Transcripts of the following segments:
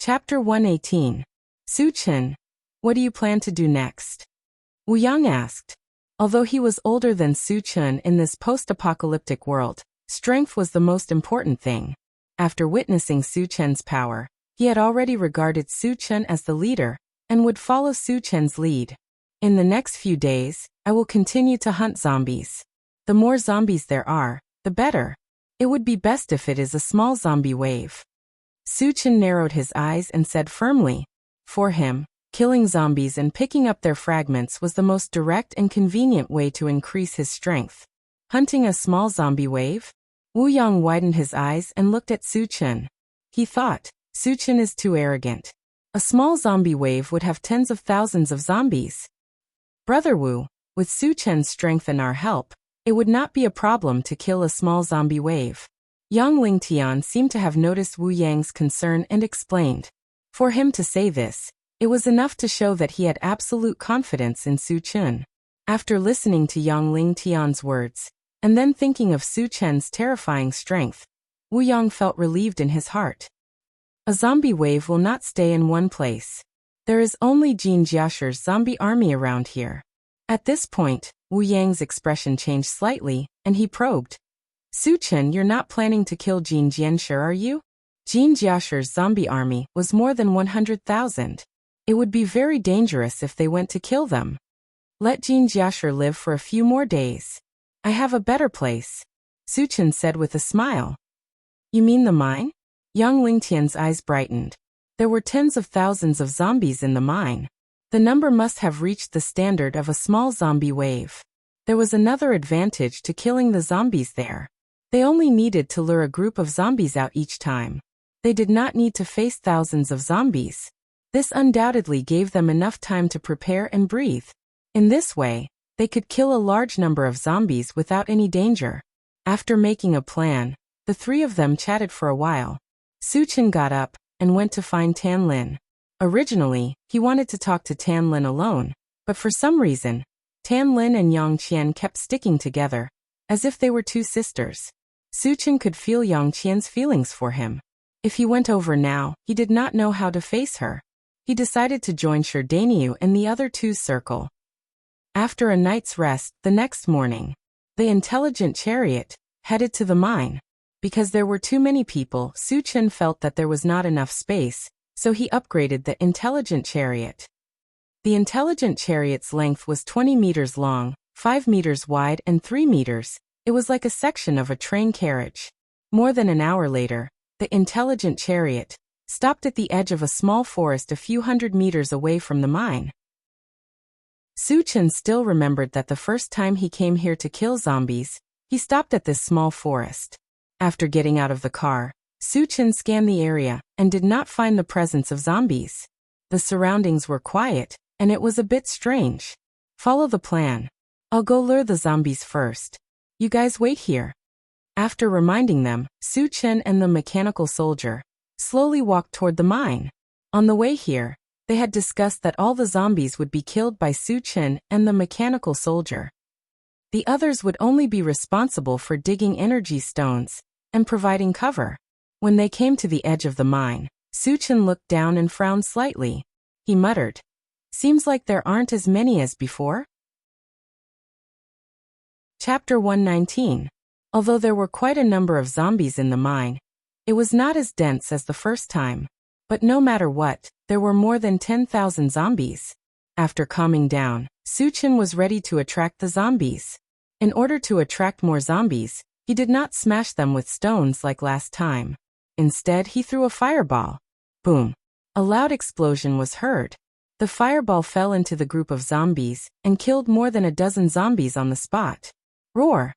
Chapter 118. Su-Chen, what do you plan to do next? Wu Yang asked. Although he was older than Su-Chen in this post-apocalyptic world, strength was the most important thing. After witnessing Su-Chen's power, he had already regarded Su-Chen as the leader, and would follow Su-Chen's lead. In the next few days, I will continue to hunt zombies. The more zombies there are, the better. It would be best if it is a small zombie wave. Su-Chen narrowed his eyes and said firmly. For him, killing zombies and picking up their fragments was the most direct and convenient way to increase his strength. Hunting a small zombie wave? Wu Yang widened his eyes and looked at Su-Chen. He thought, Su-Chen is too arrogant. A small zombie wave would have tens of thousands of zombies. Brother Wu, with Su-Chen's strength and our help, it would not be a problem to kill a small zombie wave. Yang Lingtian seemed to have noticed Wu Yang's concern and explained. For him to say this, it was enough to show that he had absolute confidence in Su-Chen. After listening to Yang Lingtian's words, and then thinking of Su-Chen's terrifying strength, Wu Yang felt relieved in his heart. A zombie wave will not stay in one place. There is only Jin Jiasher's zombie army around here. At this point, Wu Yang's expression changed slightly, and he probed. Su-Chen, you're not planning to kill Jin Jiasher, are you? Jin Jiasher's zombie army was more than 100,000. It would be very dangerous if they went to kill them. Let Jin Jiasher live for a few more days. I have a better place, Su-Chen said with a smile. You mean the mine? Yang Lingtian's eyes brightened. There were tens of thousands of zombies in the mine. The number must have reached the standard of a small zombie wave. There was another advantage to killing the zombies there. They only needed to lure a group of zombies out each time. They did not need to face thousands of zombies. This undoubtedly gave them enough time to prepare and breathe. In this way, they could kill a large number of zombies without any danger. After making a plan, the three of them chatted for a while. Su-Chen got up and went to find Tan Lin. Originally, he wanted to talk to Tan Lin alone, but for some reason, Tan Lin and Yang Qian kept sticking together, as if they were two sisters. Su-Chen could feel Yang Qian's feelings for him. If he went over now, he did not know how to face her. He decided to join Sherdaniu and the other two's circle. After a night's rest, the next morning, the intelligent chariot headed to the mine. Because there were too many people, Su-Chen felt that there was not enough space, so he upgraded the intelligent chariot. The intelligent chariot's length was 20 meters long, 5 meters wide and 3 meters. It was like a section of a train carriage. More than an hour later, the intelligent chariot stopped at the edge of a small forest a few hundred meters away from the mine. Su-Chen still remembered that the first time he came here to kill zombies, he stopped at this small forest. After getting out of the car, Su-Chen scanned the area and did not find the presence of zombies. The surroundings were quiet, and it was a bit strange. Follow the plan. I'll go lure the zombies first. You guys wait here. After reminding them, Su-Chen and the mechanical soldier slowly walked toward the mine. On the way here, they had discussed that all the zombies would be killed by Su-Chen and the mechanical soldier. The others would only be responsible for digging energy stones and providing cover. When they came to the edge of the mine, Su-Chen looked down and frowned slightly. He muttered, "Seems like there aren't as many as before." Chapter 119. Although there were quite a number of zombies in the mine, it was not as dense as the first time. But no matter what, there were more than 10,000 zombies. After calming down, Su-Chen was ready to attract the zombies. In order to attract more zombies, he did not smash them with stones like last time. Instead, he threw a fireball. Boom! A loud explosion was heard. The fireball fell into the group of zombies and killed more than a dozen zombies on the spot. Roar!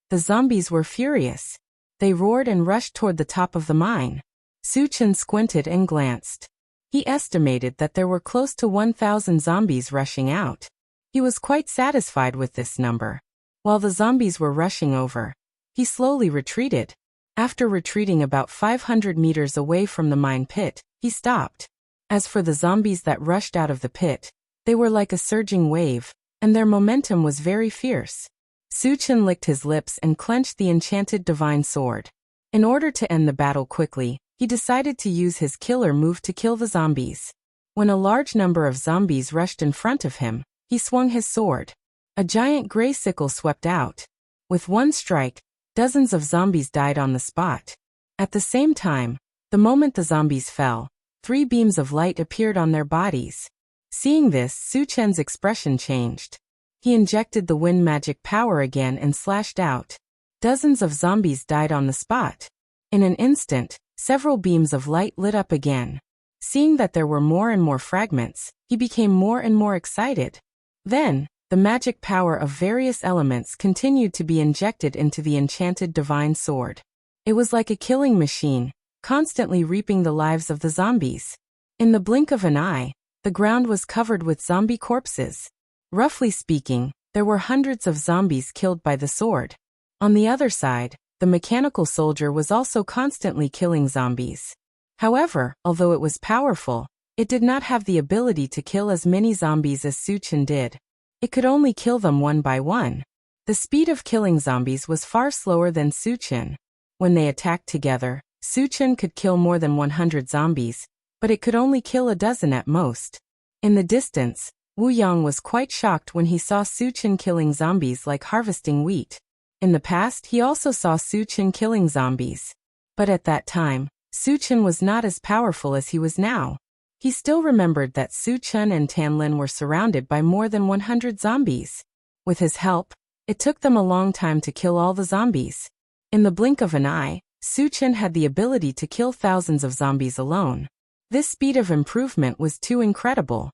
The zombies were furious. They roared and rushed toward the top of the mine. Su-Chen squinted and glanced. He estimated that there were close to 1,000 zombies rushing out. He was quite satisfied with this number. While the zombies were rushing over, he slowly retreated. After retreating about 500 meters away from the mine pit, he stopped. As for the zombies that rushed out of the pit, they were like a surging wave, and their momentum was very fierce. Su-Chen licked his lips and clenched the enchanted divine sword. In order to end the battle quickly, he he decided to use his killer move to kill the zombies. When a large number of zombies rushed in front of him, he swung his sword. A giant gray sickle swept out. With one strike, dozens of zombies died on the spot. At the same time, the moment the zombies fell, 3 beams of light appeared on their bodies. Seeing this, Su Chen's expression changed. He injected the wind magic power again and slashed out. Dozens of zombies died on the spot. In an instant, several beams of light lit up again. Seeing that there were more and more fragments, he became more and more excited. Then, the magic power of various elements continued to be injected into the enchanted divine sword. It was like a killing machine, constantly reaping the lives of the zombies. In the blink of an eye, the ground was covered with zombie corpses. Roughly speaking, there were hundreds of zombies killed by the sword. On the other side, the mechanical soldier was also constantly killing zombies. However, although it was powerful, it did not have the ability to kill as many zombies as Su Chen did. It could only kill them one by one. The speed of killing zombies was far slower than Su Chen. When they attacked together, Su Chen could kill more than 100 zombies, but it could only kill a dozen at most. In the distance, Wu Yang was quite shocked when he saw Su Chen killing zombies like harvesting wheat. In the past, he also saw Su Chen killing zombies. But at that time, Su Chen was not as powerful as he was now. He still remembered that Su Chen and Tan Lin were surrounded by more than 100 zombies. With his help, it took them a long time to kill all the zombies. In the blink of an eye, Su Chen had the ability to kill thousands of zombies alone. This speed of improvement was too incredible.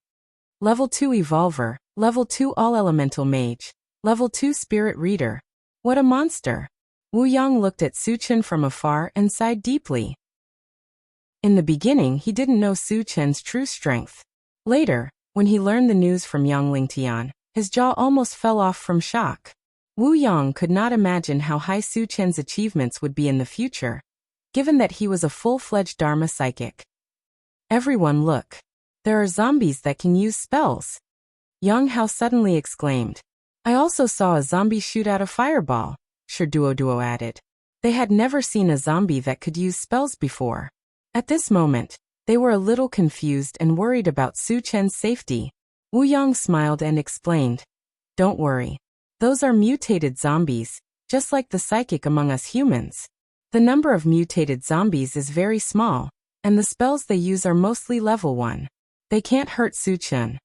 Level 2 Evolver, Level 2 All-Elemental Mage, Level 2 Spirit Reader. What a monster! Wu Yang looked at Su Chen from afar and sighed deeply. In the beginning, he didn't know Su Chen's true strength. Later, when he learned the news from Yang Lingtian, his jaw almost fell off from shock. Wu Yang could not imagine how high Su Chen's achievements would be in the future, given that he was a full-fledged Dharma psychic. Everyone look. There are zombies that can use spells. Yang Hao suddenly exclaimed. I also saw a zombie shoot out a fireball, Duo added. They had never seen a zombie that could use spells before. At this moment, they were a little confused and worried about Su Chen's safety. Wu Yang smiled and explained. Don't worry. Those are mutated zombies, just like the psychic among us humans. The number of mutated zombies is very small, and the spells they use are mostly level 1. They can't hurt Su Chen.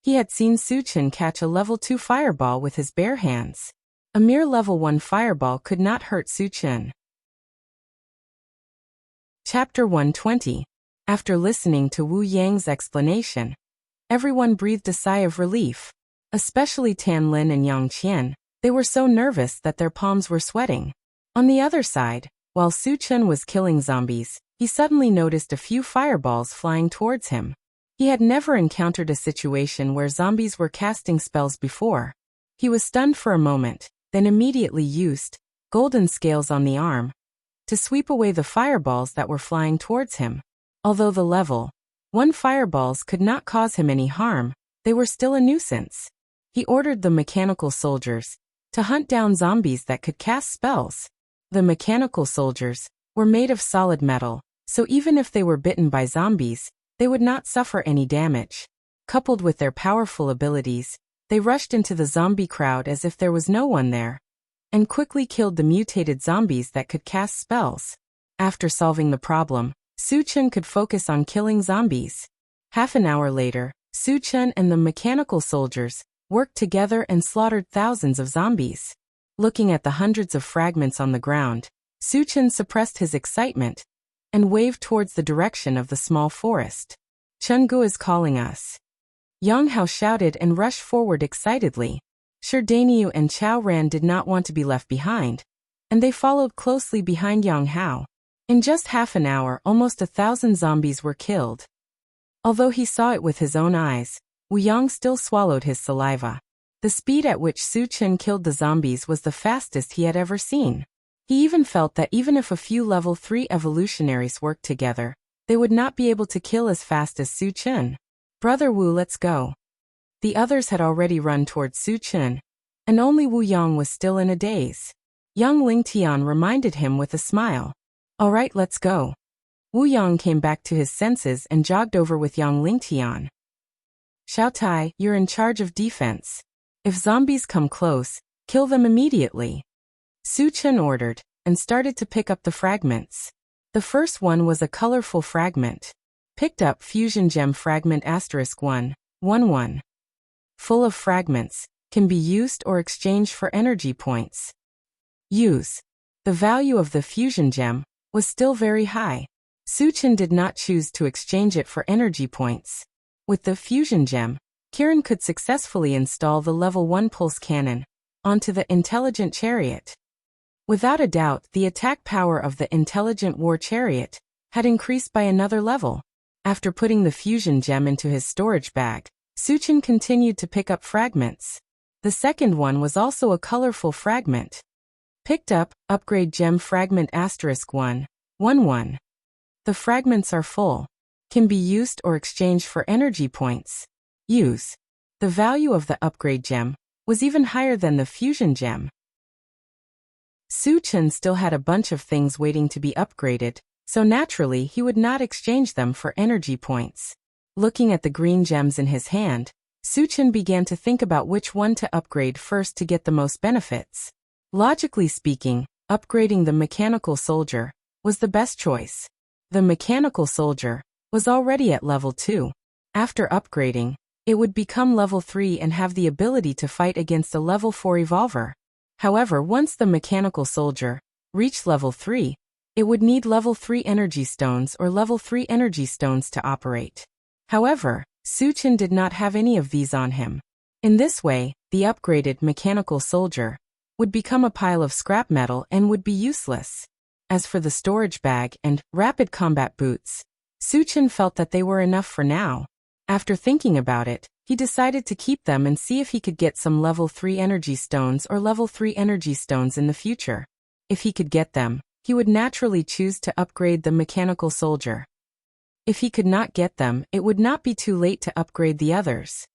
He had seen Su Chen catch a level 2 fireball with his bare hands. A mere level 1 fireball could not hurt Su Chen. Chapter 120. After listening to Wu Yang's explanation, everyone breathed a sigh of relief. Especially Tan Lin and Yang Qian. They were so nervous that their palms were sweating. On the other side, while Su Chen was killing zombies, he suddenly noticed a few fireballs flying towards him. He had never encountered a situation where zombies were casting spells before. He was stunned for a moment, then immediately used golden scales on the arm to sweep away the fireballs that were flying towards him. Although the level 1 fireballs could not cause him any harm, they were still a nuisance. He ordered the mechanical soldiers to hunt down zombies that could cast spells. The mechanical soldiers were made of solid metal, so even if they were bitten by zombies, they would not suffer any damage. Coupled with their powerful abilities, they rushed into the zombie crowd as if there was no one there, and quickly killed the mutated zombies that could cast spells. After solving the problem, Su Chen could focus on killing zombies. Half an hour later, Su Chen and the mechanical soldiers worked together and slaughtered thousands of zombies. Looking at the hundreds of fragments on the ground, Su Chen suppressed his excitement and waved towards the direction of the small forest. Chenggu is calling us. Yang Hao shouted and rushed forward excitedly. Daniu and Chao Ran did not want to be left behind, and they followed closely behind Yang Hao. In just half an hour, almost 1,000 zombies were killed. Although he saw it with his own eyes, Wu Yang still swallowed his saliva. The speed at which Su Chen killed the zombies was the fastest he had ever seen. He even felt that even if a few level 3 evolutionaries worked together, they would not be able to kill as fast as Su Chen. Brother Wu, let's go. The others had already run towards Su Chen, and only Wu Yang was still in a daze. Yang Lingtian reminded him with a smile. All right, let's go. Wu Yang came back to his senses and jogged over with Yang Lingtian. Xiao Tai, you're in charge of defense. If zombies come close, kill them immediately. Su Chen ordered, and started to pick up the fragments. The first one was a colorful fragment. Picked up Fusion Gem Fragment *1, 1-1. Full of fragments, can be used or exchanged for energy points. Use. The value of the Fusion Gem was still very high. Su Chen did not choose to exchange it for energy points. With the Fusion Gem, Kiran could successfully install the level 1 pulse cannon onto the intelligent chariot. Without a doubt, the attack power of the intelligent war chariot had increased by another level. After putting the Fusion Gem into his storage bag, Su Chen continued to pick up fragments. The second one was also a colorful fragment. Picked up Upgrade Gem Fragment *1, 1-1. The fragments are full. Can be used or exchanged for energy points. Use. The value of the upgrade gem was even higher than the fusion gem. Su Chen still had a bunch of things waiting to be upgraded, so naturally he would not exchange them for energy points. Looking at the green gems in his hand, Su Chen began to think about which one to upgrade first to get the most benefits. Logically speaking, upgrading the mechanical soldier was the best choice. The mechanical soldier was already at level 2. After upgrading, it would become level 3 and have the ability to fight against a level 4 evolver. However, once the mechanical soldier reached level 3, it would need level 3 energy stones or level 3 energy stones to operate. However, Su Chen did not have any of these on him. In this way, the upgraded mechanical soldier would become a pile of scrap metal and would be useless. As for the storage bag and rapid combat boots, Su Chen felt that they were enough for now. After thinking about it, he decided to keep them and see if he could get some level 3 energy stones or level 3 energy stones in the future. If he could get them, he would naturally choose to upgrade the mechanical soldier. If he could not get them, it would not be too late to upgrade the others.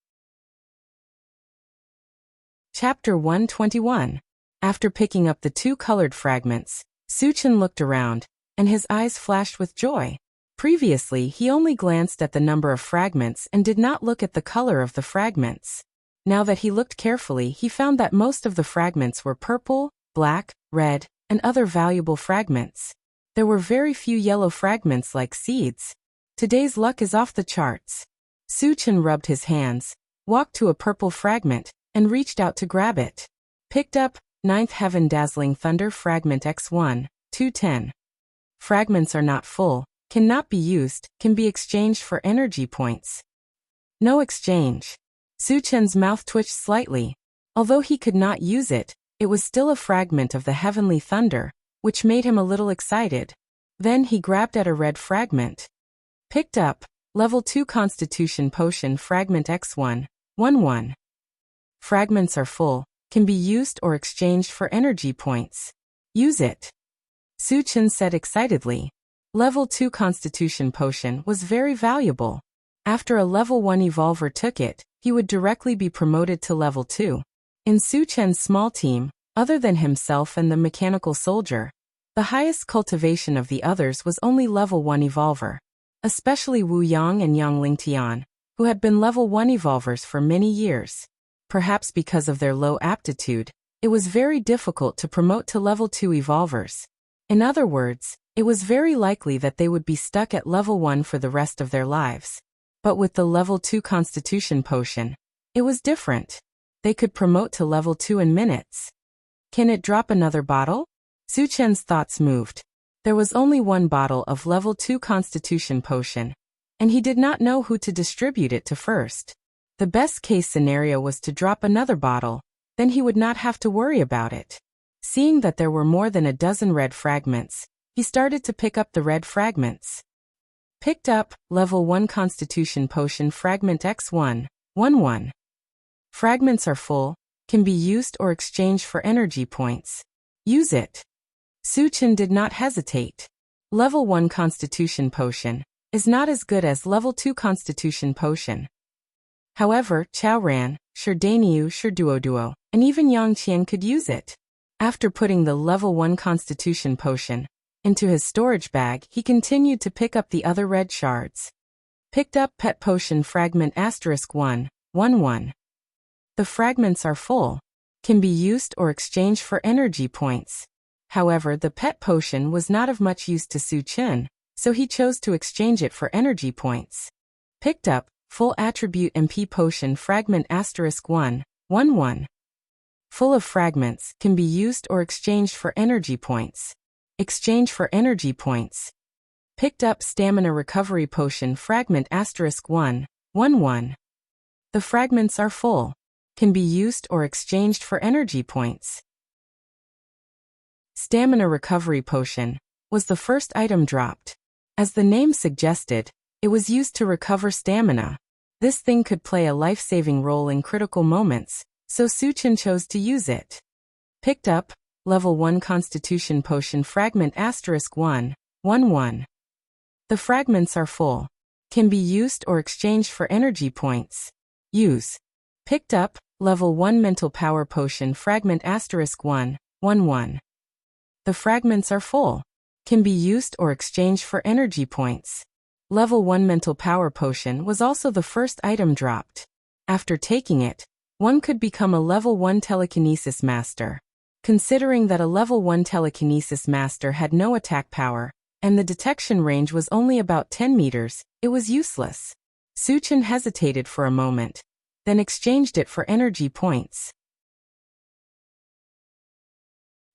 Chapter 121. After picking up the 2 colored fragments, Su Chen looked around, and his eyes flashed with joy. Previously, he only glanced at the number of fragments and did not look at the color of the fragments. Now that he looked carefully, he found that most of the fragments were purple, black, red, and other valuable fragments. There were very few yellow fragments like seeds. Today's luck is off the charts. Su Chen rubbed his hands, walked to a purple fragment, and reached out to grab it. Picked up 9th Heaven Dazzling Thunder Fragment *1, 2-10. Fragments are not full, cannot be used, can be exchanged for energy points. No exchange. Su Chen's mouth twitched slightly. Although he could not use it, it was still a fragment of the heavenly thunder, which made him a little excited. Then he grabbed at a red fragment. Picked up Level 2 Constitution Potion Fragment *1, 1-1. Fragments are full, can be used or exchanged for energy points. Use it. Su Chen said excitedly. Level 2 Constitution Potion was very valuable. After a level 1 evolver took it, he would directly be promoted to level 2. In Su Chen's small team, other than himself and the mechanical soldier, the highest cultivation of the others was only level 1 evolver. Especially Wu Yang and Yang Lingtian, who had been level 1 evolvers for many years. Perhaps because of their low aptitude, it was very difficult to promote to level 2 evolvers. In other words, it was very likely that they would be stuck at level 1 for the rest of their lives. But with the level 2 Constitution Potion, it was different. They could promote to level 2 in minutes. Can it drop another bottle? Su Chen's thoughts moved. There was only one bottle of level 2 Constitution Potion, and he did not know who to distribute it to first. The best case scenario was to drop another bottle, then he would not have to worry about it. Seeing that there were more than a dozen red fragments, he started to pick up the red fragments. Picked up Level 1 Constitution Potion Fragment *1, 1-1. Fragments are full, can be used or exchanged for energy points. Use it. Su Chen did not hesitate. Level 1 Constitution Potion is not as good as Level 2 Constitution Potion. However, Chao Ran, Sherdaniu, Sherduoduo, and even Yang Qian could use it. After putting the Level 1 Constitution Potion Into his storage bag, he continued to pick up the other red shards. Picked up Pet Potion Fragment *111. The fragments are full. Can be used or exchanged for energy points. However, the pet potion was not of much use to Su Chen, so he chose to exchange it for energy points. Picked up Full Attribute MP Potion Fragment *111. Full of fragments, can be used or exchanged for energy points. Exchange for energy points. Picked up Stamina Recovery Potion Fragment *111. The fragments are full. Can be used or exchanged for energy points. Stamina Recovery Potion was the first item dropped. As the name suggested, it was used to recover stamina. This thing could play a life-saving role in critical moments, so Su Chen chose to use it. Picked up Level 1 Constitution Potion Fragment *111. The fragments are full. Can be used or exchanged for energy points. Use. Picked up Level 1 Mental Power Potion Fragment *111. The fragments are full. Can be used or exchanged for energy points. Level 1 Mental Power Potion was also the first item dropped. After taking it, one could become a Level 1 Telekinesis Master. Considering that a Level 1 Telekinesis Master had no attack power, and the detection range was only about 10 meters, it was useless. Su Chen hesitated for a moment, then exchanged it for energy points.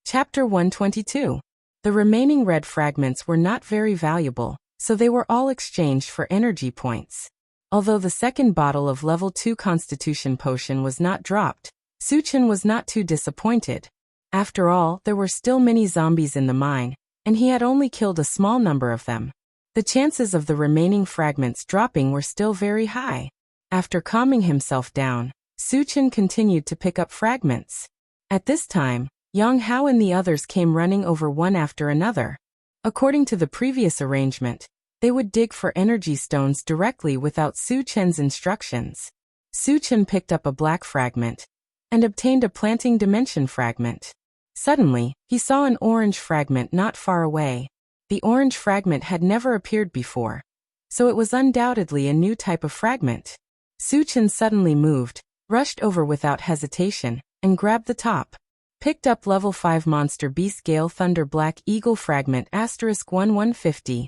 Chapter 122. The remaining red fragments were not very valuable, so they were all exchanged for energy points. Although the second bottle of Level 2 Constitution Potion was not dropped, Su Chen was not too disappointed. After all, there were still many zombies in the mine, and he had only killed a small number of them. The chances of the remaining fragments dropping were still very high. After calming himself down, Su Chen continued to pick up fragments. At this time, Yang Hao and the others came running over one after another. According to the previous arrangement, they would dig for energy stones directly without Su Chen's instructions. Su Chen picked up a black fragment and obtained a planting dimension fragment. Suddenly, he saw an orange fragment not far away. The orange fragment had never appeared before, so it was undoubtedly a new type of fragment. Su Chen suddenly moved, rushed over without hesitation, and grabbed the top. Picked up Level 5 Monster Beast Gale Thunder Black Eagle Fragment *1150.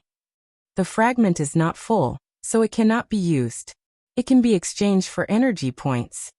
The fragment is not full, so it cannot be used. It can be exchanged for energy points.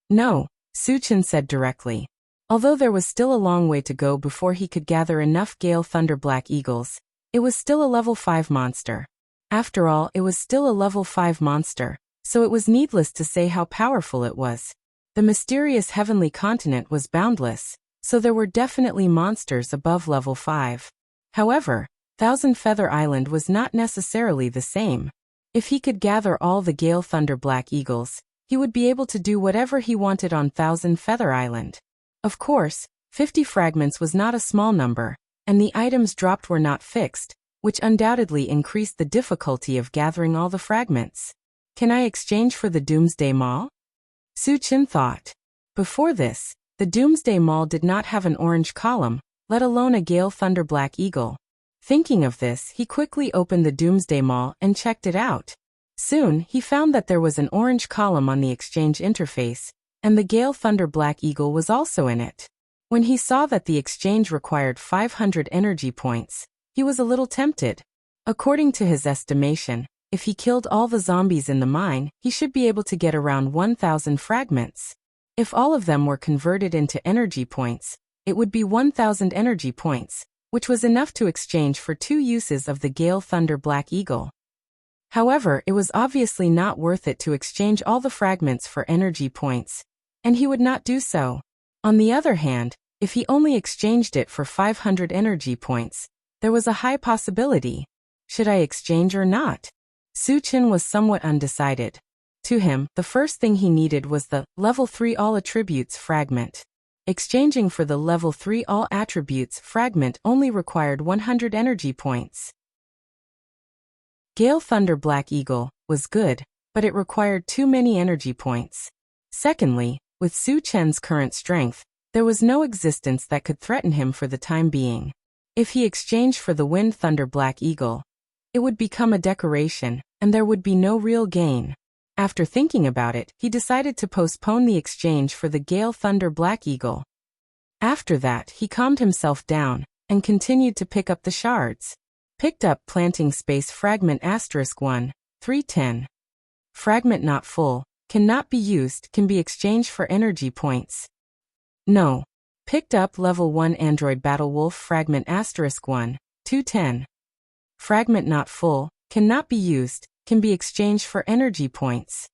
No, Su Chen said directly. Although there was still a long way to go before he could gather enough Gale Thunder Black Eagles, it was still a Level 5 monster. After all, it was still a Level 5 monster, so it was needless to say how powerful it was. The mysterious heavenly continent was boundless, so there were definitely monsters above Level 5. However, Thousand Feather Island was not necessarily the same. If he could gather all the Gale Thunder Black Eagles, he would be able to do whatever he wanted on Thousand Feather Island. Of course, 50 fragments was not a small number, and the items dropped were not fixed, which undoubtedly increased the difficulty of gathering all the fragments. Can I exchange for the Doomsday Mall? Su Chen thought. Before this, the Doomsday Mall did not have an orange column, let alone a Gale Thunder Black Eagle. Thinking of this, he quickly opened the Doomsday Mall and checked it out. Soon, he found that there was an orange column on the exchange interface, and the Gale Thunder Black Eagle was also in it. When he saw that the exchange required 500 energy points, he was a little tempted. According to his estimation, if he killed all the zombies in the mine, he should be able to get around 1,000 fragments. If all of them were converted into energy points, it would be 1,000 energy points, which was enough to exchange for 2 uses of the Gale Thunder Black Eagle. However, it was obviously not worth it to exchange all the fragments for energy points, and he would not do so. On the other hand, if he only exchanged it for 500 energy points, there was a high possibility. Should I exchange or not? Su Chen was somewhat undecided. To him, the first thing he needed was the Level 3 All Attributes fragment. Exchanging for the Level 3 All Attributes fragment only required 100 energy points. Gale Thunder Black Eagle was good, but it required too many energy points. Secondly, with Su Chen's current strength, there was no existence that could threaten him for the time being. If he exchanged for the Wind Thunder Black Eagle, it would become a decoration, and there would be no real gain. After thinking about it, he decided to postpone the exchange for the Gale Thunder Black Eagle. After that, he calmed himself down and continued to pick up the shards. Picked up Planting Space Fragment *1, 310. Fragment not full, cannot be used, can be exchanged for energy points. No. Picked up Level 1 Android Battle Wolf Fragment *1, 210. Fragment not full, cannot be used, can be exchanged for energy points.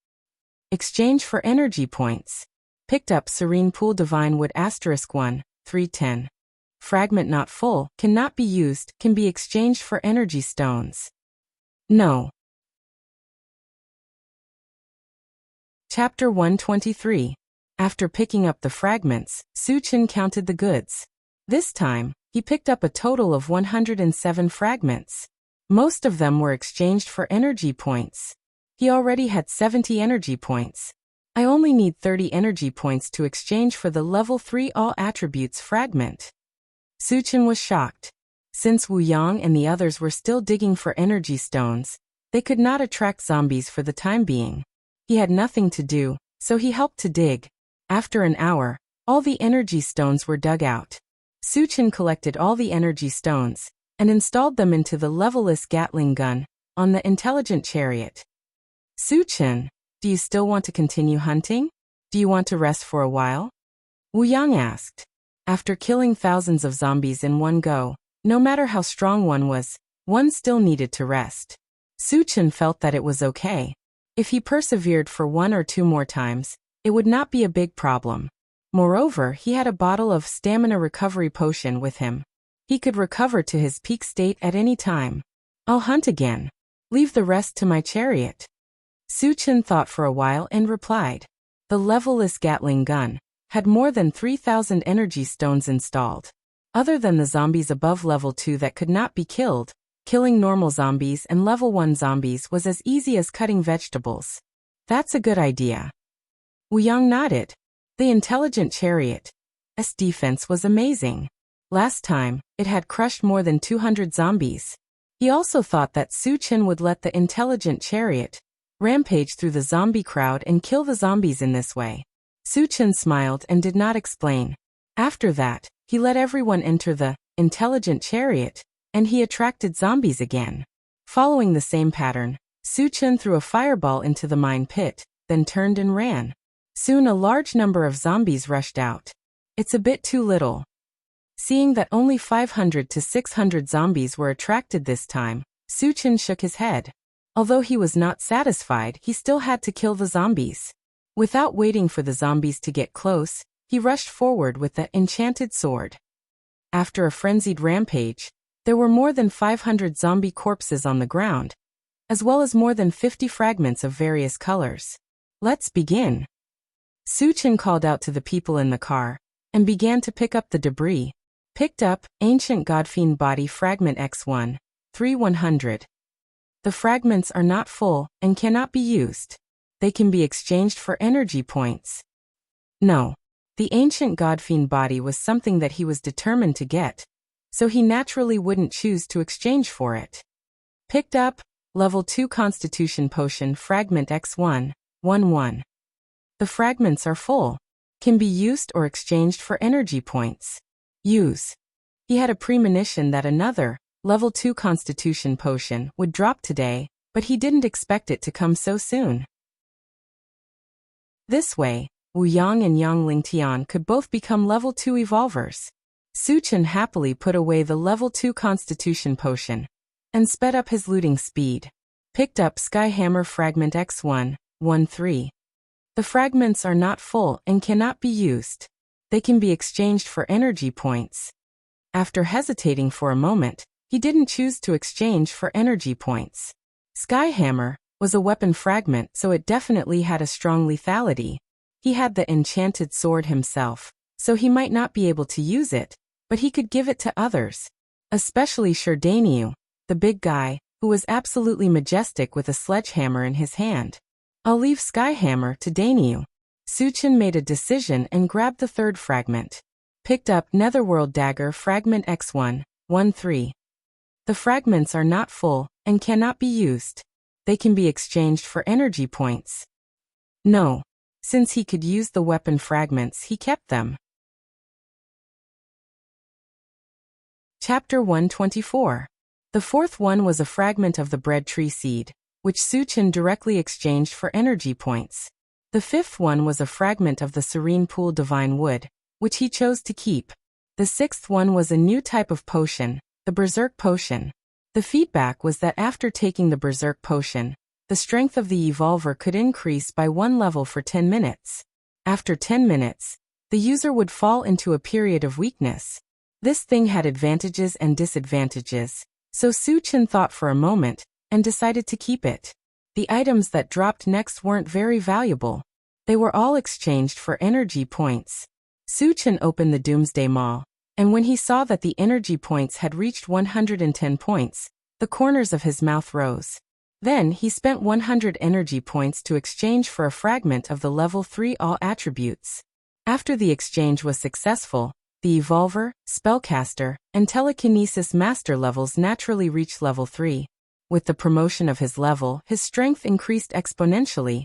Exchange for energy points. Picked up Serene Pool Divine Wood *1, 310. Fragment not full, cannot be used, can be exchanged for energy stones. No. Chapter 123. After picking up the fragments, Suchin counted the goods. This time, he picked up a total of 107 fragments. Most of them were exchanged for energy points. He already had 70 energy points. I only need 30 energy points to exchange for the Level 3 All Attributes fragment. Suchin was shocked. Since Wu Yang and the others were still digging for energy stones, they could not attract zombies for the time being. He had nothing to do, so he helped to dig. After an hour, all the energy stones were dug out. Suchin collected all the energy stones and installed them into the level-less Gatling gun on the intelligent chariot. Suchin, do you still want to continue hunting? Do you want to rest for a while? Wu Yang asked. After killing thousands of zombies in one go, no matter how strong one still needed to rest. Suchin felt that it was okay. If he persevered for 1 or 2 more times, it would not be a big problem. Moreover, he had a bottle of stamina recovery potion with him. He could recover to his peak state at any time. I'll hunt again. Leave the rest to my chariot. Suchin thought for a while and replied. The level-less Gatling gun had more than 3,000 energy stones installed. Other than the zombies above level 2 that could not be killed, killing normal zombies and level 1 zombies was as easy as cutting vegetables. That's a good idea. Wu Yang nodded. The intelligent chariot's defense was amazing. Last time, it had crushed more than 200 zombies. He also thought that Suchin would let the intelligent chariot rampage through the zombie crowd and kill the zombies in this way. Suchin smiled and did not explain. After that, he let everyone enter the intelligent chariot, and he attracted zombies again. Following the same pattern, Suchin threw a fireball into the mine pit, then turned and ran. Soon a large number of zombies rushed out. It's a bit too little. Seeing that only 500 to 600 zombies were attracted this time, Suchin shook his head. Although he was not satisfied, he still had to kill the zombies. Without waiting for the zombies to get close, he rushed forward with the enchanted sword. After a frenzied rampage, there were more than 500 zombie corpses on the ground, as well as more than 50 fragments of various colors. Let's begin. Suchin called out to the people in the car and began to pick up the debris. Picked up Ancient Godfiend Body Fragment *1, 3100. The fragments are not full and cannot be used. They can be exchanged for energy points. No. The Ancient Godfiend Body was something that he was determined to get, so he naturally wouldn't choose to exchange for it. Picked up Level 2 Constitution Potion Fragment *1, 11. The fragments are full. Can be used or exchanged for energy points. Use. He had a premonition that another Level 2 Constitution Potion would drop today, but he didn't expect it to come so soon. This way, Wu Yang and Yang Lingtian could both become Level 2 Evolvers. Suchin happily put away the Level 2 Constitution Potion and sped up his looting speed. Picked up Skyhammer Fragment *1, 13. The fragments are not full and cannot be used. They can be exchanged for energy points. After hesitating for a moment, he didn't choose to exchange for energy points. Skyhammer was a weapon fragment, so it definitely had a strong lethality. He had the enchanted sword himself, so he might not be able to use it, but he could give it to others. Especially Sherdaniu, the big guy, who was absolutely majestic with a sledgehammer in his hand. I'll leave Skyhammer to Daniu. Suchin made a decision and grabbed the third fragment. Picked up Netherworld Dagger Fragment *1, 1-3. The fragments are not full and cannot be used. They can be exchanged for energy points. No. Since he could use the weapon fragments, he kept them. Chapter 124. The fourth one was a fragment of the bread tree seed, which Suchin directly exchanged for energy points. The fifth one was a fragment of the serene pool divine wood, which he chose to keep. The sixth one was a new type of potion, the Berserk Potion. The feedback was that after taking the Berserk Potion, the strength of the evolver could increase by 1 level for 10 minutes. After 10 minutes, the user would fall into a period of weakness. This thing had advantages and disadvantages, so Suchin thought for a moment and decided to keep it. The items that dropped next weren't very valuable. They were all exchanged for energy points. Suchin opened the Doomsday Maul, and when he saw that the energy points had reached 110 points, the corners of his mouth rose. Then he spent 100 energy points to exchange for a fragment of the level 3 all attributes. After the exchange was successful, the Evolver, Spellcaster, and Telekinesis Master levels naturally reached level 3. With the promotion of his level, his strength increased exponentially,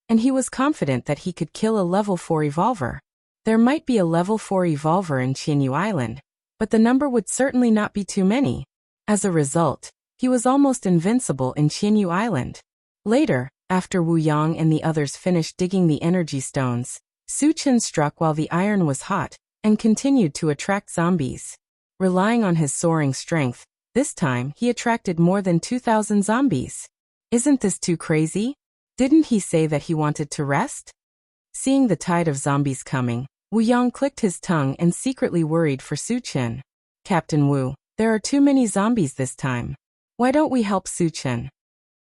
and he was confident that he could kill a level 4 Evolver. There might be a level 4 Evolver in Qianyu Island, but the number would certainly not be too many. As a result, he was almost invincible in Qianyu Island. Later, after Wu Yang and the others finished digging the energy stones, Suchin struck while the iron was hot, and continued to attract zombies. Relying on his soaring strength, this time he attracted more than 2,000 zombies. Isn't this too crazy? Didn't he say that he wanted to rest? Seeing the tide of zombies coming, Wu Yang clicked his tongue and secretly worried for Suchin. Captain Wu, there are too many zombies this time. Why don't we help Suchin?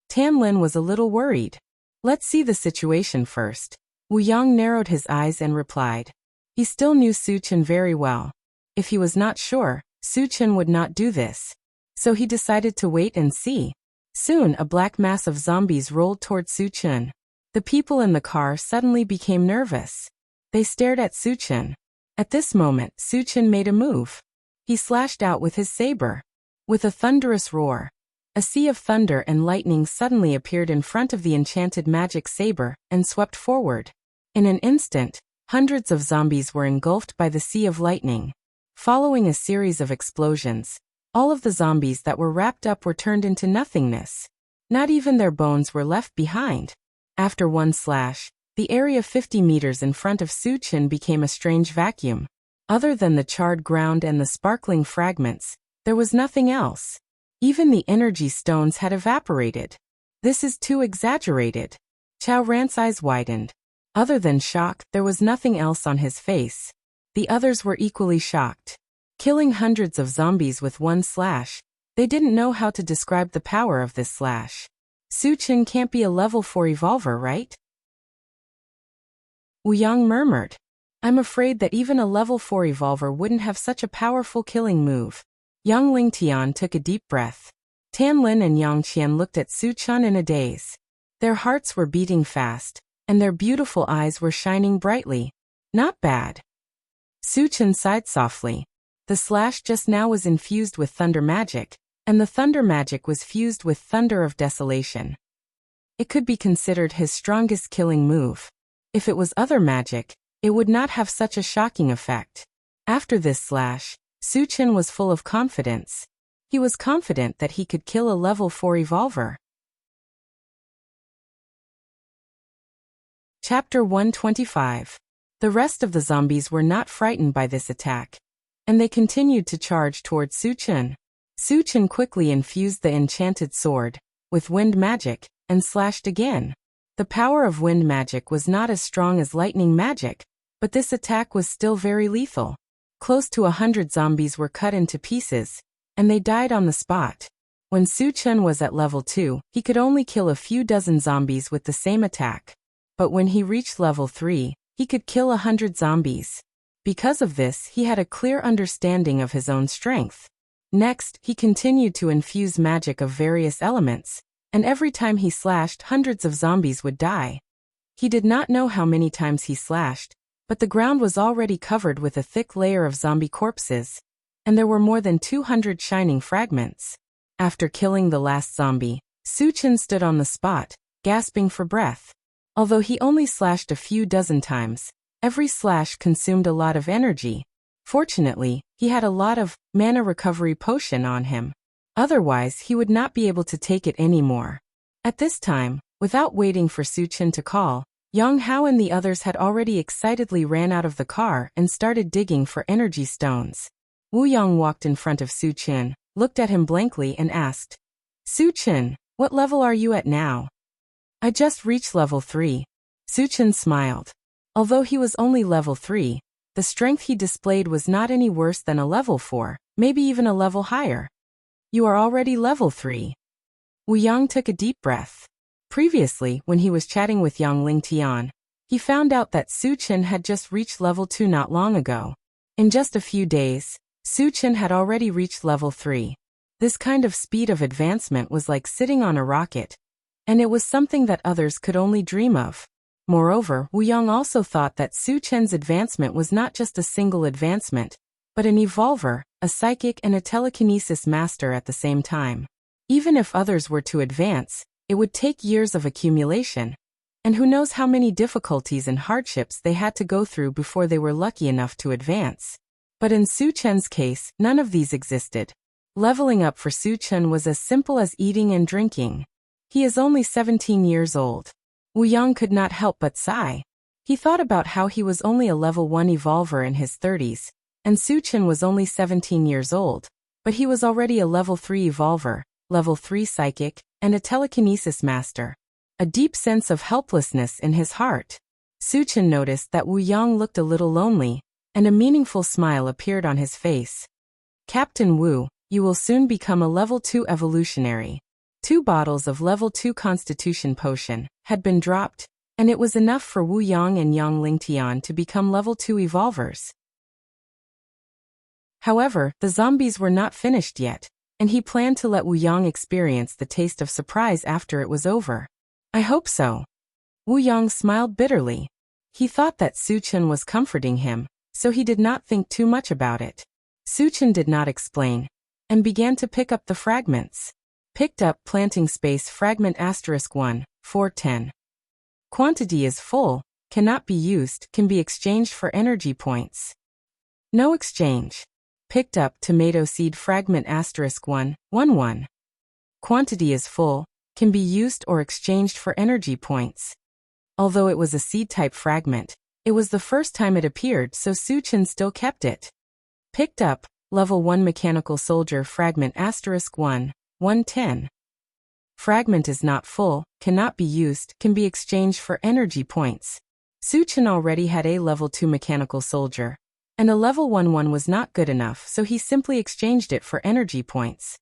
Tan Lin was a little worried. Let's see the situation first. Wu Yang narrowed his eyes and replied. He still knew Suchin very well. If he was not sure, Suchin would not do this. So he decided to wait and see. Soon a black mass of zombies rolled toward Suchin. The people in the car suddenly became nervous. They stared at Suchin. At this moment, Suchin made a move. He slashed out with his saber. With a thunderous roar, a sea of thunder and lightning suddenly appeared in front of the enchanted magic saber and swept forward. In an instant, hundreds of zombies were engulfed by the sea of lightning. Following a series of explosions, all of the zombies that were wrapped up were turned into nothingness. Not even their bones were left behind. After one slash, the area 50 meters in front of Suchin became a strange vacuum. Other than the charred ground and the sparkling fragments, there was nothing else. Even the energy stones had evaporated. This is too exaggerated. Chao Ran's eyes widened. Other than shock, there was nothing else on his face. The others were equally shocked. Killing hundreds of zombies with one slash, they didn't know how to describe the power of this slash. Suchin can't be a level 4 evolver, right? Wu Yang murmured. I'm afraid that even a level 4 evolver wouldn't have such a powerful killing move. Yang Lingtian took a deep breath. Tan Lin and Yang Qian looked at Suchin in a daze. Their hearts were beating fast, and their beautiful eyes were shining brightly. Not bad. Suchin sighed softly. The slash just now was infused with thunder magic, and the thunder magic was fused with thunder of desolation. It could be considered his strongest killing move. If it was other magic, it would not have such a shocking effect. After this slash, Suchin was full of confidence. He was confident that he could kill a level 4 evolver. Chapter 125. The rest of the zombies were not frightened by this attack, and they continued to charge toward Suchin. Suchin quickly infused the enchanted sword with wind magic and slashed again. The power of wind magic was not as strong as lightning magic, but this attack was still very lethal. Close to 100 zombies were cut into pieces, and they died on the spot. When Suchin was at level 2, he could only kill a few dozen zombies with the same attack. But when he reached level 3, he could kill 100 zombies. Because of this, he had a clear understanding of his own strength. Next, he continued to infuse magic of various elements, and every time he slashed, hundreds of zombies would die. He did not know how many times he slashed, but the ground was already covered with a thick layer of zombie corpses, and there were more than 200 shining fragments. After killing the last zombie, Suchin stood on the spot, gasping for breath. Although he only slashed a few dozen times, every slash consumed a lot of energy. Fortunately, he had a lot of mana recovery potion on him. Otherwise, he would not be able to take it anymore. At this time, without waiting for Suchin to call, Yang Hao and the others had already excitedly ran out of the car and started digging for energy stones. Wu Yang walked in front of Suchin, looked at him blankly and asked, "Suchin, what level are you at now?" "I just reached level 3. Suchin smiled. Although he was only level 3, the strength he displayed was not any worse than a level 4, maybe even a level higher. "You are already level 3. Wu Yang took a deep breath. Previously, when he was chatting with Yang Lingtian, he found out that Suchin had just reached level 2 not long ago. In just a few days, Suchin had already reached level 3. This kind of speed of advancement was like sitting on a rocket, and it was something that others could only dream of. Moreover, Wu Yang also thought that Suchin's advancement was not just a single advancement, but an evolver, a psychic and a telekinesis master at the same time. Even if others were to advance, it would take years of accumulation, and who knows how many difficulties and hardships they had to go through before they were lucky enough to advance. But in Suchin's case, none of these existed. Leveling up for Suchin was as simple as eating and drinking. He is only 17 years old. Wu Yang could not help but sigh. He thought about how he was only a level 1 evolver in his 30s, and Suchin was only 17 years old, but he was already a level 3 evolver, level 3 psychic, and a telekinesis master. A deep sense of helplessness in his heart. Suchin noticed that Wu Yang looked a little lonely, and a meaningful smile appeared on his face. "Captain Wu, you will soon become a level 2 evolutionary." 2 bottles of level 2 constitution potion had been dropped, and it was enough for Wu Yang and Yang Lingtian to become level 2 evolvers. However, the zombies were not finished yet, and he planned to let Wu Yang experience the taste of surprise after it was over. "I hope so." Wu Yang smiled bitterly. He thought that Suchin was comforting him, so he did not think too much about it. Suchin did not explain, and began to pick up the fragments. Picked up planting space fragment *1, 410. Quantity is full, cannot be used, can be exchanged for energy points. No exchange. Picked up tomato seed fragment *1, 11. Quantity is full, can be used or exchanged for energy points. Although it was a seed-type fragment, it was the first time it appeared, so Suchin still kept it. Picked up, level 1 mechanical soldier fragment *1, 110. Fragment is not full, cannot be used, can be exchanged for energy points. Suchin already had a level 2 mechanical soldier, and a level 1 was not good enough, so he simply exchanged it for energy points.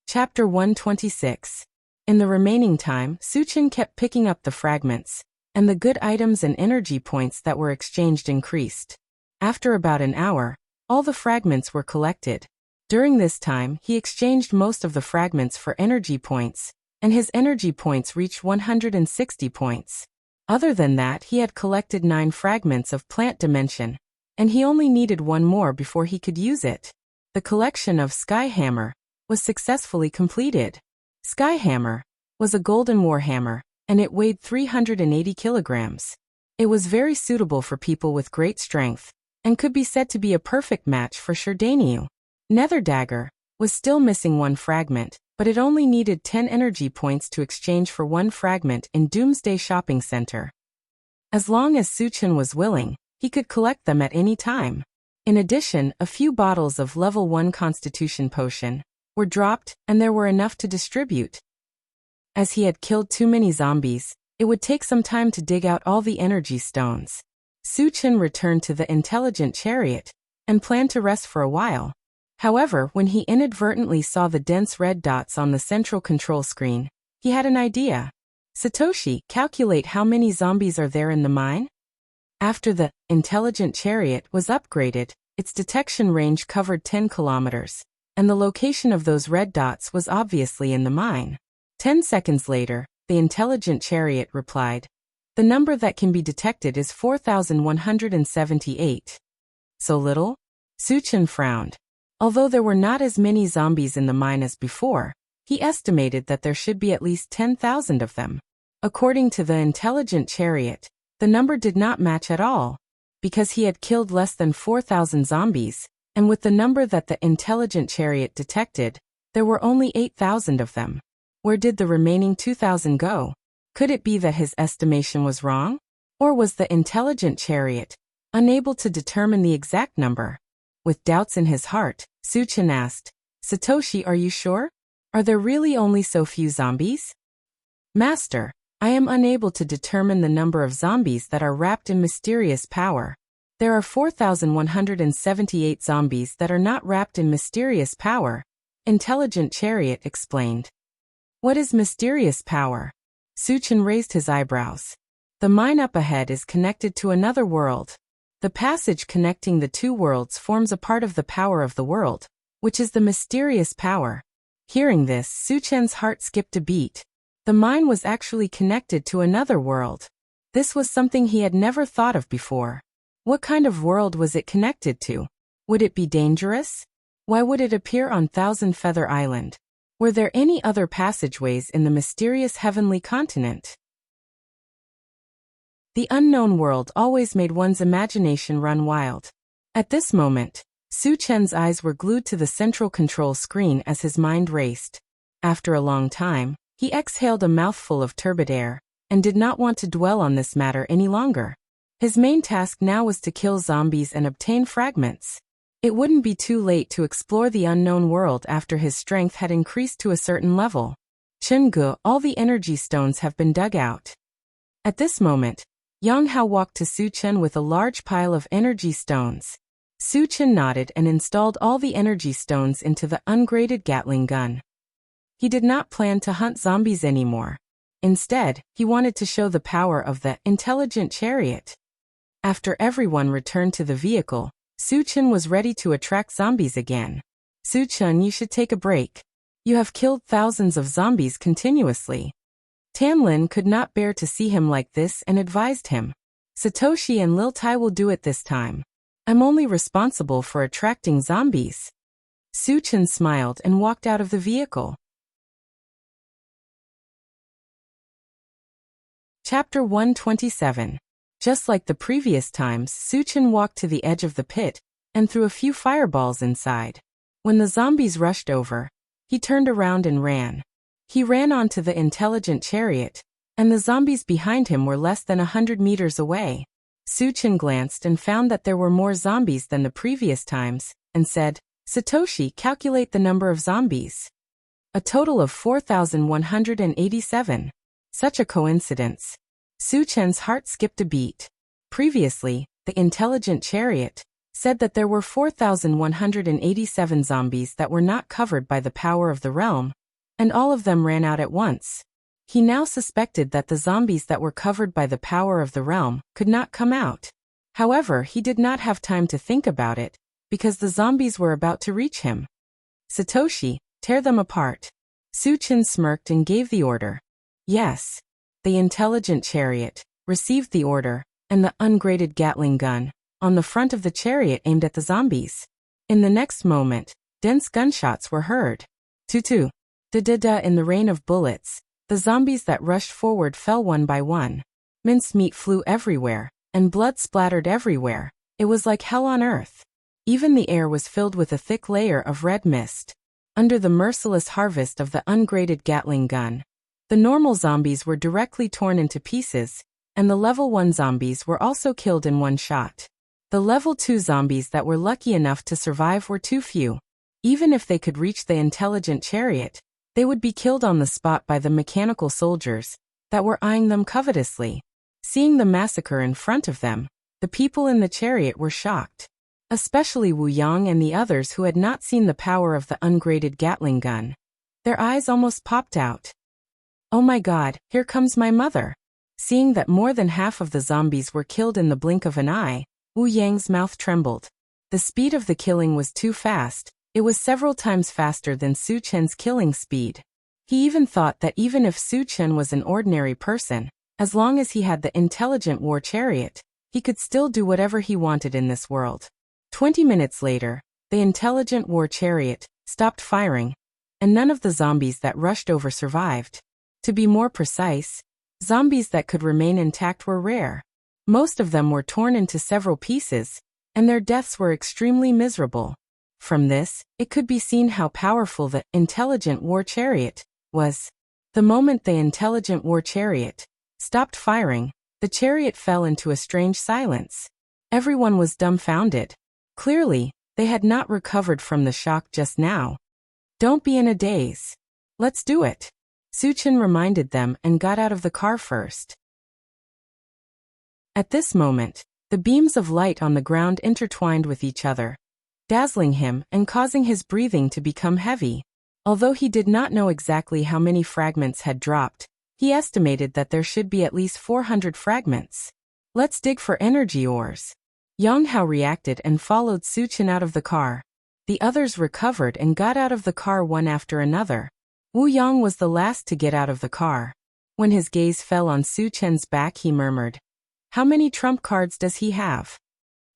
Chapter 126. In the remaining time, Suchin kept picking up the fragments, and the good items and energy points that were exchanged increased. After about an hour, all the fragments were collected. During this time, he exchanged most of the fragments for energy points, and his energy points reached 160 points. Other than that, he had collected 9 fragments of plant dimension, and he only needed 1 more before he could use it. The collection of Skyhammer was successfully completed. Skyhammer was a golden warhammer, and it weighed 380 kilograms. It was very suitable for people with great strength, and could be said to be a perfect match for Sherdaniu. Nether Dagger was still missing 1 fragment, but it only needed 10 energy points to exchange for 1 fragment in Doomsday Shopping Center. As long as Suchin was willing, he could collect them at any time. In addition, a few bottles of level 1 constitution potion were dropped, and there were enough to distribute. As he had killed too many zombies, it would take some time to dig out all the energy stones. Suchin returned to the intelligent chariot, and planned to rest for a while. However, when he inadvertently saw the dense red dots on the central control screen, he had an idea. "Satoshi, calculate how many zombies are there in the mine?" After the intelligent chariot was upgraded, its detection range covered 10 kilometers, and the location of those red dots was obviously in the mine. 10 seconds later, the intelligent chariot replied, The number that can be detected is 4,178. So little? Suchin frowned. Although there were not as many zombies in the mine as before, he estimated that there should be at least 10,000 of them. According to the intelligent chariot, the number did not match at all, because he had killed less than 4,000 zombies, and with the number that the intelligent chariot detected, there were only 8,000 of them. Where did the remaining 2,000 go? Could it be that his estimation was wrong? Or was the intelligent chariot unable to determine the exact number? With doubts in his heart, Suchin asked, Satoshi, are you sure? Are there really only so few zombies? Master, I am unable to determine the number of zombies that are wrapped in mysterious power. There are 4,178 zombies that are not wrapped in mysterious power, Intelligent Chariot explained. What is mysterious power? Suchin raised his eyebrows. The mine up ahead is connected to another world. The passage connecting the two worlds forms a part of the power of the world, which is the mysterious power. Hearing this, Suchin's heart skipped a beat. The mine was actually connected to another world. This was something he had never thought of before. What kind of world was it connected to? Would it be dangerous? Why would it appear on Thousand Feather Island? Were there any other passageways in the mysterious heavenly continent? The unknown world always made one's imagination run wild. At this moment, Suchin's eyes were glued to the central control screen as his mind raced. After a long time, he exhaled a mouthful of turbid air, and did not want to dwell on this matter any longer. His main task now was to kill zombies and obtain fragments. It wouldn't be too late to explore the unknown world after his strength had increased to a certain level. Chungu, all the energy stones have been dug out. At this moment, Yang Hao walked to Suchin with a large pile of energy stones. Suchin nodded and installed all the energy stones into the ungraded Gatling gun. He did not plan to hunt zombies anymore. Instead, he wanted to show the power of the intelligent chariot. After everyone returned to the vehicle, Suchin was ready to attract zombies again. Suchin, you should take a break. You have killed thousands of zombies continuously. Tanlin could not bear to see him like this and advised him. Satoshi and Lil Tai will do it this time. I'm only responsible for attracting zombies. Suchin smiled and walked out of the vehicle. Chapter 127. Just like the previous times, Suchin walked to the edge of the pit and threw a few fireballs inside. When the zombies rushed over, he turned around and ran. He ran onto the intelligent chariot, and the zombies behind him were less than 100 meters away. Suchin glanced and found that there were more zombies than the previous times, and said, Satoshi, calculate the number of zombies. A total of 4,187. Such a coincidence. Suchin's heart skipped a beat. Previously, the intelligent chariot said that there were 4,187 zombies that were not covered by the power of the realm, and all of them ran out at once. He now suspected that the zombies that were covered by the power of the realm could not come out. However, he did not have time to think about it, because the zombies were about to reach him. Satoshi, tear them apart. Suchin smirked and gave the order. Yes. The intelligent chariot received the order, and the ungraded Gatling gun on the front of the chariot aimed at the zombies. In the next moment, dense gunshots were heard. Tutu. Da-da-da. In the rain of bullets, the zombies that rushed forward fell one by one. Mincemeat flew everywhere, and blood splattered everywhere. It was like hell on earth. Even the air was filled with a thick layer of red mist. Under the merciless harvest of the ungraded Gatling gun, the normal zombies were directly torn into pieces, and the level 1 zombies were also killed in one shot. The level 2 zombies that were lucky enough to survive were too few. Even if they could reach the intelligent chariot, they would be killed on the spot by the mechanical soldiers that were eyeing them covetously. Seeing the massacre in front of them, the people in the chariot were shocked. Especially Wu Yang and the others who had not seen the power of the ungraded Gatling gun. Their eyes almost popped out. Oh my God, here comes my mother. Seeing that more than half of the zombies were killed in the blink of an eye, Wu Yang's mouth trembled. The speed of the killing was too fast. It was several times faster than Suchin's killing speed. He even thought that even if Suchin was an ordinary person, As long as he had the intelligent war chariot, he could still do whatever he wanted in this world. 20 minutes later, the intelligent war chariot stopped firing, and none of the zombies that rushed over survived. To be more precise, zombies that could remain intact were rare. Most of them were torn into several pieces, and their deaths were extremely miserable. From this, it could be seen how powerful the intelligent war chariot was. The moment the intelligent war chariot stopped firing, the chariot fell into a strange silence. Everyone was dumbfounded. Clearly, they had not recovered from the shock just now. Don't be in a daze. Let's do it. Suchin reminded them and got out of the car first. At this moment, the beams of light on the ground intertwined with each other, dazzling him and causing his breathing to become heavy. Although he did not know exactly how many fragments had dropped, he estimated that there should be at least 400 fragments. Let's dig for energy ores. Yang Hao reacted and followed Suchin out of the car. The others recovered and got out of the car one after another. Wu Yang was the last to get out of the car. When his gaze fell on Suchin's back, he murmured, "How many trump cards does he have?"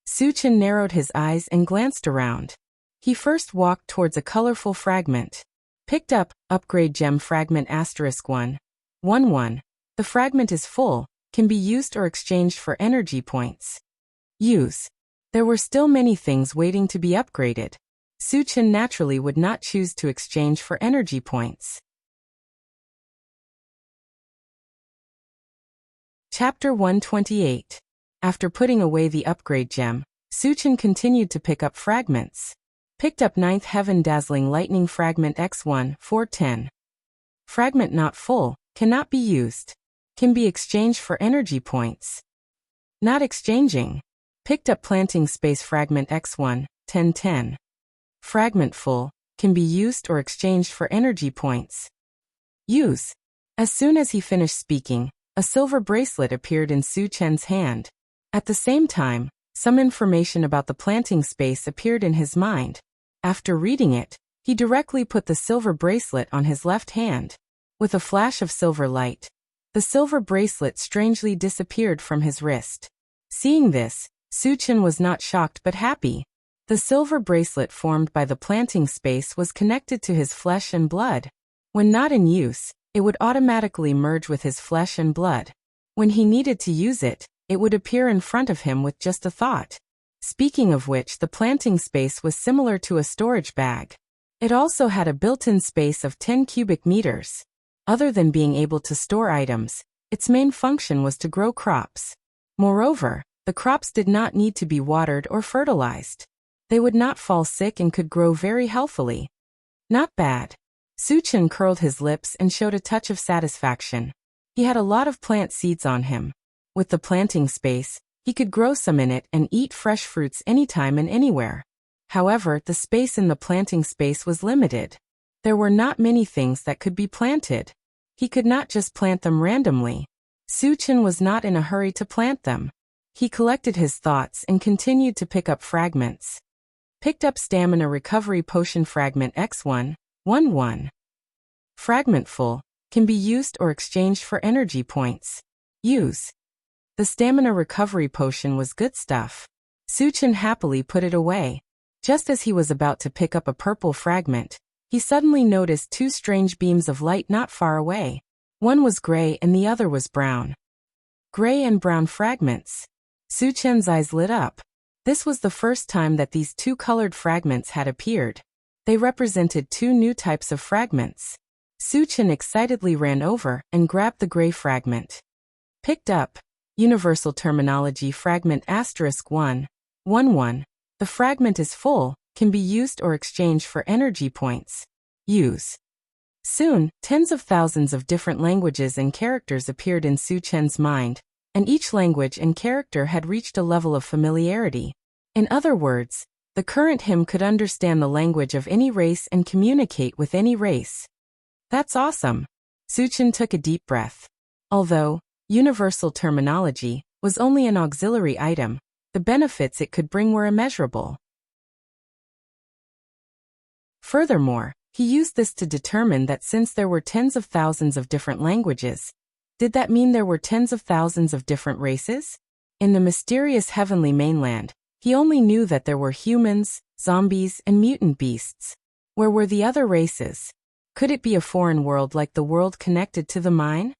Suchin narrowed his eyes and glanced around. He first walked towards a colorful fragment. Picked up, upgrade gem fragment *1. 1. The fragment is full, can be used or exchanged for energy points. Use. There were still many things waiting to be upgraded. Suchin naturally would not choose to exchange for energy points. Chapter 128. After putting away the upgrade gem, Suchin continued to pick up fragments. Picked up 9th Heaven Dazzling Lightning Fragment X1 410. Fragment not full, cannot be used. Can be exchanged for energy points. Not exchanging. Picked up Planting Space Fragment X1 1010. Fragment full, can be used or exchanged for energy points. Use. As soon as he finished speaking, a silver bracelet appeared in Suchin's hand. At the same time, some information about the planting space appeared in his mind. After reading it, he directly put the silver bracelet on his left hand. With a flash of silver light, the silver bracelet strangely disappeared from his wrist. Seeing this, Suchin was not shocked but happy. The silver bracelet formed by the planting space was connected to his flesh and blood. When not in use, it would automatically merge with his flesh and blood. When he needed to use it, it would appear in front of him with just a thought. Speaking of which, the planting space was similar to a storage bag. It also had a built-in space of 10 cubic meters. Other than being able to store items, its main function was to grow crops. Moreover, the crops did not need to be watered or fertilized. They would not fall sick and could grow very healthily. Not bad. Suchin curled his lips and showed a touch of satisfaction. He had a lot of plant seeds on him. With the planting space, he could grow some in it and eat fresh fruits anytime and anywhere. However, the space in the planting space was limited. There were not many things that could be planted. He could not just plant them randomly. Suchin was not in a hurry to plant them. He collected his thoughts and continued to pick up fragments. Picked up Stamina Recovery Potion Fragment X1 11. Fragment full, can be used or exchanged for energy points. Use. The Stamina Recovery Potion was good stuff. Suchin happily put it away. Just as he was about to pick up a purple fragment, he suddenly noticed two strange beams of light not far away. One was gray and the other was brown. Gray and brown fragments. Suchin's eyes lit up. This was the first time that these two colored fragments had appeared. They represented two new types of fragments. Suchin excitedly ran over and grabbed the gray fragment. Picked up Universal Terminology Fragment *1 11. The fragment is full, can be used or exchanged for energy points. Use. Soon, tens of thousands of different languages and characters appeared in Suchin's mind, and each language and character had reached a level of familiarity. In other words, the current him could understand the language of any race and communicate with any race. That's awesome. Suchin took a deep breath. Although universal terminology was only an auxiliary item, the benefits it could bring were immeasurable. Furthermore, he used this to determine that since there were tens of thousands of different languages, Did that mean there were tens of thousands of different races? In the mysterious heavenly mainland, he only knew that there were humans, zombies, and mutant beasts. Where were the other races? Could it be a foreign world like the world connected to the mine?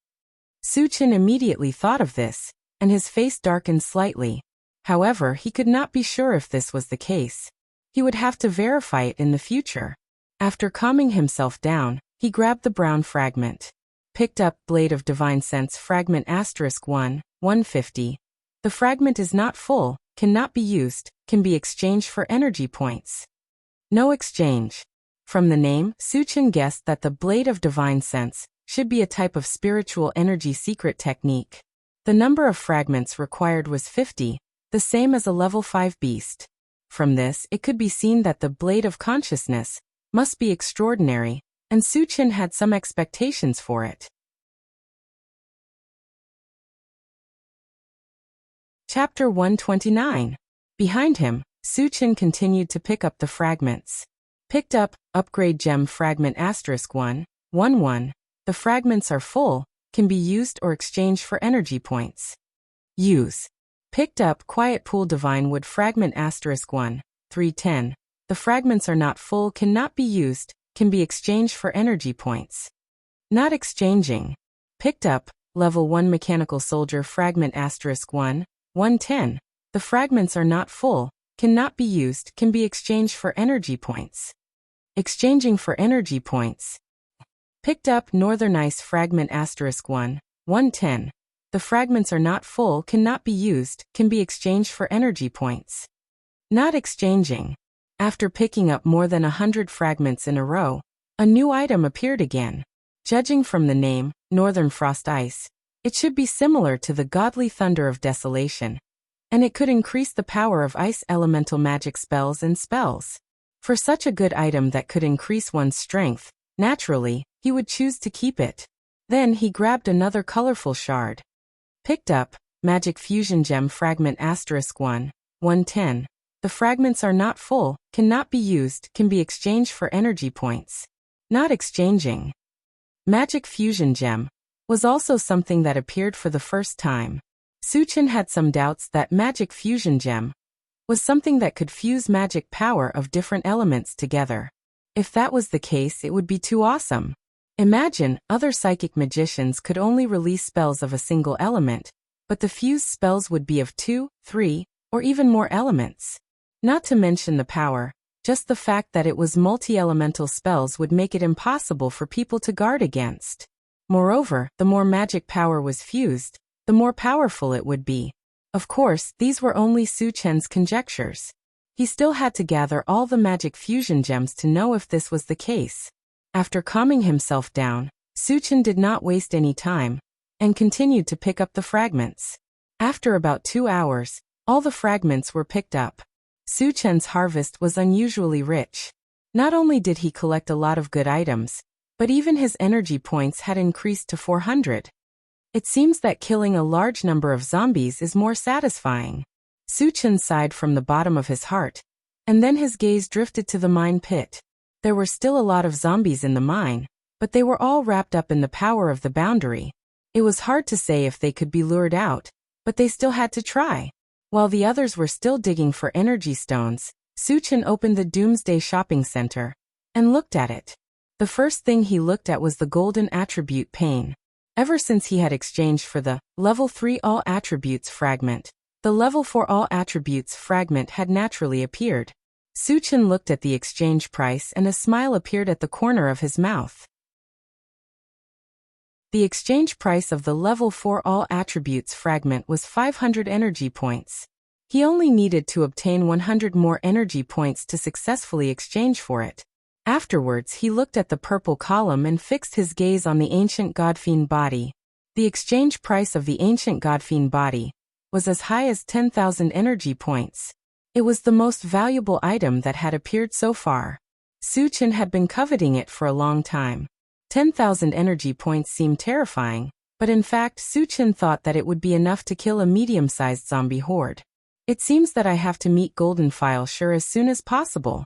Suchin immediately thought of this, and his face darkened slightly. However, he could not be sure if this was the case. He would have to verify it in the future. After calming himself down, he grabbed the brown fragment. Picked up Blade of Divine Sense Fragment *1, 150. The fragment is not full, cannot be used, can be exchanged for energy points. No exchange. From the name, Suchin guessed that the Blade of Divine Sense should be a type of spiritual energy secret technique. The number of fragments required was 50, the same as a level 5 beast. From this, it could be seen that the Blade of Consciousness must be extraordinary, and Suchin had some expectations for it. Chapter 129. Behind him, Suchin continued to pick up the fragments. Picked up Upgrade Gem Fragment *1, 1. The fragments are full, can be used or exchanged for energy points. Use. Picked up Quiet Pool Divine Wood Fragment *1, 310. The fragments are not full, cannot be used, can be exchanged for energy points. Not exchanging. Picked up Level 1 Mechanical Soldier Fragment *1, 110. The fragments are not full, cannot be used, can be exchanged for energy points. Exchanging for energy points. Picked up Northern Ice Fragment *1, 110. The fragments are not full, cannot be used, can be exchanged for energy points. Not exchanging. After picking up more than 100 fragments in a row, a new item appeared again. Judging from the name, Northern Frost Ice, it should be similar to the Godly Thunder of Desolation, and it could increase the power of ice elemental magic spells and spells. For such a good item that could increase one's strength, naturally, he would choose to keep it. Then he grabbed another colorful shard. Picked up Magic Fusion Gem Fragment *1, 110. The fragments are not full, cannot be used, can be exchanged for energy points. Not exchanging. Magic Fusion Gem was also something that appeared for the first time. Suchin had some doubts that Magic Fusion Gem was something that could fuse magic power of different elements together. If that was the case, it would be too awesome. Imagine, other psychic magicians could only release spells of a single element, but the fused spells would be of 2, 3, or even more elements. Not to mention the power, just the fact that it was multi-elemental spells would make it impossible for people to guard against. Moreover, the more magic power was fused, the more powerful it would be. Of course, these were only Suchin's conjectures. He still had to gather all the magic fusion gems to know if this was the case. After calming himself down, Suchin did not waste any time, and continued to pick up the fragments. After about 2 hours, all the fragments were picked up. Suchin's harvest was unusually rich. Not only did he collect a lot of good items, but even his energy points had increased to 400. It seems that killing a large number of zombies is more satisfying. Suchin sighed from the bottom of his heart, and then his gaze drifted to the mine pit. There were still a lot of zombies in the mine, but they were all wrapped up in the power of the boundary. It was hard to say if they could be lured out, but they still had to try. While the others were still digging for energy stones, Suchin opened the Doomsday Shopping Center and looked at it. The first thing he looked at was the Golden Attribute Pane. Ever since he had exchanged for the Level 3 All Attributes fragment, the Level 4 All Attributes fragment had naturally appeared. Suchin looked at the exchange price and a smile appeared at the corner of his mouth. The exchange price of the Level 4 All Attributes fragment was 500 energy points. He only needed to obtain 100 more energy points to successfully exchange for it. Afterwards, he looked at the purple column and fixed his gaze on the Ancient Godfiend body. The exchange price of the Ancient Godfiend body was as high as 10,000 energy points. It was the most valuable item that had appeared so far. Suchin had been coveting it for a long time. 10,000 energy points seemed terrifying, but in fact Suchin thought that it would be enough to kill a medium-sized zombie horde. It seems that I have to meet Golden File Sure as soon as possible.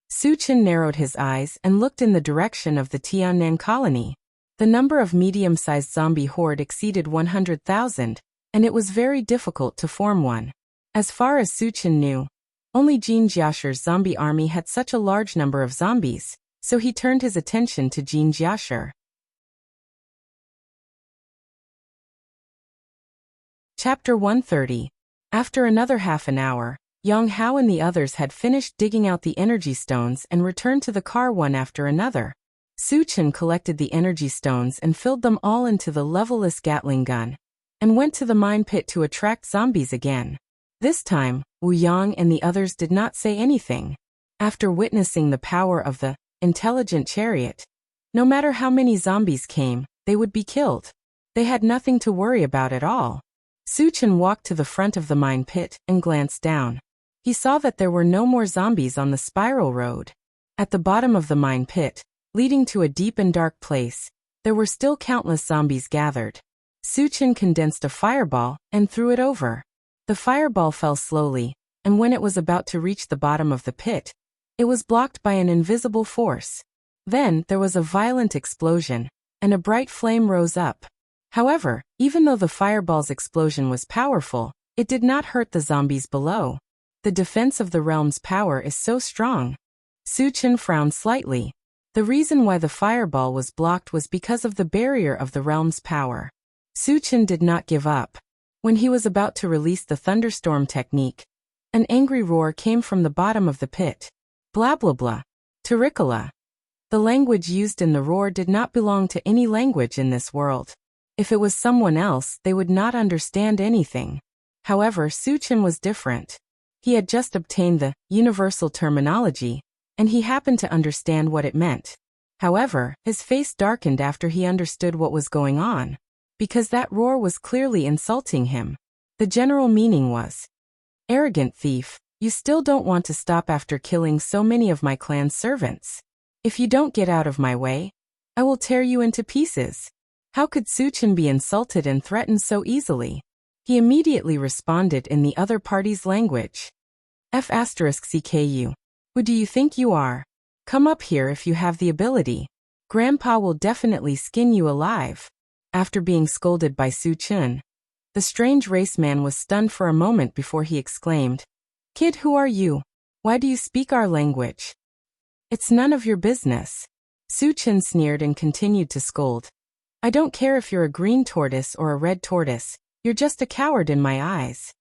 Suchin narrowed his eyes and looked in the direction of the Tiannan colony. The number of medium-sized zombie horde exceeded 100,000, and it was very difficult to form one. As far as Suchin knew, only Jean Jiasher's zombie army had such a large number of zombies, so he turned his attention to Jean Jiasher. Chapter 130. After another half an hour, Yang Hao and the others had finished digging out the energy stones and returned to the car one after another. Suchin collected the energy stones and filled them all into the level-less Gatling gun, and went to the mine pit to attract zombies again. This time, Wu Yang and the others did not say anything. After witnessing the power of the intelligent chariot, no matter how many zombies came, they would be killed. They had nothing to worry about at all. Suchin walked to the front of the mine pit and glanced down. He saw that there were no more zombies on the spiral road. At the bottom of the mine pit, leading to a deep and dark place, there were still countless zombies gathered. Suchin condensed a fireball and threw it over. The fireball fell slowly, and when it was about to reach the bottom of the pit, it was blocked by an invisible force. Then there was a violent explosion, and a bright flame rose up. However, even though the fireball's explosion was powerful, it did not hurt the zombies below. The defense of the realm's power is so strong. Suchin frowned slightly. The reason why the fireball was blocked was because of the barrier of the realm's power. Suchin did not give up. When he was about to release the thunderstorm technique, an angry roar came from the bottom of the pit. Blah blah blah. Turricola. The language used in the roar did not belong to any language in this world. If it was someone else, they would not understand anything. However, Suchin was different. He had just obtained the universal terminology, and he happened to understand what it meant. However, his face darkened after he understood what was going on, because that roar was clearly insulting him. The general meaning was, "Arrogant thief, you still don't want to stop after killing so many of my clan's servants. If you don't get out of my way, I will tear you into pieces." How could Suchin be insulted and threatened so easily? He immediately responded in the other party's language. F*CKU. Who do you think you are? Come up here if you have the ability. Grandpa will definitely skin you alive. After being scolded by Suchin, the strange race man was stunned for a moment before he exclaimed, "Kid, who are you? Why do you speak our language?" "It's none of your business." Suchin sneered and continued to scold. "I don't care if you're a green tortoise or a red tortoise, you're just a coward in my eyes."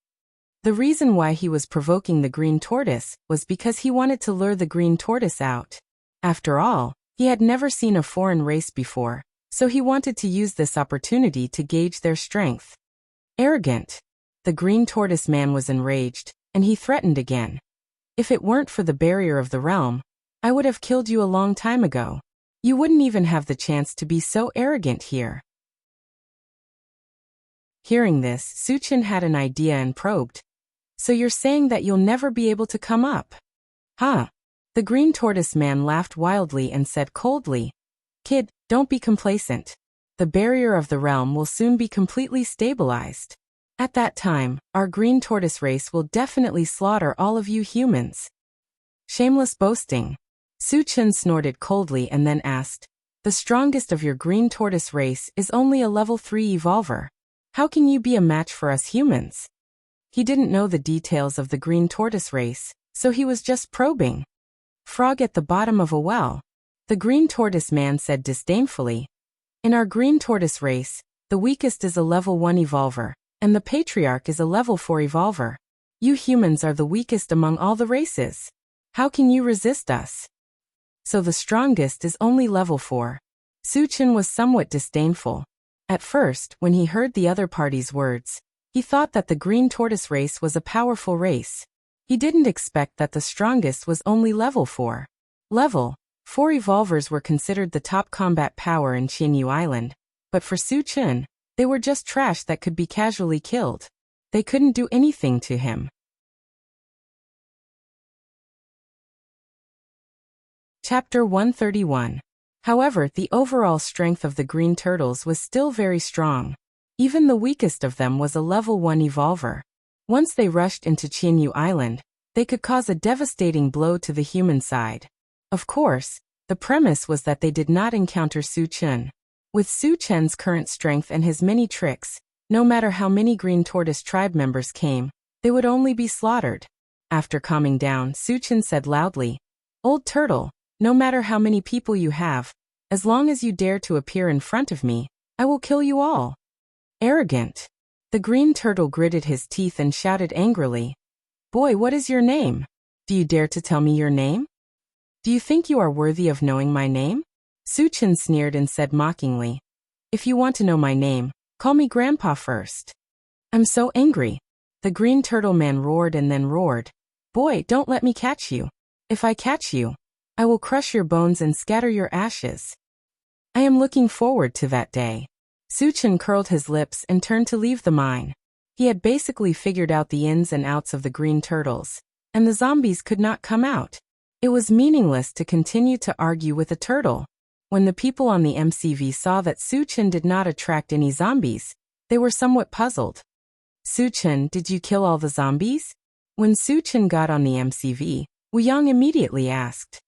The reason why he was provoking the green tortoise was because he wanted to lure the green tortoise out. After all, he had never seen a foreign race before, so he wanted to use this opportunity to gauge their strength. Arrogant. The green tortoise man was enraged, and he threatened again. "If it weren't for the barrier of the realm, I would have killed you a long time ago. You wouldn't even have the chance to be so arrogant here." Hearing this, Suchin had an idea and probed. "So you're saying that you'll never be able to come up?" "Huh?" The green tortoise man laughed wildly and said coldly, "Kid, don't be complacent. The barrier of the realm will soon be completely stabilized. At that time, our green tortoise race will definitely slaughter all of you humans." Shameless boasting. Suchin snorted coldly and then asked, "The strongest of your green tortoise race is only a level 3 evolver. How can you be a match for us humans?" He didn't know the details of the green tortoise race, so he was just probing. "Frog at the bottom of a well." The green tortoise man said disdainfully, "In our green tortoise race, the weakest is a level 1 evolver, and the patriarch is a level 4 evolver. You humans are the weakest among all the races. How can you resist us? So the strongest is only level 4. Suchin was somewhat disdainful. At first, when he heard the other party's words, he thought that the green tortoise race was a powerful race. He didn't expect that the strongest was only level 4. Level 4 evolvers were considered the top combat power in Qianyu Island, but for Suchin, they were just trash that could be casually killed. They couldn't do anything to him. Chapter 131. However, the overall strength of the green turtles was still very strong. Even the weakest of them was a level 1 evolver. Once they rushed into Qianyu Island, they could cause a devastating blow to the human side. Of course, the premise was that they did not encounter Suchin. With Su Chen's current strength and his many tricks, no matter how many Green Tortoise tribe members came, they would only be slaughtered. After calming down, Su Chen said loudly, "Old Turtle, no matter how many people you have, as long as you dare to appear in front of me, I will kill you all." Arrogant. The Green Turtle gritted his teeth and shouted angrily, "Boy, what is your name? Do you dare to tell me your name? Do you think you are worthy of knowing my name?" Su Chen sneered and said mockingly, "If you want to know my name, call me Grandpa first." "I'm so angry." The Green Turtle Man roared and then roared, "Boy, don't let me catch you. If I catch you, I will crush your bones and scatter your ashes." I am looking forward to that day. Su Chen curled his lips and turned to leave the mine. He had basically figured out the ins and outs of the Green Turtles, and the zombies could not come out. It was meaningless to continue to argue with a turtle. When the people on the MCV saw that Su Chen did not attract any zombies, they were somewhat puzzled. "Su Chen, did you kill all the zombies?" When Su Chen got on the MCV, Wu Yang immediately asked.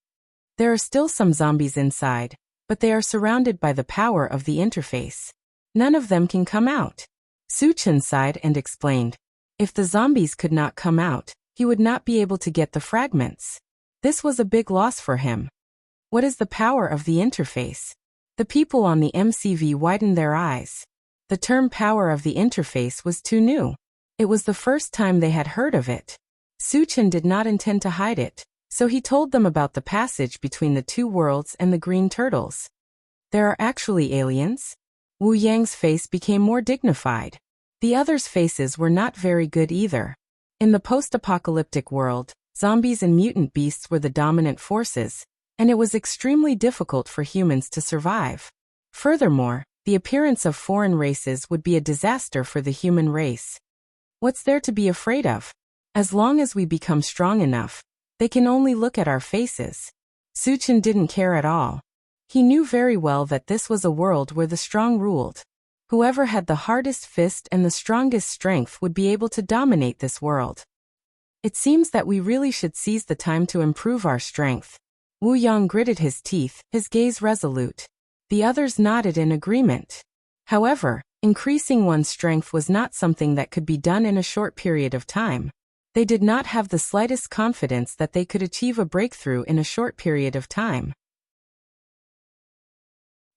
"There are still some zombies inside, but they are surrounded by the power of the interface. None of them can come out." Su Chen sighed and explained, if the zombies could not come out, he would not be able to get the fragments. This was a big loss for him. What is the power of the interface? The people on the MCV widened their eyes. The term power of the interface was too new. It was the first time they had heard of it. Su Chen did not intend to hide it, so he told them about the passage between the two worlds and the Green Turtles. "There are actually aliens?" Wu Yang's face became more dignified. The others' faces were not very good either. In the post-apocalyptic world, zombies and mutant beasts were the dominant forces, and it was extremely difficult for humans to survive. Furthermore, the appearance of foreign races would be a disaster for the human race. What's there to be afraid of? As long as we become strong enough, they can only look at our faces. Su Chen didn't care at all. He knew very well that this was a world where the strong ruled. Whoever had the hardest fist and the strongest strength would be able to dominate this world. It seems that we really should seize the time to improve our strength. Wu Yang gritted his teeth, his gaze resolute. The others nodded in agreement. However, increasing one's strength was not something that could be done in a short period of time. They did not have the slightest confidence that they could achieve a breakthrough in a short period of time.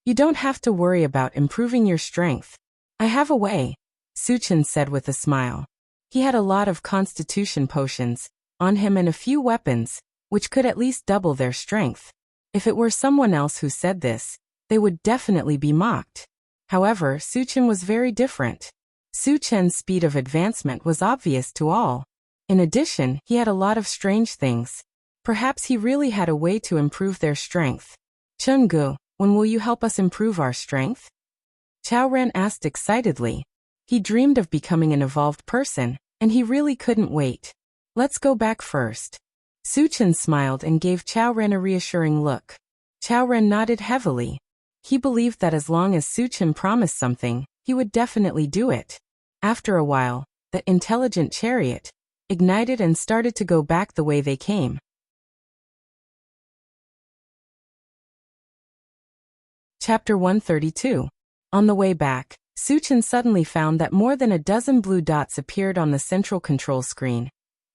"You don't have to worry about improving your strength. I have a way," Su Chen said with a smile. He had a lot of constitution potions on him and a few weapons, which could at least double their strength. If it were someone else who said this, they would definitely be mocked. However, Su Chen was very different. Su Chen's speed of advancement was obvious to all. In addition, he had a lot of strange things. Perhaps he really had a way to improve their strength. "Chungu, when will you help us improve our strength?" Chao Ren asked excitedly. He dreamed of becoming an evolved person, and he really couldn't wait. "Let's go back first." Su Chen smiled and gave Chao Ren a reassuring look. Chao Ren nodded heavily. He believed that as long as Su Chen promised something, he would definitely do it. After a while, the intelligent chariot ignited and started to go back the way they came. Chapter 132. On the way back, Su Chen suddenly found that more than a dozen blue dots appeared on the central control screen,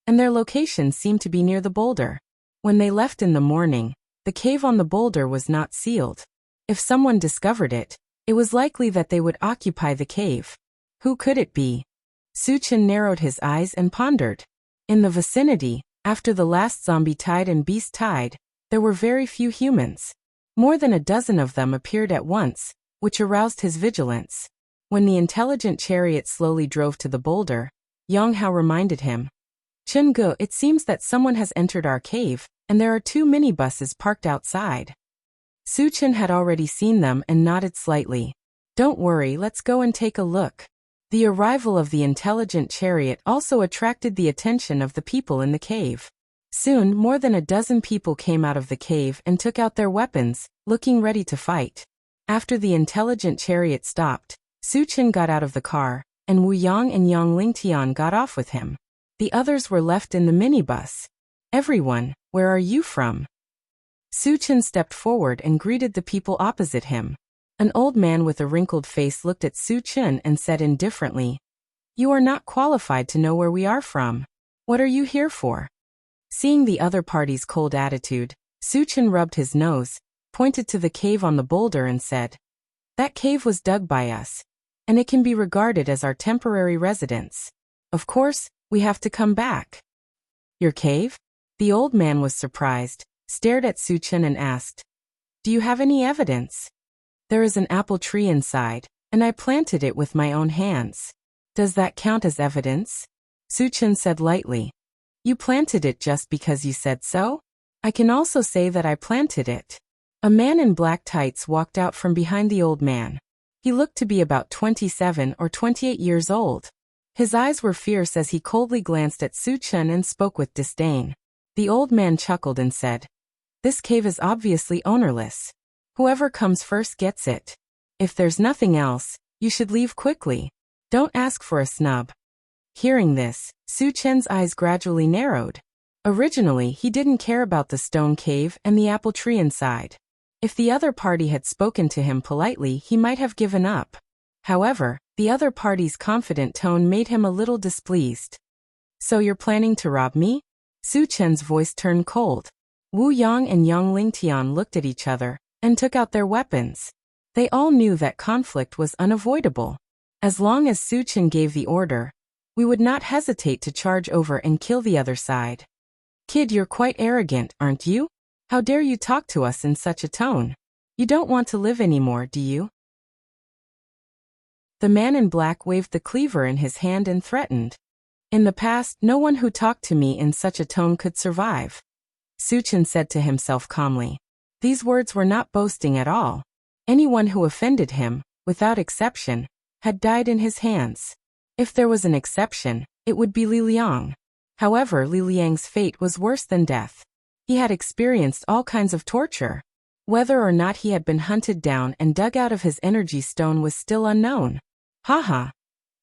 and their location seemed to be near the boulder. When they left in the morning, the cave on the boulder was not sealed. If someone discovered it, it was likely that they would occupy the cave. Who could it be? Su Chen narrowed his eyes and pondered. In the vicinity, after the last zombie tide and beast tide, there were very few humans. More than a dozen of them appeared at once, which aroused his vigilance. When the intelligent chariot slowly drove to the boulder, Yang Hao reminded him, "Chungu, it seems that someone has entered our cave, and there are 2 minibuses parked outside." Su Chen had already seen them and nodded slightly. "Don't worry, let's go and take a look." The arrival of the intelligent chariot also attracted the attention of the people in the cave. Soon, more than a dozen people came out of the cave and took out their weapons, looking ready to fight. After the intelligent chariot stopped, Su Chen got out of the car, and Wu Yang and Yang Lingtian got off with him. The others were left in the minibus. "Everyone, where are you from?" Su Chen stepped forward and greeted the people opposite him. An old man with a wrinkled face looked at Su Chen and said indifferently, "You are not qualified to know where we are from. What are you here for?" Seeing the other party's cold attitude, Su Chen rubbed his nose, pointed to the cave on the boulder and said, "That cave was dug by us, and it can be regarded as our temporary residence. Of course, we have to come back." "Your cave?" The old man was surprised, stared at Su Chen and asked, "Do you have any evidence?" "There is an apple tree inside, and I planted it with my own hands." "Does that count as evidence?" Su Chen said lightly. "You planted it just because you said so? I can also say that I planted it." A man in black tights walked out from behind the old man. He looked to be about 27 or 28 years old. His eyes were fierce as he coldly glanced at Su Chen and spoke with disdain. The old man chuckled and said, "This cave is obviously ownerless. Whoever comes first gets it. If there's nothing else, you should leave quickly. Don't ask for a snub." Hearing this, Su Chen's eyes gradually narrowed. Originally, he didn't care about the stone cave and the apple tree inside. If the other party had spoken to him politely, he might have given up. However, the other party's confident tone made him a little displeased. "So you're planning to rob me?" Su Chen's voice turned cold. Wu Yang and Yang Lingtian looked at each other and took out their weapons. They all knew that conflict was unavoidable. As long as Su Chen gave the order, we would not hesitate to charge over and kill the other side. "Kid, you're quite arrogant, aren't you? How dare you talk to us in such a tone? You don't want to live anymore, do you?" The man in black waved the cleaver in his hand and threatened. "In the past, no one who talked to me in such a tone could survive." Su Chen said to himself calmly. These words were not boasting at all. Anyone who offended him, without exception, had died in his hands. If there was an exception, it would be Li Liang. However, Li Liang's fate was worse than death. He had experienced all kinds of torture. Whether or not he had been hunted down and dug out of his energy stone was still unknown. Haha.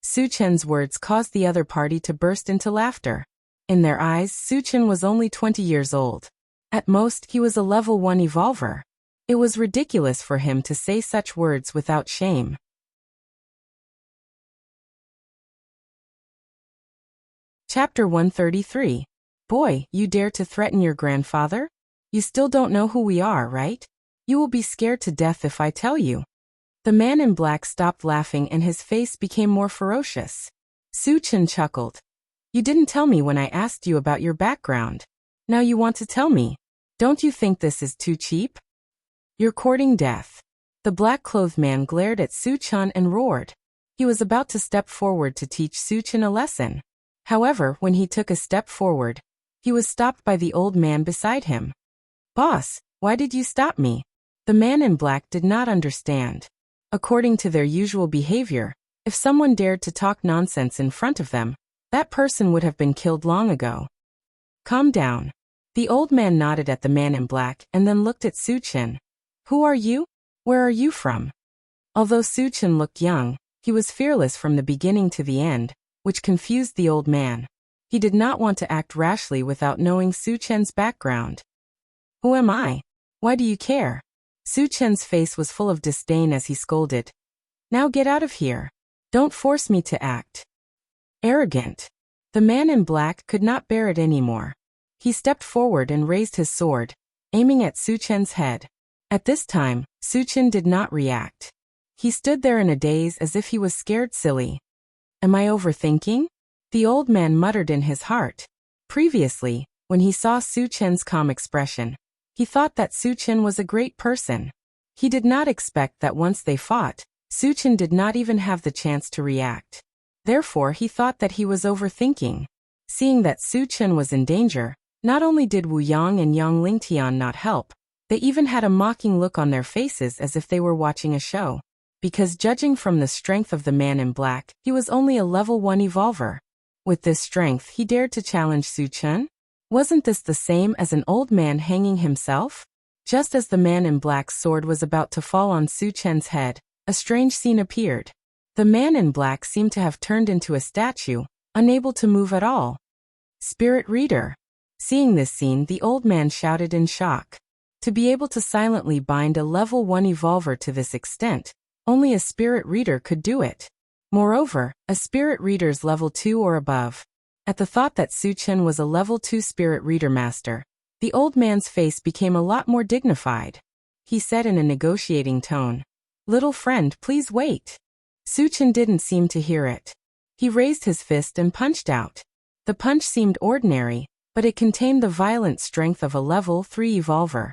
Su Chen's words caused the other party to burst into laughter. In their eyes, Su Chen was only 20 years old. At most, he was a level 1 evolver. It was ridiculous for him to say such words without shame. Chapter 133. Boy, you dare to threaten your grandfather? You still don't know who we are, right? You will be scared to death if I tell you. The man in black stopped laughing and his face became more ferocious. Su Chen chuckled. You didn't tell me when I asked you about your background. Now you want to tell me. Don't you think this is too cheap? You're courting death. The black-clothed man glared at Su Chen and roared. He was about to step forward to teach Su Chen a lesson. However, when he took a step forward, he was stopped by the old man beside him. Boss, why did you stop me? The man in black did not understand. According to their usual behavior, if someone dared to talk nonsense in front of them, that person would have been killed long ago. Calm down. The old man nodded at the man in black and then looked at Su Chen. Who are you? Where are you from? Although Su Chen looked young, he was fearless from the beginning to the end, which confused the old man. He did not want to act rashly without knowing Su Chen's background. Who am I? Why do you care? Su Chen's face was full of disdain as he scolded. Now get out of here. Don't force me to act. Arrogant. The man in black could not bear it anymore. He stepped forward and raised his sword, aiming at Su Chen's head. At this time, Su Chen did not react. He stood there in a daze as if he was scared silly. Am I overthinking? The old man muttered in his heart. Previously, when he saw Su Chen's calm expression, he thought that Su Chen was a great person. He did not expect that once they fought, Su Chen did not even have the chance to react. Therefore, he thought that he was overthinking. Seeing that Su Chen was in danger, not only did Wu Yang and Yang Lingtian not help, they even had a mocking look on their faces as if they were watching a show. Because judging from the strength of the man in black, he was only a level 1 evolver. With this strength, he dared to challenge Su Chen? Wasn't this the same as an old man hanging himself? Just as the man in black's sword was about to fall on Su Chen's head, a strange scene appeared. The man in black seemed to have turned into a statue, unable to move at all. Spirit Reader. Seeing this scene, the old man shouted in shock. To be able to silently bind a level 1 evolver to this extent, only a spirit reader could do it. Moreover, a spirit reader's level 2 or above. At the thought that Su-Chen was a level 2 spirit reader master, the old man's face became a lot more dignified. He said in a negotiating tone, "Little friend, please wait." Su-Chen didn't seem to hear it. He raised his fist and punched out. The punch seemed ordinary, but it contained the violent strength of a level 3 evolver.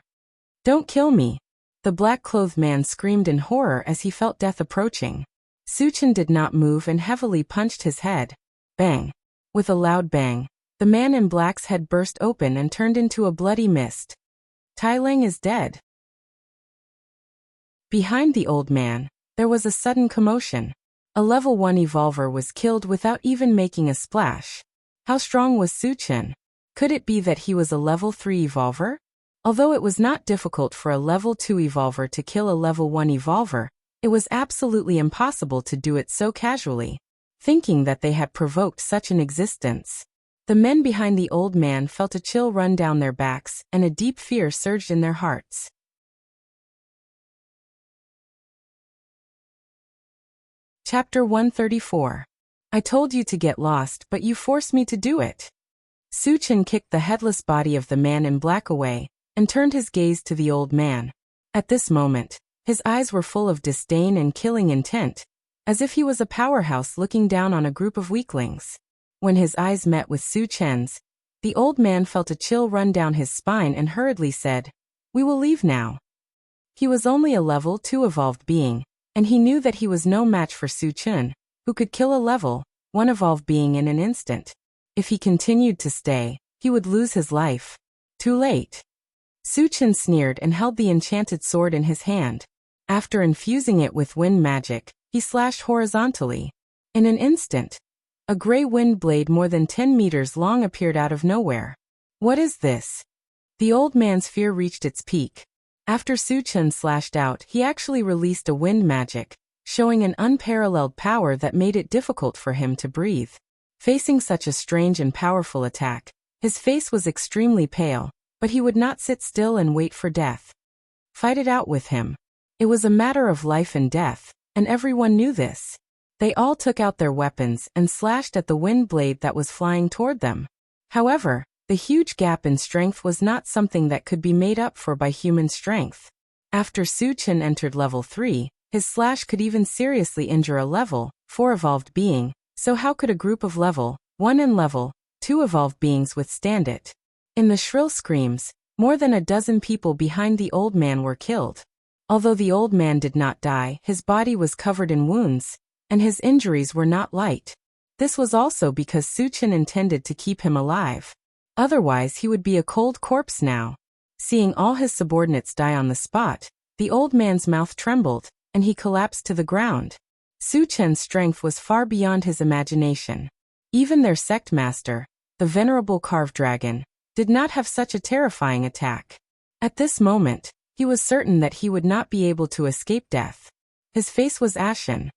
"Don't kill me!" The black-clothed man screamed in horror as he felt death approaching. Su-Chen did not move and heavily punched his head. Bang! With a loud bang, the man in black's head burst open and turned into a bloody mist. Tai Lang is dead. Behind the old man, there was a sudden commotion. A level 1 evolver was killed without even making a splash. How strong was Su-Chen? Could it be that he was a level 3 evolver? Although it was not difficult for a level 2 evolver to kill a level 1 evolver, it was absolutely impossible to do it so casually. Thinking that they had provoked such an existence, the men behind the old man felt a chill run down their backs and a deep fear surged in their hearts. Chapter 134. I told you to get lost, but you forced me to do it. Su-Chen kicked the headless body of the man in black away and turned his gaze to the old man. At this moment, his eyes were full of disdain and killing intent, as if he was a powerhouse looking down on a group of weaklings. When his eyes met with Su-Chen's, the old man felt a chill run down his spine and hurriedly said, "We will leave now." He was only a level 2 evolved being, and he knew that he was no match for Su-Chen, who could kill a level 1 evolved being in an instant. If he continued to stay, he would lose his life. Too late. Su-Chen sneered and held the enchanted sword in his hand. After infusing it with wind magic, he slashed horizontally. In an instant, a gray wind blade more than 10 meters long appeared out of nowhere. What is this? The old man's fear reached its peak. After Su-Chen slashed out, he actually released a wind magic, showing an unparalleled power that made it difficult for him to breathe. Facing such a strange and powerful attack, his face was extremely pale, but he would not sit still and wait for death. Fight it out with him. It was a matter of life and death, and everyone knew this. They all took out their weapons and slashed at the wind blade that was flying toward them. However, the huge gap in strength was not something that could be made up for by human strength. After Su-Chen entered level 3, his slash could even seriously injure a level 4 evolved being, so how could a group of level 1 and level 2 evolved beings withstand it? In the shrill screams, more than a dozen people behind the old man were killed. Although the old man did not die, his body was covered in wounds, and his injuries were not light. This was also because Su-Chen intended to keep him alive. Otherwise he would be a cold corpse now. Seeing all his subordinates die on the spot, the old man's mouth trembled, and he collapsed to the ground. Su-Chen's strength was far beyond his imagination. Even their sect master, the venerable carved dragon, did not have such a terrifying attack. At this moment, he was certain that he would not be able to escape death. His face was ashen.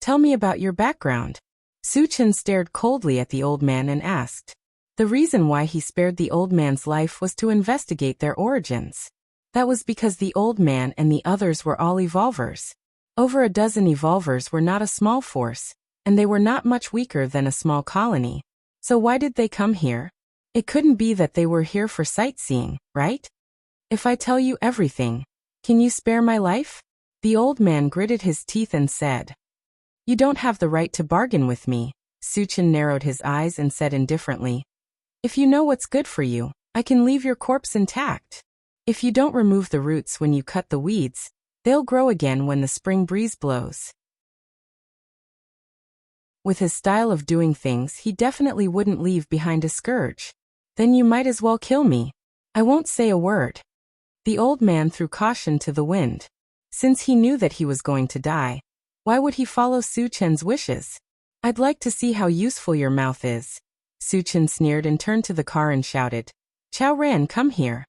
"Tell me about your background." Su-Chen stared coldly at the old man and asked. The reason why he spared the old man's life was to investigate their origins. That was because the old man and the others were all evolvers. Over a dozen evolvers were not a small force, and they were not much weaker than a small colony. So why did they come here? It couldn't be that they were here for sightseeing, right? If I tell you everything, can you spare my life? The old man gritted his teeth and said. You don't have the right to bargain with me. Su-Chen narrowed his eyes and said indifferently. If you know what's good for you, I can leave your corpse intact. If you don't remove the roots when you cut the weeds, they'll grow again when the spring breeze blows. With his style of doing things, he definitely wouldn't leave behind a scourge. Then you might as well kill me. I won't say a word. The old man threw caution to the wind. Since he knew that he was going to die, why would he follow Su-Chen's wishes? I'd like to see how useful your mouth is. Su-Chen sneered and turned to the car and shouted, Chao Ran, come here.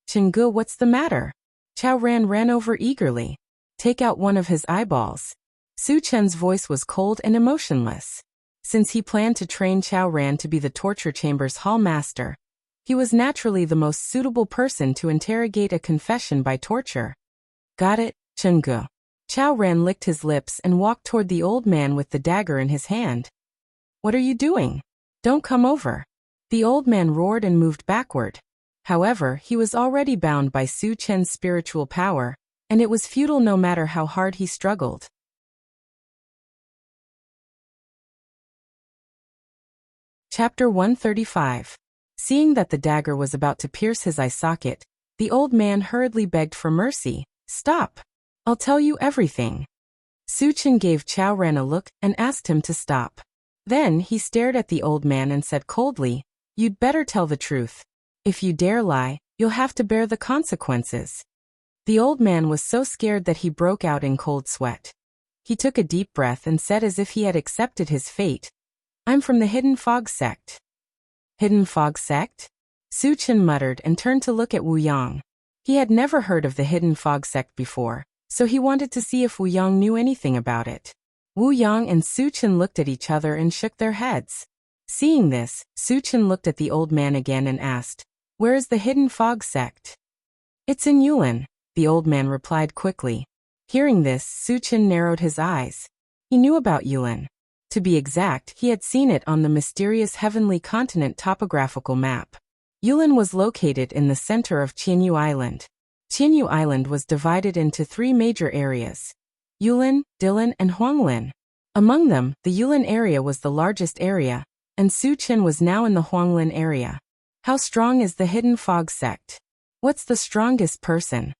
Chengge, what's the matter? Chao Ran ran over eagerly. Take out one of his eyeballs. Su-Chen's voice was cold and emotionless. Since he planned to train Chao Ran to be the torture chamber's hall master, He was naturally the most suitable person to interrogate a confession by torture. Got it, Chungu. Chao Ren licked his lips and walked toward the old man with the dagger in his hand. What are you doing? Don't come over. The old man roared and moved backward. However, he was already bound by Su Chen's spiritual power, and it was futile no matter how hard he struggled. Chapter 135. Seeing that the dagger was about to pierce his eye socket, the old man hurriedly begged for mercy. Stop! I'll tell you everything. Su Chen gave Chao Ren a look and asked him to stop. Then he stared at the old man and said coldly, You'd better tell the truth. If you dare lie, you'll have to bear the consequences. The old man was so scared that he broke out in cold sweat. He took a deep breath and said as if he had accepted his fate, I'm from the Hidden Fog Sect. Hidden Fog Sect? Su Chen muttered and turned to look at Wu Yang. He had never heard of the Hidden Fog Sect before, so he wanted to see if Wu Yang knew anything about it. Wu Yang and Su Chen looked at each other and shook their heads. Seeing this, Su Chen looked at the old man again and asked, Where is the Hidden Fog Sect? It's in Yulin, the old man replied quickly. Hearing this, Su Chen narrowed his eyes. He knew about Yulin. To be exact, he had seen it on the mysterious heavenly continent topographical map. Yulin was located in the center of Qianyu Island. Qianyu Island was divided into 3 major areas: Yulin, Dilin, and Huanglin. Among them, the Yulin area was the largest area, and Su Chen was now in the Huanglin area. How strong is the Hidden Fog Sect? What's the strongest person?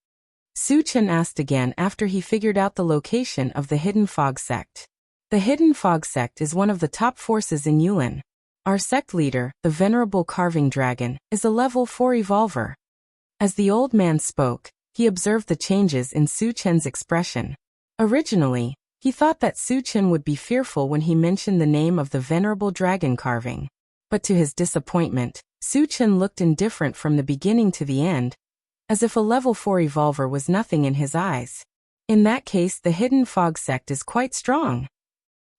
Su Chen asked again after he figured out the location of the Hidden Fog Sect. The Hidden Fog Sect is one of the top forces in Yulin. Our sect leader, the Venerable Carving Dragon, is a level 4 evolver. As the old man spoke, he observed the changes in Su Chen's expression. Originally, he thought that Su Chen would be fearful when he mentioned the name of the Venerable Dragon Carving. But to his disappointment, Su Chen looked indifferent from the beginning to the end, as if a level 4 evolver was nothing in his eyes. In that case, the Hidden Fog Sect is quite strong.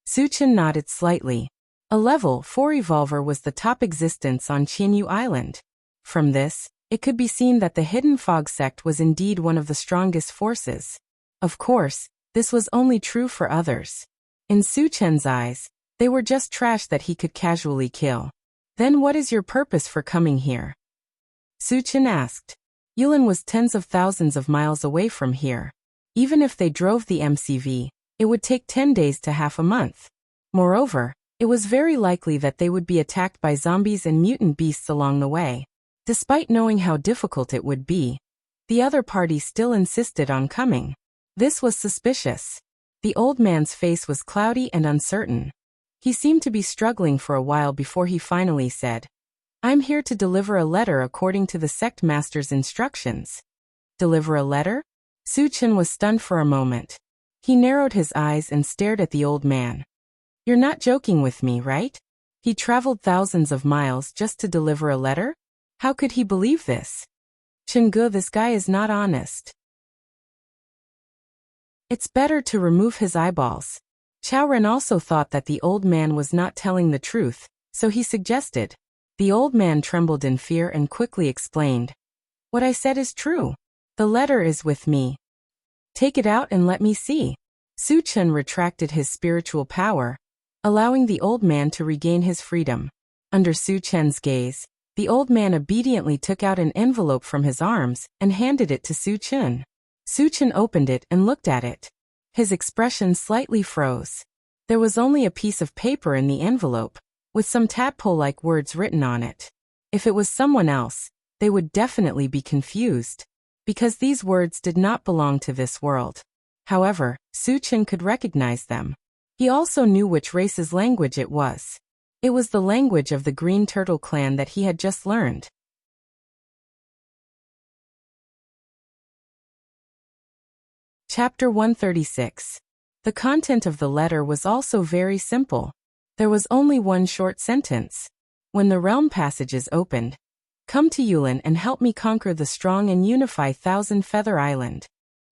Su Chen nodded slightly. A level 4 evolver was the top existence on Qianyu Island. From this, it could be seen that the Hidden Fog Sect was indeed one of the strongest forces. Of course, this was only true for others. In Su Chen's eyes, they were just trash that he could casually kill. Then what is your purpose for coming here? Su Chen asked. Yulin was tens of thousands of miles away from here. Even if they drove the MCV, it would take 10 days to half a month. Moreover, it was very likely that they would be attacked by zombies and mutant beasts along the way. Despite knowing how difficult it would be, the other party still insisted on coming. This was suspicious. The old man's face was cloudy and uncertain. He seemed to be struggling for a while before he finally said, I'm here to deliver a letter according to the sect master's instructions. Deliver a letter? Su Chen was stunned for a moment. He narrowed his eyes and stared at the old man. You're not joking with me, right? He traveled thousands of miles just to deliver a letter? How could he believe this? Chungu, this guy is not honest. It's better to remove his eyeballs. Chao Ren also thought that the old man was not telling the truth, so he suggested. The old man trembled in fear and quickly explained. What I said is true. The letter is with me. Take it out and let me see. Su Chen retracted his spiritual power, allowing the old man to regain his freedom. Under Su Chen's gaze, the old man obediently took out an envelope from his arms and handed it to Su Chen. Su Chen opened it and looked at it. His expression slightly froze. There was only a piece of paper in the envelope, with some tadpole-like words written on it. If it was someone else, they would definitely be confused, because these words did not belong to this world. However, Su Chen could recognize them. He also knew which race's language it was. It was the language of the Green Turtle clan that he had just learned. Chapter 136. The content of the letter was also very simple. There was only one short sentence. When the realm passages opened, come to Yulin and help me conquer the strong and unify Thousand Feather Island.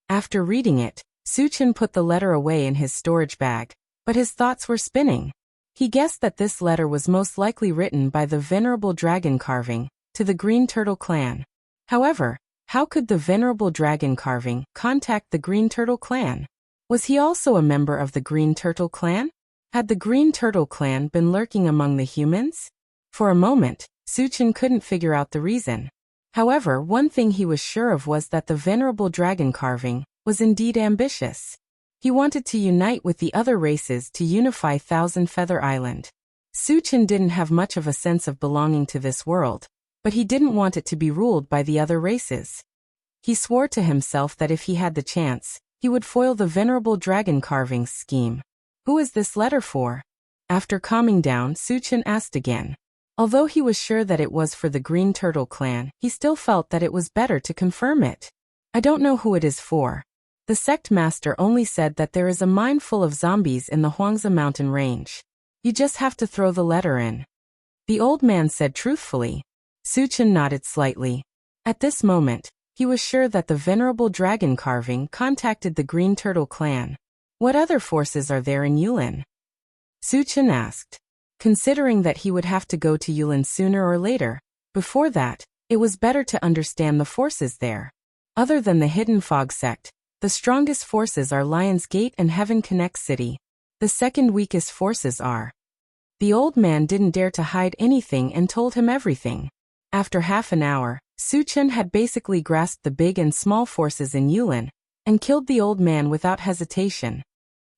After reading it, Su Chen put the letter away in his storage bag, but his thoughts were spinning. He guessed that this letter was most likely written by the Venerable Dragon Carving, to the Green Turtle clan. However, how could the venerable dragon carving contact the Green Turtle clan? Was he also a member of the Green Turtle clan? Had the Green Turtle clan been lurking among the humans? For a moment, Suchin couldn't figure out the reason. However, one thing he was sure of was that the venerable dragon carving was indeed ambitious. He wanted to unite with the other races to unify Thousand Feather Island. Suchin didn't have much of a sense of belonging to this world, but he didn't want it to be ruled by the other races. He swore to himself that if he had the chance, he would foil the venerable dragon carving's scheme. Who is this letter for? After calming down, Suchin asked again. Although he was sure that it was for the Green Turtle clan, he still felt that it was better to confirm it. I don't know who it is for. The sect master only said that there is a mine full of zombies in the Huangza mountain range. You just have to throw the letter in. The old man said truthfully. Suchin nodded slightly. At this moment, he was sure that the venerable dragon carving contacted the Green Turtle clan. What other forces are there in Yulin? Suchin asked. Considering that he would have to go to Yulin sooner or later, before that, it was better to understand the forces there. Other than the Hidden Fog sect, the strongest forces are Lion's Gate and Heaven Connect City. The second weakest forces are. The old man didn't dare to hide anything and told him everything. After half an hour, Suchin had basically grasped the big and small forces in Yulin and killed the old man without hesitation.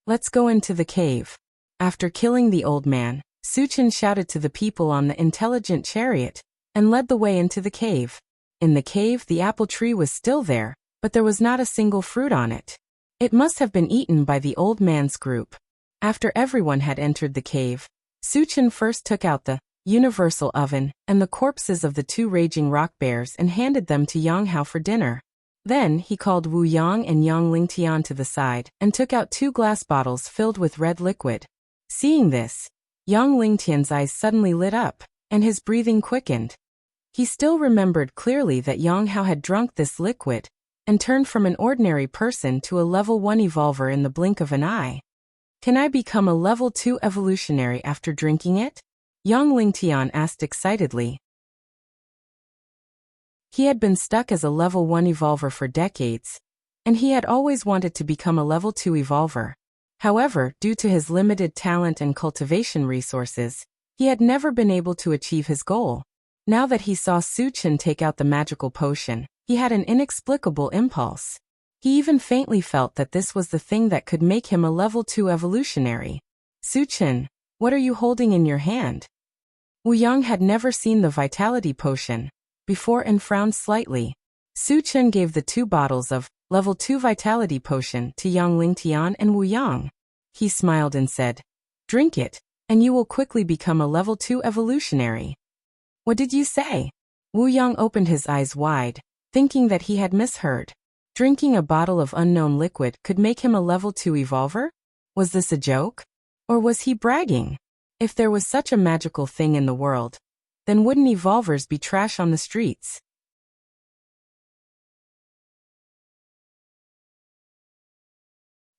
Let's go into the cave. After killing the old man, Suchin shouted to the people on the intelligent chariot and led the way into the cave. In the cave, the apple tree was still there, but there was not a single fruit on it. It must have been eaten by the old man's group. After everyone had entered the cave, Suchin first took out the universal oven and the corpses of the two raging rock bears and handed them to Yang Hao for dinner. Then he called Wu Yang and Yang Lingtian to the side and took out 2 glass bottles filled with red liquid. Seeing this, Yang Lingtian's eyes suddenly lit up, and his breathing quickened. He still remembered clearly that Yang Hao had drunk this liquid and turned from an ordinary person to a level 1 evolver in the blink of an eye. Can I become a level 2 evolutionary after drinking it? Yang Lingtian asked excitedly. He had been stuck as a level 1 evolver for decades, and he had always wanted to become a level 2 evolver. However, due to his limited talent and cultivation resources, he had never been able to achieve his goal. Now that he saw Suchin take out the magical potion, he had an inexplicable impulse. He even faintly felt that this was the thing that could make him a level 2 evolutionary. Suchin, what are you holding in your hand? Wu Yang had never seen the vitality potion before and frowned slightly. Suchin gave the 2 bottles of level 2 vitality potion to Yang Lingtian and Wu Yang. He smiled and said, "Drink it, and you will quickly become a level 2 evolutionary." What did you say? Wu Yang opened his eyes wide, thinking that he had misheard. Drinking a bottle of unknown liquid could make him a level 2 evolver? Was this a joke? Or was he bragging? If there was such a magical thing in the world, then wouldn't evolvers be trash on the streets?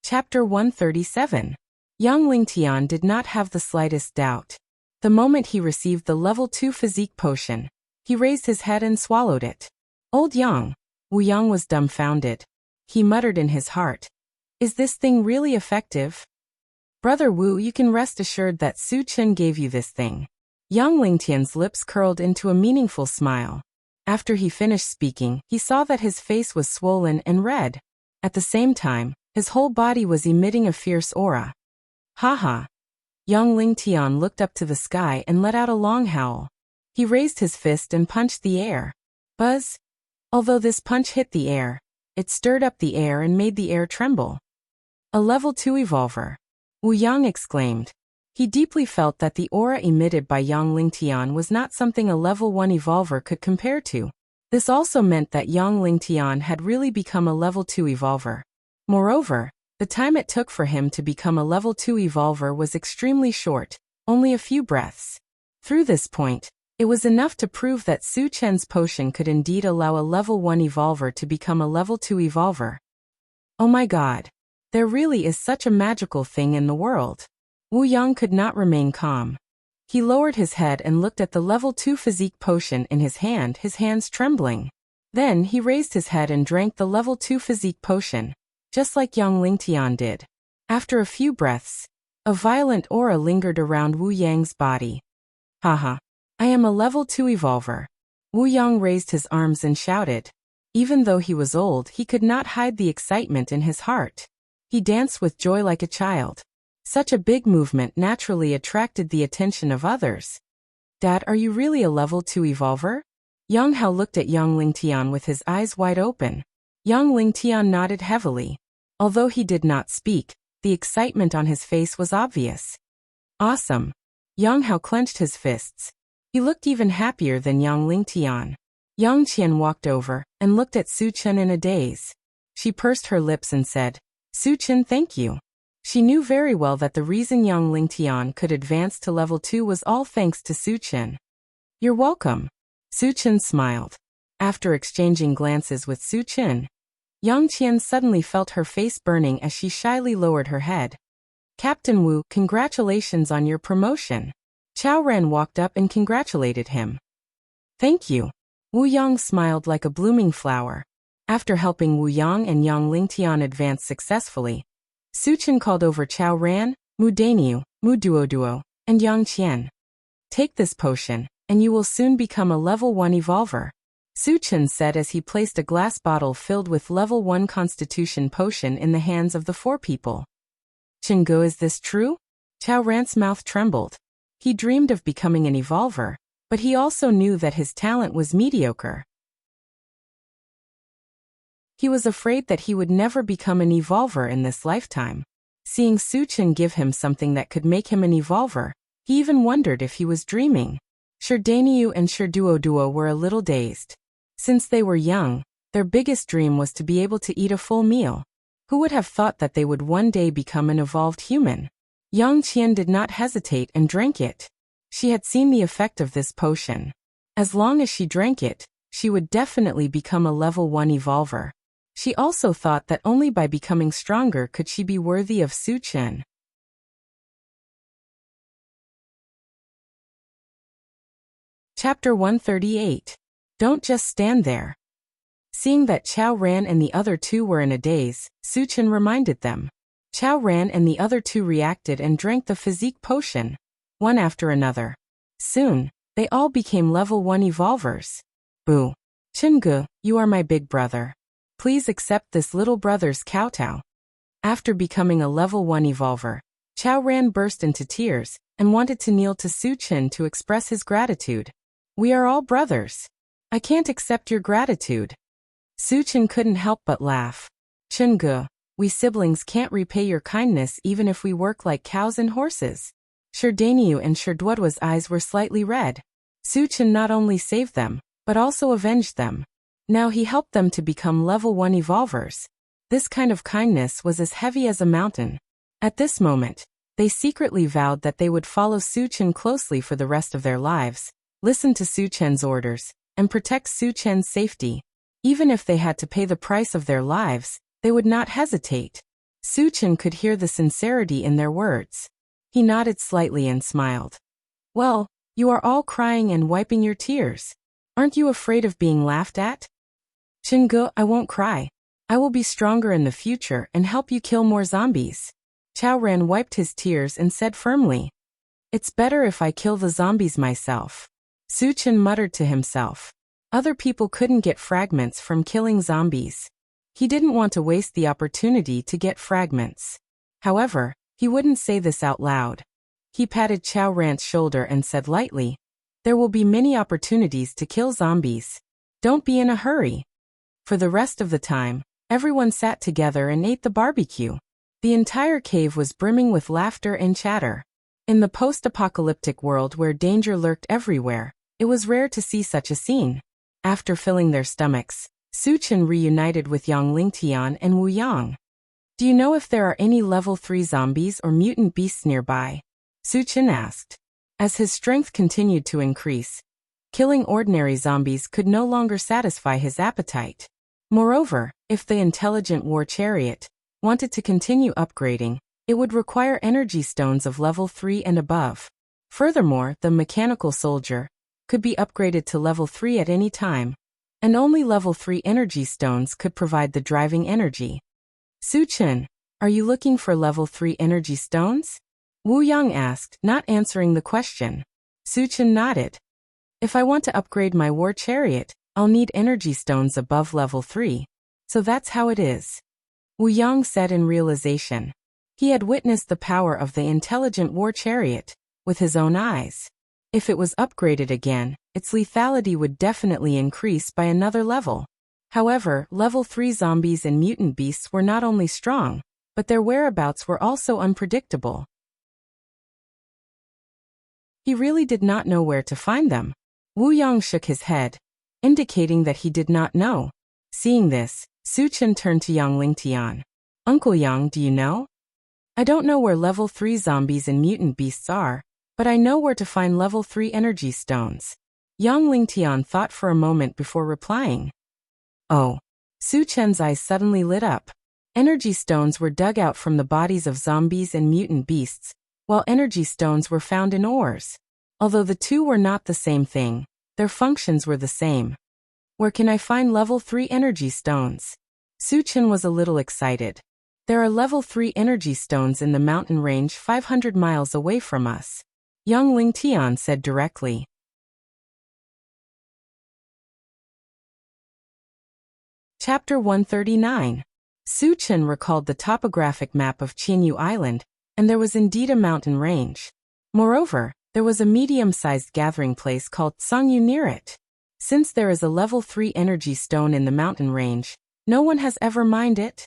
Chapter 137. Yang Lingtian did not have the slightest doubt. The moment he received the level 2 physique potion, he raised his head and swallowed it. Old Yang. Wu Yang was dumbfounded. He muttered in his heart, "Is this thing really effective?" "Brother Wu, you can rest assured that Suchin gave you this thing." Yang Lingtian's lips curled into a meaningful smile. After he finished speaking, he saw that his face was swollen and red. At the same time, his whole body was emitting a fierce aura. "Ha!" Yang Lingtian looked up to the sky and let out a long howl. He raised his fist and punched the air. Buzz! Although this punch hit the air, it stirred up the air and made the air tremble. "A level 2 evolver!" Wu Yang exclaimed. He deeply felt that the aura emitted by Yang Lingtian was not something a level 1 evolver could compare to. This also meant that Yang Lingtian had really become a level 2 evolver. Moreover, the time it took for him to become a level 2 evolver was extremely short, only a few breaths. Through this point, it was enough to prove that Suchin's potion could indeed allow a level 1 evolver to become a level 2 evolver. Oh my god. There really is such a magical thing in the world. Wu Yang could not remain calm. He lowered his head and looked at the level 2 physique potion in his hands trembling. Then he raised his head and drank the level 2 physique potion, just like young Lingtian did. After a few breaths, a violent aura lingered around Wu Yang's body. Haha. I am a level 2 evolver. Wu Yang raised his arms and shouted. Even though he was old, he could not hide the excitement in his heart. He danced with joy like a child. Such a big movement naturally attracted the attention of others. Dad, are you really a level 2 evolver? Yang Hao looked at young Lingtian with his eyes wide open. Young Lingtian nodded heavily. Although he did not speak, the excitement on his face was obvious. Awesome. Yang Hao clenched his fists. He looked even happier than young Lingtian. Yang Qian walked over and looked at Su Chen in a daze. She pursed her lips and said, Su Chen, thank you. She knew very well that the reason young Lingtian could advance to level 2 was all thanks to Su Chen. You're welcome. Su Chen smiled. After exchanging glances with Su Chen, Yang Qian suddenly felt her face burning as she shyly lowered her head. Captain Wu, congratulations on your promotion. Chao Ran walked up and congratulated him. Thank you. Wu Yang smiled like a blooming flower. After helping Wu Yang and young Lingtian advance successfully, Su Chen called over Chao Ran, Mu Dainiu, Mu Duo, and Yang Qian. Take this potion, and you will soon become a level 1 evolver. Su Chen said as he placed a glass bottle filled with level 1 constitution potion in the hands of the 4 people. Chengu, is this true? Chao Ran's mouth trembled. He dreamed of becoming an evolver, but he also knew that his talent was mediocre. He was afraid that he would never become an evolver in this lifetime. Seeing Su Chen give him something that could make him an evolver, he even wondered if he was dreaming. Dainiu and Duo were a little dazed. Since they were young, their biggest dream was to be able to eat a full meal. Who would have thought that they would one day become an evolved human? Yang Qian did not hesitate and drank it. She had seen the effect of this potion. As long as she drank it, she would definitely become a level 1 evolver. She also thought that only by becoming stronger could she be worthy of Su Chen. Chapter 138. Don't just stand there. Seeing that Chao Ran and the other 2 were in a daze, Su Chen reminded them. Chao Ran and the other 2 reacted and drank the physique potion, one after another. Soon, they all became level 1 evolvers. Boo. Chengu, you are my big brother. Please accept this little brother's kowtow. After becoming a level 1 evolver, Chao Ran burst into tears and wanted to kneel to Su Chen to express his gratitude. We are all brothers. I can't accept your gratitude. Su Chen couldn't help but laugh. Chengu, we siblings can't repay your kindness even if we work like cows and horses. Dainiu and Duo's eyes were slightly red. Su Chen not only saved them, but also avenged them. Now he helped them to become level 1 evolvers. This kind of kindness was as heavy as a mountain. At this moment, they secretly vowed that they would follow Su Chen closely for the rest of their lives, listen to Su Chen's orders, and protect Su Chen's safety. Even if they had to pay the price of their lives, they would not hesitate. Su Chen could hear the sincerity in their words. He nodded slightly and smiled. Well, you are all crying and wiping your tears. Aren't you afraid of being laughed at? Chengu, I won't cry. I will be stronger in the future and help you kill more zombies. Chao Ran wiped his tears and said firmly. It's better if I kill the zombies myself. Su Chen muttered to himself. Other people couldn't get fragments from killing zombies. He didn't want to waste the opportunity to get fragments. However, he wouldn't say this out loud. He patted Chao Ran's shoulder and said lightly, there will be many opportunities to kill zombies. Don't be in a hurry. For the rest of the time, everyone sat together and ate the barbecue. The entire cave was brimming with laughter and chatter. In the post-apocalyptic world where danger lurked everywhere, it was rare to see such a scene. After filling their stomachs, Su Chen reunited with Yang Lingtian and Wu Yang. Do you know if there are any level 3 zombies or mutant beasts nearby? Su Chen asked. As his strength continued to increase, killing ordinary zombies could no longer satisfy his appetite. Moreover, if the intelligent war chariot wanted to continue upgrading, it would require energy stones of level 3 and above. Furthermore, the mechanical soldier could be upgraded to level 3 at any time, and only level 3 energy stones could provide the driving energy. Su-chin, are you looking for level 3 energy stones? Wu Yang asked, not answering the question. Su-chin nodded. If I want to upgrade my war chariot, I'll need energy stones above level 3. So that's how it is. Wu Yang said in realization. He had witnessed the power of the intelligent war chariot with his own eyes. If it was upgraded again, its lethality would definitely increase by another level. However, level 3 zombies and mutant beasts were not only strong, but their whereabouts were also unpredictable. He really did not know where to find them. Wu Yang shook his head, indicating that he did not know. Seeing this, Su-chin turned to Yang Lingtian. Uncle Yang, do you know? I don't know where level 3 zombies and mutant beasts are, but I know where to find level 3 energy stones. Yang Lingtian thought for a moment before replying. Oh. Su-chen's eyes suddenly lit up. Energy stones were dug out from the bodies of zombies and mutant beasts, while energy stones were found in ores. Although the two were not the same thing, their functions were the same. Where can I find level 3 energy stones? Su-chen was a little excited. There are level 3 energy stones in the mountain range 500 miles away from us. Yang Lingtian said directly. Chapter 139. Su-chen recalled the topographic map of Qianyu Island, and there was indeed a mountain range. Moreover, there was a medium-sized gathering place called Songyu near it. Since there is a level 3 energy stone in the mountain range, no one has ever mined it.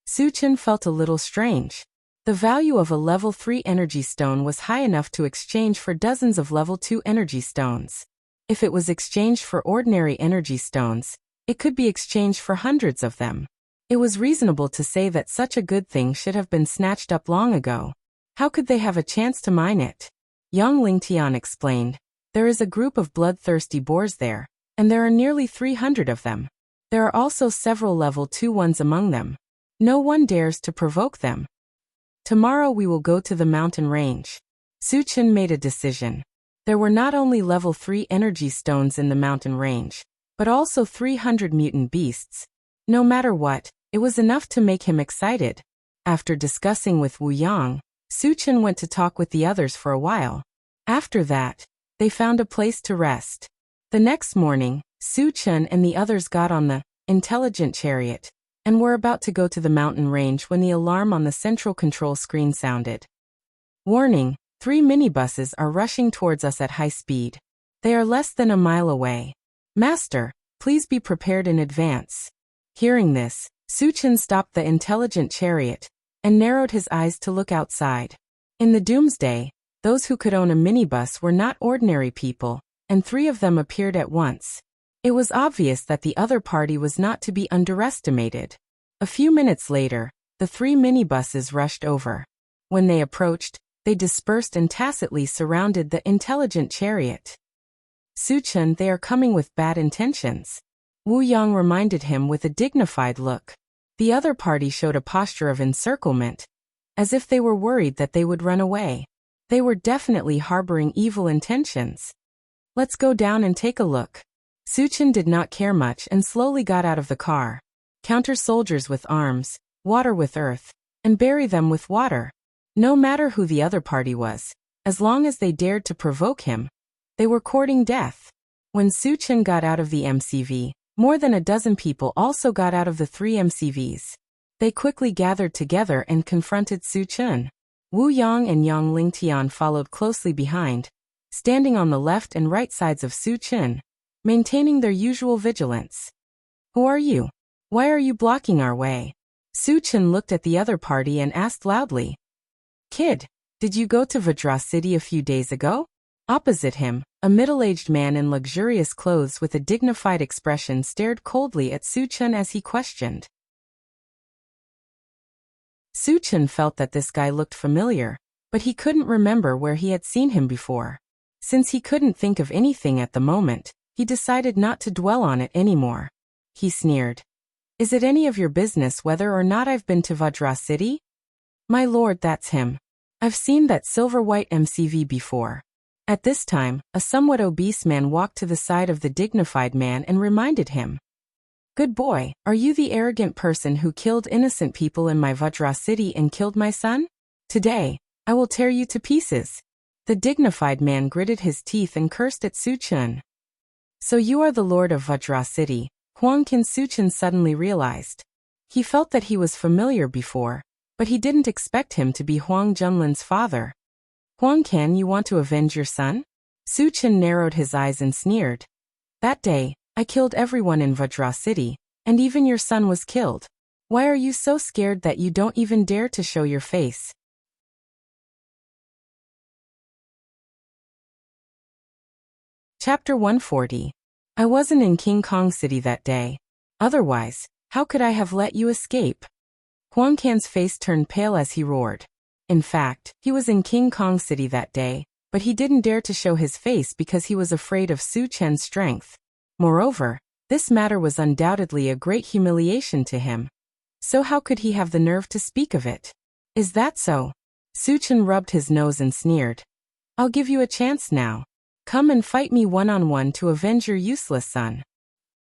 Su-chen felt a little strange. The value of a level 3 energy stone was high enough to exchange for dozens of level 2 energy stones. If it was exchanged for ordinary energy stones, it could be exchanged for hundreds of them. It was reasonable to say that such a good thing should have been snatched up long ago. How could they have a chance to mine it? Yang Lingtian explained. There is a group of bloodthirsty boars there, and there are nearly 300 of them. There are also several level 2 ones among them. No one dares to provoke them. Tomorrow we will go to the mountain range. Su-chen made a decision. There were not only level 3 energy stones in the mountain range, but also 300 mutant beasts. No matter what, it was enough to make him excited. After discussing with Wu Yang, Su-chen went to talk with the others for a while. After that, they found a place to rest. The next morning, Su-chen and the others got on the intelligent chariot and were about to go to the mountain range when the alarm on the central control screen sounded. Warning, 3 minibuses are rushing towards us at high speed. They are less than a mile away. Master, please be prepared in advance. Hearing this, Su-chen stopped the intelligent chariot and narrowed his eyes to look outside. In the doomsday, those who could own a minibus were not ordinary people, and 3 of them appeared at once. It was obvious that the other party was not to be underestimated. A few minutes later, the 3 minibuses rushed over. When they approached, they dispersed and tacitly surrounded the intelligent chariot. Su-chen, they are coming with bad intentions. Wu Yang reminded him with a dignified look. The other party showed a posture of encirclement, as if they were worried that they would run away. They were definitely harboring evil intentions. Let's go down and take a look. Su-chen did not care much and slowly got out of the car. Counter soldiers with arms, water with earth, and bury them with water. No matter who the other party was, as long as they dared to provoke him, they were courting death. When Su-chen got out of the MCV, more than a dozen people also got out of the 3 MCVs. They quickly gathered together and confronted Su-chen. Wu Yang and Yang Lingtian followed closely behind, standing on the left and right sides of Su-chen, maintaining their usual vigilance. Who are you? Why are you blocking our way? Su-chen looked at the other party and asked loudly. Kid, did you go to Vadra City a few days ago? Opposite him, a middle-aged man in luxurious clothes with a dignified expression stared coldly at Su-chen as he questioned. Su-chen felt that this guy looked familiar, but he couldn't remember where he had seen him before. Since he couldn't think of anything at the moment, he decided not to dwell on it anymore. He sneered. Is it any of your business whether or not I've been to Vadra City? My lord, that's him. I've seen that silver-white MCV before. At this time, a somewhat obese man walked to the side of the dignified man and reminded him. Good boy, are you the arrogant person who killed innocent people in my Vajra city and killed my son? Today, I will tear you to pieces. The dignified man gritted his teeth and cursed at Suchun. So you are the lord of Vajra city, Huang Qin. Suchun suddenly realized. He felt that he was familiar before, but he didn't expect him to be Huang Junlin's father. Huang Qin, you want to avenge your son? Suchun narrowed his eyes and sneered. That day, I killed everyone in Vajra city, and even your son was killed. Why are you so scared that you don't even dare to show your face? Chapter 140. I wasn't in King Kong City that day. Otherwise, how could I have let you escape? Huang Qin's face turned pale as he roared. In fact, he was in King Kong City that day, but he didn't dare to show his face because he was afraid of Su Chen's strength. Moreover, this matter was undoubtedly a great humiliation to him. So how could he have the nerve to speak of it? Is that so? Su Chen rubbed his nose and sneered. I'll give you a chance now. Come and fight me one-on-one to avenge your useless son.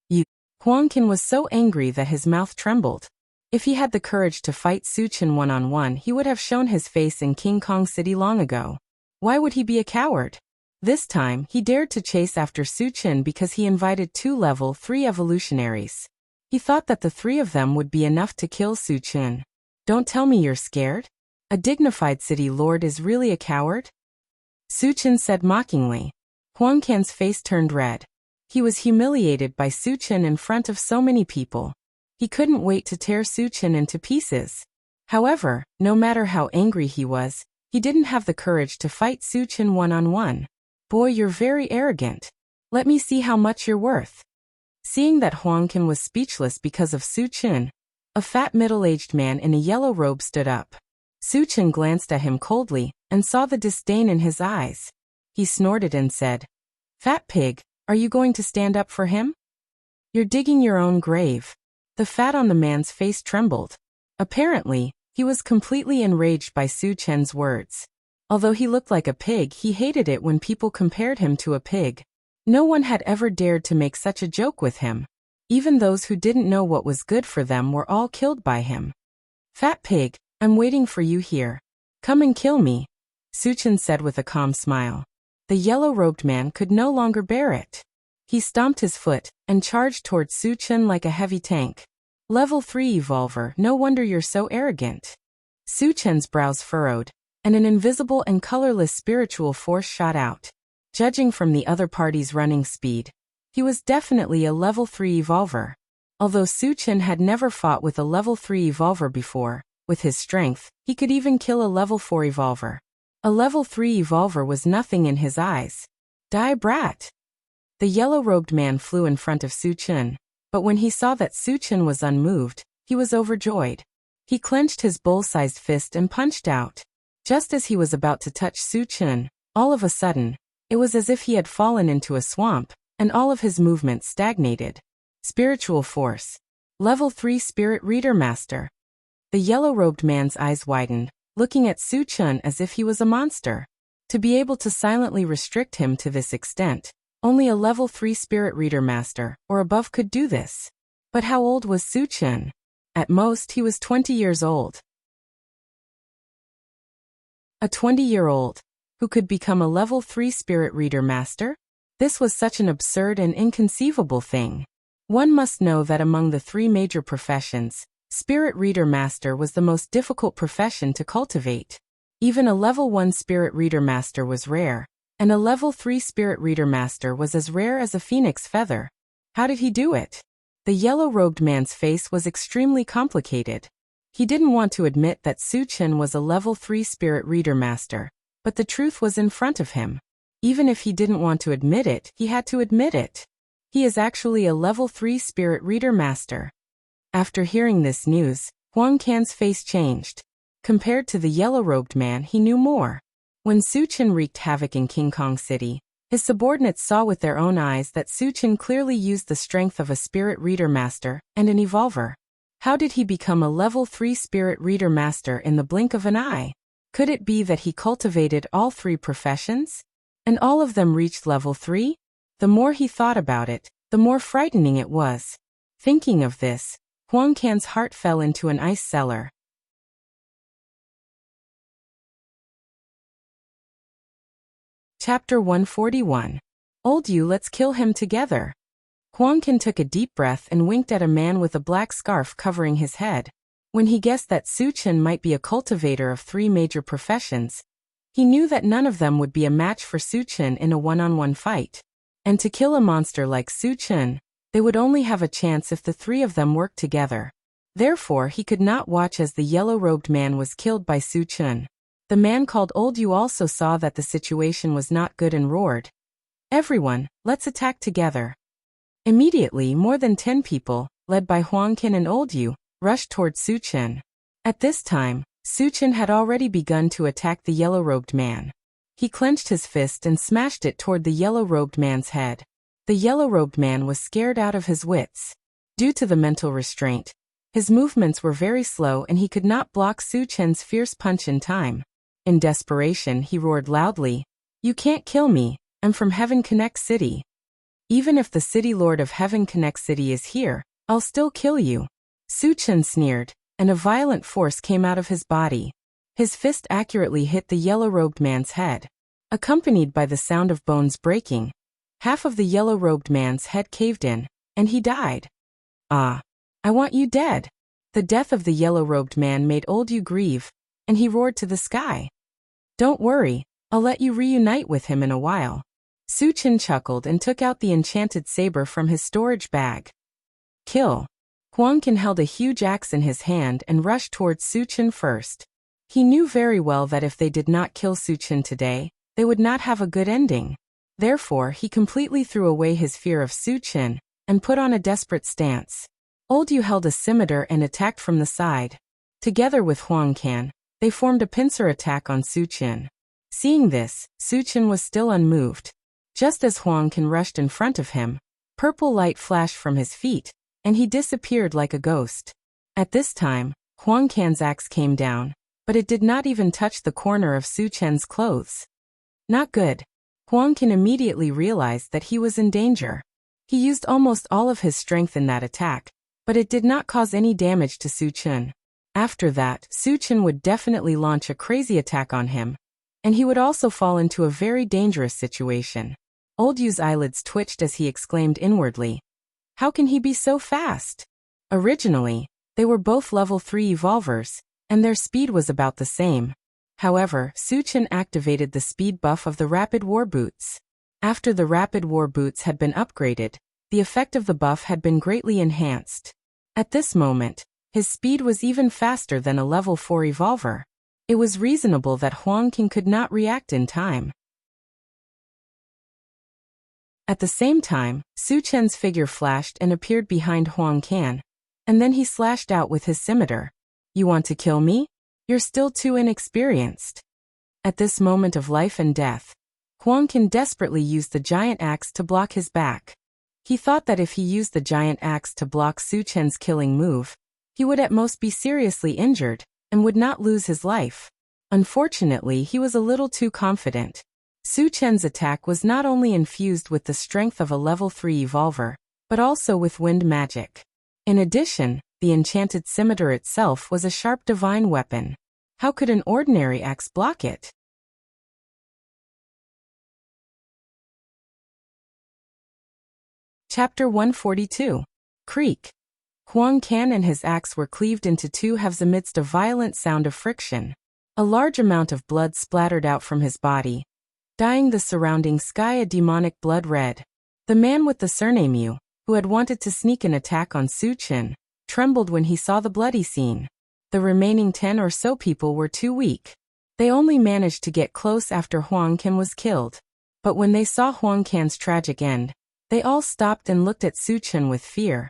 You. Huang Qin was so angry that his mouth trembled. If he had the courage to fight Su Chen one-on-one, he would have shown his face in King Kong City long ago. Why would he be a coward? This time, he dared to chase after Su Chen because he invited 2 level 3 evolutionaries. He thought that the 3 of them would be enough to kill Su Chen. Don't tell me you're scared? A dignified city lord is really a coward? Su Chen said mockingly. Huang Qin's face turned red. He was humiliated by Su Chen in front of so many people. He couldn't wait to tear Su Chen into pieces. However, no matter how angry he was, he didn't have the courage to fight Su Chen one-on-one. Boy, you're very arrogant. Let me see how much you're worth. Seeing that Huang Qin was speechless because of Su Chen, a fat middle-aged man in a yellow robe stood up. Su Chen glanced at him coldly and saw the disdain in his eyes. He snorted and said, Fat pig, are you going to stand up for him? You're digging your own grave. The fat on the man's face trembled. Apparently, he was completely enraged by Su Chen's words. Although he looked like a pig, he hated it when people compared him to a pig. No one had ever dared to make such a joke with him. Even those who didn't know what was good for them were all killed by him. Fat pig, I'm waiting for you here. Come and kill me, Su Chen said with a calm smile. The yellow-robed man could no longer bear it. He stomped his foot and charged towards Su Chen like a heavy tank. Level 3 Evolver, no wonder you're so arrogant. Su Chen's brows furrowed, and an invisible and colorless spiritual force shot out. Judging from the other party's running speed, he was definitely a level 3 Evolver. Although Su Chen had never fought with a level 3 Evolver before, with his strength, he could even kill a level 4 Evolver. A level 3 Evolver was nothing in his eyes. Die brat! The yellow-robed man flew in front of Su Chen, but when he saw that Su Chen was unmoved, he was overjoyed. He clenched his bull-sized fist and punched out. Just as he was about to touch Su Chen, all of a sudden, it was as if he had fallen into a swamp, and all of his movements stagnated. Spiritual Force. Level 3 Spirit Reader Master. The yellow-robed man's eyes widened, looking at Su Chen as if he was a monster. To be able to silently restrict him to this extent, only a level 3 Spirit Reader Master or above could do this. But how old was Su Chen? At most, he was 20 years old. A 20-year-old who could become a level 3 Spirit Reader Master? This was such an absurd and inconceivable thing. One must know that among the 3 major professions, Spirit Reader Master was the most difficult profession to cultivate. Even a level 1 Spirit Reader Master was rare, and a level 3 Spirit Reader Master was as rare as a phoenix feather. How did he do it? The yellow-robed man's face was extremely complicated. He didn't want to admit that Su Chen was a level 3 Spirit Reader Master, but the truth was in front of him. Even if he didn't want to admit it, he had to admit it. He is actually a level 3 Spirit Reader Master. After hearing this news, Huang Qin's face changed. Compared to the yellow-robed man, he knew more. When Su Chen wreaked havoc in King Kong City, his subordinates saw with their own eyes that Su Chen clearly used the strength of a Spirit Reader Master and an Evolver. How did he become a level 3 Spirit Reader Master in the blink of an eye? Could it be that he cultivated all 3 professions? And all of them reached level 3? The more he thought about it, the more frightening it was. Thinking of this, Huang Can's heart fell into an ice cellar. Chapter 141. Old you, let's kill him together. Huang Can took a deep breath and winked at a man with a black scarf covering his head. When he guessed that Su Chen might be a cultivator of 3 major professions, he knew that none of them would be a match for Su Chen in a one-on-one fight. And to kill a monster like Su Chen, they would only have a chance if the 3 of them worked together. Therefore, he could not watch as the yellow-robed man was killed by Su Chen. The man called Old Yu also saw that the situation was not good and roared, "Everyone, let's attack together." Immediately, more than 10 people, led by Huang Can and Old Yu, rushed toward Su Chen. At this time, Su Chen had already begun to attack the yellow-robed man. He clenched his fist and smashed it toward the yellow-robed man's head. The yellow-robed man was scared out of his wits. Due to the mental restraint, his movements were very slow and he could not block Su Chen's fierce punch in time. In desperation, he roared loudly, "You can't kill me, I'm from Heaven Connect City. Even if the city lord of Heaven Connect City is here, I'll still kill you." Su Chen sneered, and a violent force came out of his body. His fist accurately hit the yellow-robed man's head. Accompanied by the sound of bones breaking, half of the yellow-robed man's head caved in, and he died. "Ah, I want you dead." The death of the yellow-robed man made Old Yu grieve, and he roared to the sky, "Don't worry, I'll let you reunite with him in a while." Su Chen chuckled and took out the enchanted saber from his storage bag. Kill. Huang Can held a huge axe in his hand and rushed towards Su Chen first. He knew very well that if they did not kill Su Chen today, they would not have a good ending. Therefore, he completely threw away his fear of Su Chen and put on a desperate stance. Old Yu held a scimitar and attacked from the side. Together with Huang Can, they formed a pincer attack on Su Chen. Seeing this, Su Chen was still unmoved. Just as Huang Can rushed in front of him, purple light flashed from his feet, and he disappeared like a ghost. At this time, Huang Can's axe came down, but it did not even touch the corner of Su Chen's clothes. Not good. Huang Can immediately realized that he was in danger. He used almost all of his strength in that attack, but it did not cause any damage to Su Chen. After that, Su Chen would definitely launch a crazy attack on him, and he would also fall into a very dangerous situation. Old Yu's eyelids twitched as he exclaimed inwardly, "How can he be so fast?" Originally, they were both level 3 evolvers, and their speed was about the same. However, Su Chen activated the speed buff of the Rapid War Boots. After the Rapid War Boots had been upgraded, the effect of the buff had been greatly enhanced. At this moment, his speed was even faster than a level 4 evolver. It was reasonable that Huang Can could not react in time. At the same time, Su Chen's figure flashed and appeared behind Huang Can, and then he slashed out with his scimitar. "You want to kill me? You're still too inexperienced." At this moment of life and death, Huang Can desperately used the giant axe to block his back. He thought that if he used the giant axe to block Su Chen's killing move, he would at most be seriously injured, and would not lose his life. Unfortunately, he was a little too confident. Su Chen's attack was not only infused with the strength of a level 3 evolver, but also with wind magic. In addition, the enchanted scimitar itself was a sharp divine weapon. How could an ordinary axe block it? Chapter 142. Creak. Huang Can and his axe were cleaved into 2 halves amidst a violent sound of friction. A large amount of blood splattered out from his body, dyeing the surrounding sky a demonic blood red. The man with the surname Yu, who had wanted to sneak an attack on Su Chen, trembled when he saw the bloody scene. The remaining 10 or so people were too weak. They only managed to get close after Huang Can was killed. But when they saw Huang Can's tragic end, they all stopped and looked at Su Chen with fear.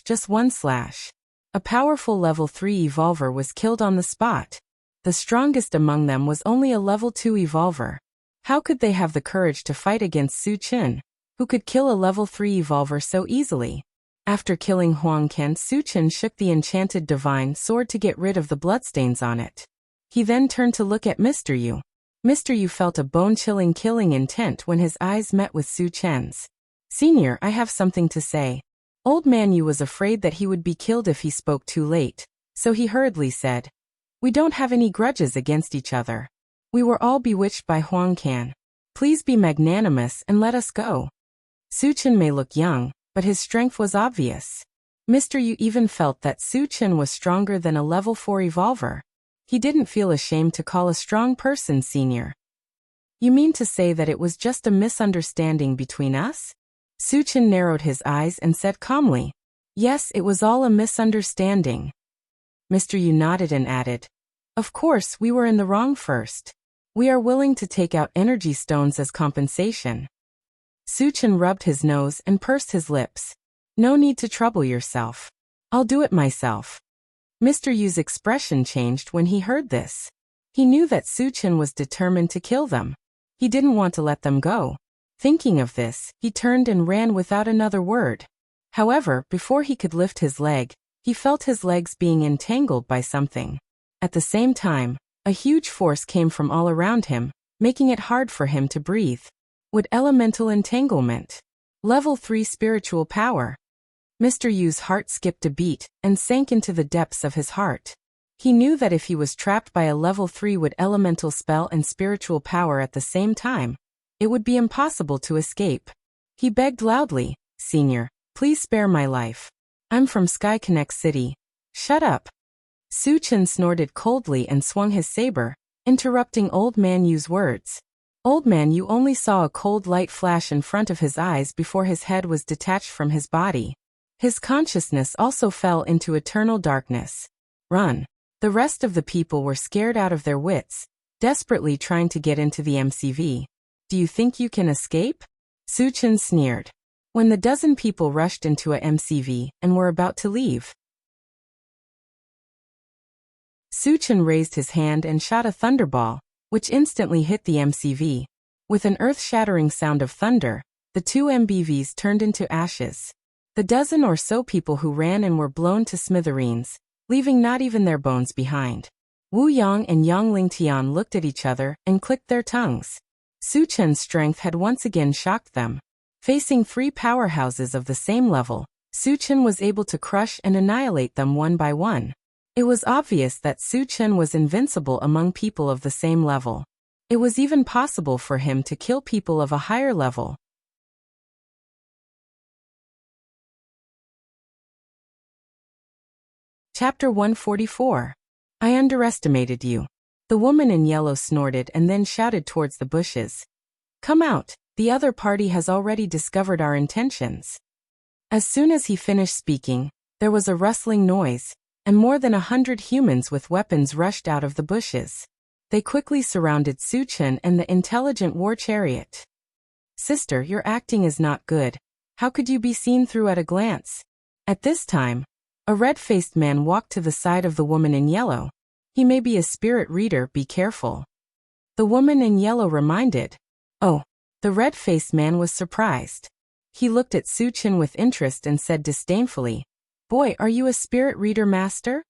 Just one slash. A powerful level 3 evolver was killed on the spot. The strongest among them was only a level 2 evolver. How could they have the courage to fight against Su Chen, who could kill a level 3 evolver so easily? After killing Huang Can, Su Chen shook the enchanted divine sword to get rid of the bloodstains on it. He then turned to look at Mr. Yu. Mr. Yu felt a bone-chilling killing intent when his eyes met with Su Chen's. Senior, I have something to say. Old Man Yu was afraid that he would be killed if he spoke too late, so he hurriedly said, We don't have any grudges against each other. We were all bewitched by Huang Can. Please be magnanimous and let us go. Su Chen may look young, but his strength was obvious. Mr. Yu even felt that Su Chen was stronger than a level 4 evolver. He didn't feel ashamed to call a strong person senior. You mean to say that it was just a misunderstanding between us? Su Chen narrowed his eyes and said calmly, Yes, it was all a misunderstanding. Mr. Yu nodded and added, Of course, we were in the wrong first. We are willing to take out energy stones as compensation. Su Chen rubbed his nose and pursed his lips. No need to trouble yourself. I'll do it myself. Mr. Yu's expression changed when he heard this. He knew that Su Chen was determined to kill them. He didn't want to let them go. Thinking of this, he turned and ran without another word. However, before he could lift his leg, he felt his legs being entangled by something. At the same time, a huge force came from all around him, making it hard for him to breathe. Would elemental entanglement? Level 3 spiritual power. Mr. Yu's heart skipped a beat and sank into the depths of his heart. He knew that if he was trapped by a level 3 with elemental spell and spiritual power at the same time, it would be impossible to escape. He begged loudly, Senior, please spare my life. I'm from Sky Connect City. Shut up. Su Chen snorted coldly and swung his saber, interrupting Old Man Yu's words. Old Man Yu only saw a cold light flash in front of his eyes before his head was detached from his body. His consciousness also fell into eternal darkness. Run. The rest of the people were scared out of their wits, desperately trying to get into the MCV. Do you think you can escape? Su Chen sneered. When the dozen people rushed into a MCV and were about to leave, Su Chen raised his hand and shot a thunderball, which instantly hit the MCV. With an earth-shattering sound of thunder, the two MBVs turned into ashes. The dozen or so people who ran and were blown to smithereens, leaving not even their bones behind. Wu Yang and Yang Lingtian looked at each other and clicked their tongues. Su Chen's strength had once again shocked them. Facing 3 powerhouses of the same level, Su Chen was able to crush and annihilate them one by one. It was obvious that Su Chen was invincible among people of the same level. It was even possible for him to kill people of a higher level. Chapter 144. I underestimated you. The woman in yellow snorted and then shouted towards the bushes. Come out, the other party has already discovered our intentions. As soon as he finished speaking, there was a rustling noise, and more than 100 humans with weapons rushed out of the bushes. They quickly surrounded Su Chen and the intelligent war chariot. Sister, your acting is not good. How could you be seen through at a glance? At this time, a red-faced man walked to the side of the woman in yellow. He may be a spirit reader, be careful. The woman in yellow reminded. Oh, the red-faced man was surprised. He looked at Su Chen with interest and said disdainfully, Boy, are you a spirit reader, master?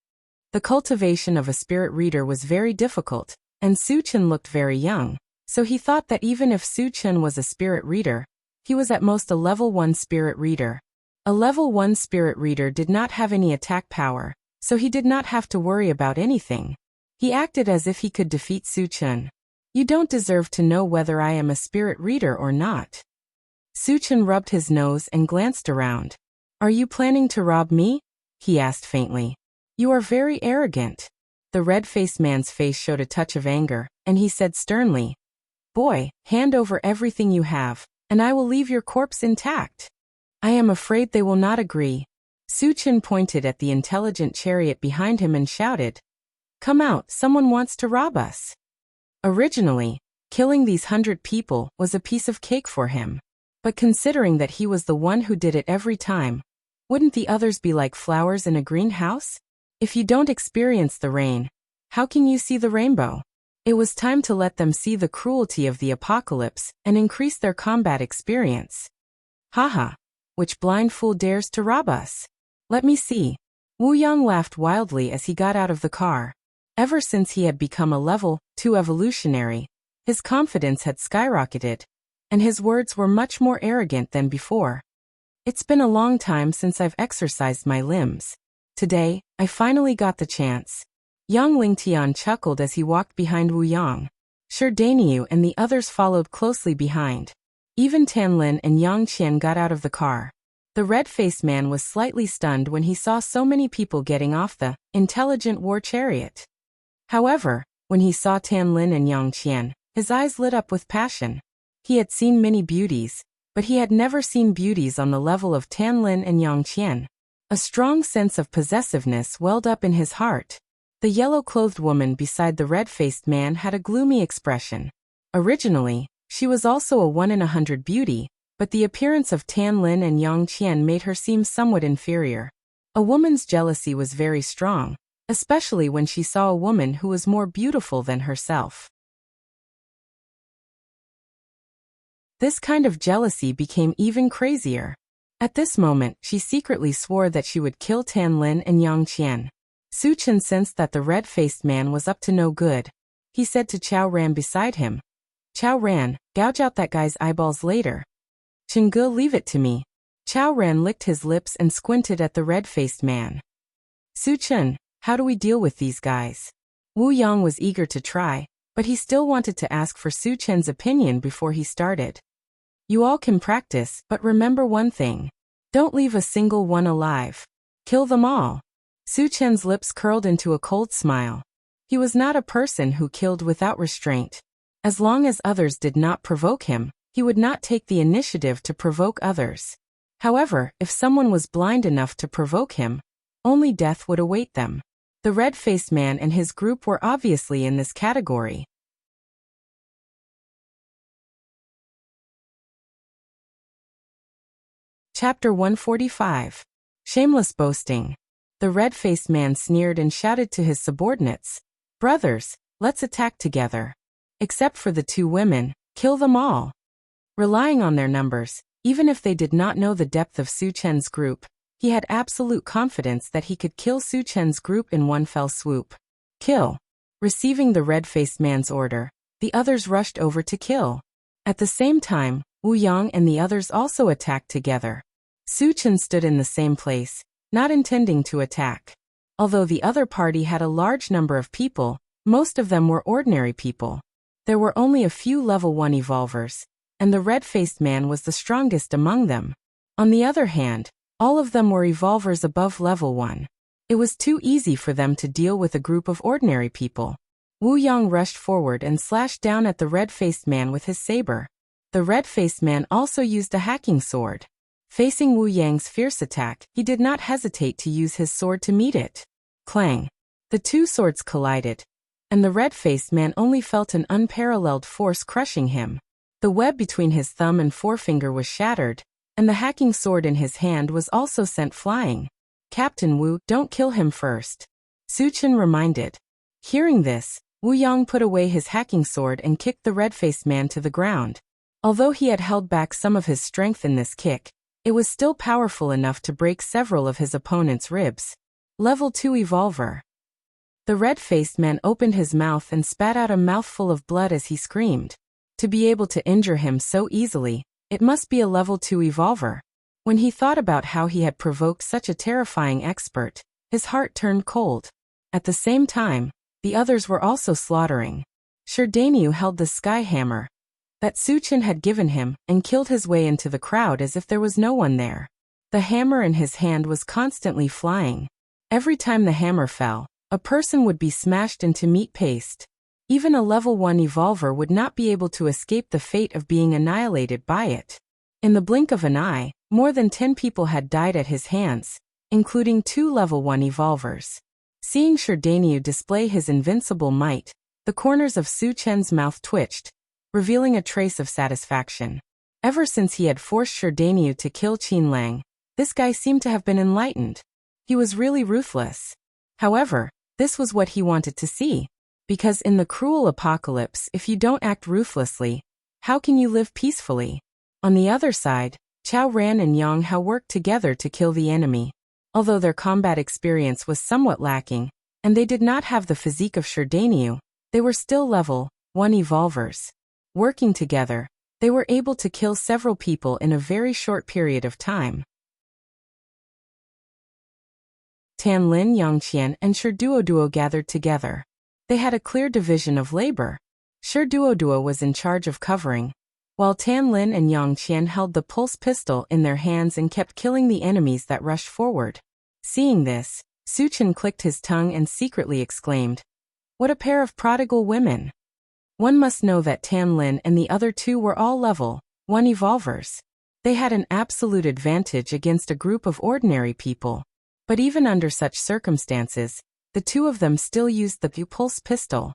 The cultivation of a spirit reader was very difficult, and Su Chen looked very young, so he thought that even if Su Chen was a spirit reader, he was at most a level 1 spirit reader. A level 1 spirit reader did not have any attack power, so he did not have to worry about anything. He acted as if he could defeat Su Chen. You don't deserve to know whether I am a spirit reader or not. Su Chen rubbed his nose and glanced around. Are you planning to rob me? He asked faintly. You are very arrogant. The red-faced man's face showed a touch of anger, and he said sternly, Boy, hand over everything you have, and I will leave your corpse intact. I am afraid they will not agree. Su Chen pointed at the intelligent chariot behind him and shouted, Come out, someone wants to rob us. Originally, killing these 100 people was a piece of cake for him. But considering that he was the one who did it every time, wouldn't the others be like flowers in a greenhouse? If you don't experience the rain, how can you see the rainbow? It was time to let them see the cruelty of the apocalypse and increase their combat experience. Haha, which blind fool dares to rob us? Let me see. Wu Yang laughed wildly as he got out of the car. Ever since he had become a level 2 evolutionary, His confidence had skyrocketed, and his words were much more arrogant than before. It's been a long time since I've exercised my limbs. Today, I finally got the chance. Yang Lingtian chuckled as he walked behind Wu Yang. Shi Daniu and the others followed closely behind. Even Tanlin and Yang Qian got out of the car. The red-faced man was slightly stunned when he saw so many people getting off the intelligent war chariot. However, when he saw Tanlin and Yang Qian, his eyes lit up with passion. He had seen many beauties, but he had never seen beauties on the level of Tanlin and Yang Qian. A strong sense of possessiveness welled up in his heart. The yellow-clothed woman beside the red-faced man had a gloomy expression. Originally, she was also a 1 in 100 beauty, but the appearance of Tanlin and Yang Qian made her seem somewhat inferior. A woman's jealousy was very strong, especially when she saw a woman who was more beautiful than herself. This kind of jealousy became even crazier. At this moment, she secretly swore that she would kill Tanlin and Yang Qian. Su Chen sensed that the red-faced man was up to no good. He said to Chao Ran beside him, "Chao Ran, gouge out that guy's eyeballs later. Chengge, leave it to me." Chao Ran licked his lips and squinted at the red-faced man. "Su Chen, how do we deal with these guys?" Wu Yang was eager to try, but he still wanted to ask for Su Chen's opinion before he started. "You all can practice, but remember one thing. Don't leave a single one alive. Kill them all." Su Chen's lips curled into a cold smile. He was not a person who killed without restraint. As long as others did not provoke him, he would not take the initiative to provoke others. However, if someone was blind enough to provoke him, only death would await them. The red-faced man and his group were obviously in this category. Chapter 145. Shameless Boasting. The red-faced man sneered and shouted to his subordinates, "Brothers, let's attack together. Except for the two women, kill them all." Relying on their numbers, even if they did not know the depth of Su Chen's group, he had absolute confidence that he could kill Su Chen's group in one fell swoop. Kill. Receiving the red-faced man's order, the others rushed over to kill. At the same time, Wu Yang and the others also attacked together. Su Chen stood in the same place, not intending to attack. Although the other party had a large number of people, most of them were ordinary people. There were only a few level 1 evolvers, and the red-faced man was the strongest among them. On the other hand, all of them were evolvers above level 1. It was too easy for them to deal with a group of ordinary people. Wu Yang rushed forward and slashed down at the red-faced man with his saber. The red-faced man also used a hacking sword. Facing Wu Yang's fierce attack, he did not hesitate to use his sword to meet it. Clang! The two swords collided, and the red-faced man only felt an unparalleled force crushing him. The web between his thumb and forefinger was shattered, and the hacking sword in his hand was also sent flying. "Captain Wu, don't kill him first," Su Chen reminded. Hearing this, Wu Yang put away his hacking sword and kicked the red-faced man to the ground. Although he had held back some of his strength in this kick, it was still powerful enough to break several of his opponent's ribs. Level 2 Evolver. The red-faced man opened his mouth and spat out a mouthful of blood as he screamed. To be able to injure him so easily, it must be a level 2 Evolver. When he thought about how he had provoked such a terrifying expert, his heart turned cold. At the same time, the others were also slaughtering. Shi Daniu held the sky hammer that Su Chen had given him and killed his way into the crowd as if there was no one there. The hammer in his hand was constantly flying. Every time the hammer fell, a person would be smashed into meat paste. Even a level 1 evolver would not be able to escape the fate of being annihilated by it. In the blink of an eye, more than 10 people had died at his hands, including 2 level 1 evolvers. Seeing Shi Daniu display his invincible might, the corners of Su Chen's mouth twitched, revealing a trace of satisfaction. Ever since he had forced Shi Daniu to kill Qin Lang, this guy seemed to have been enlightened. He was really ruthless. However, this was what he wanted to see. Because in the cruel apocalypse, if you don't act ruthlessly, how can you live peacefully? On the other side, Chao Ran and Yang Hao worked together to kill the enemy. Although their combat experience was somewhat lacking, and they did not have the physique of Shi Daniu, they were still level 1 evolvers. Working together, they were able to kill several people in a very short period of time. Tan Lin, Yang Qian, and Shi Duoduo gathered together. They had a clear division of labor. Shi Duoduo was in charge of covering, while Tan Lin and Yang Qian held the pulse pistol in their hands and kept killing the enemies that rushed forward. Seeing this, Su Chen clicked his tongue and secretly exclaimed, "What a pair of prodigal women!" One must know that Tan Lin and the other two were all level 1 evolvers. They had an absolute advantage against a group of ordinary people. But even under such circumstances, the two of them still used the pulse pistol.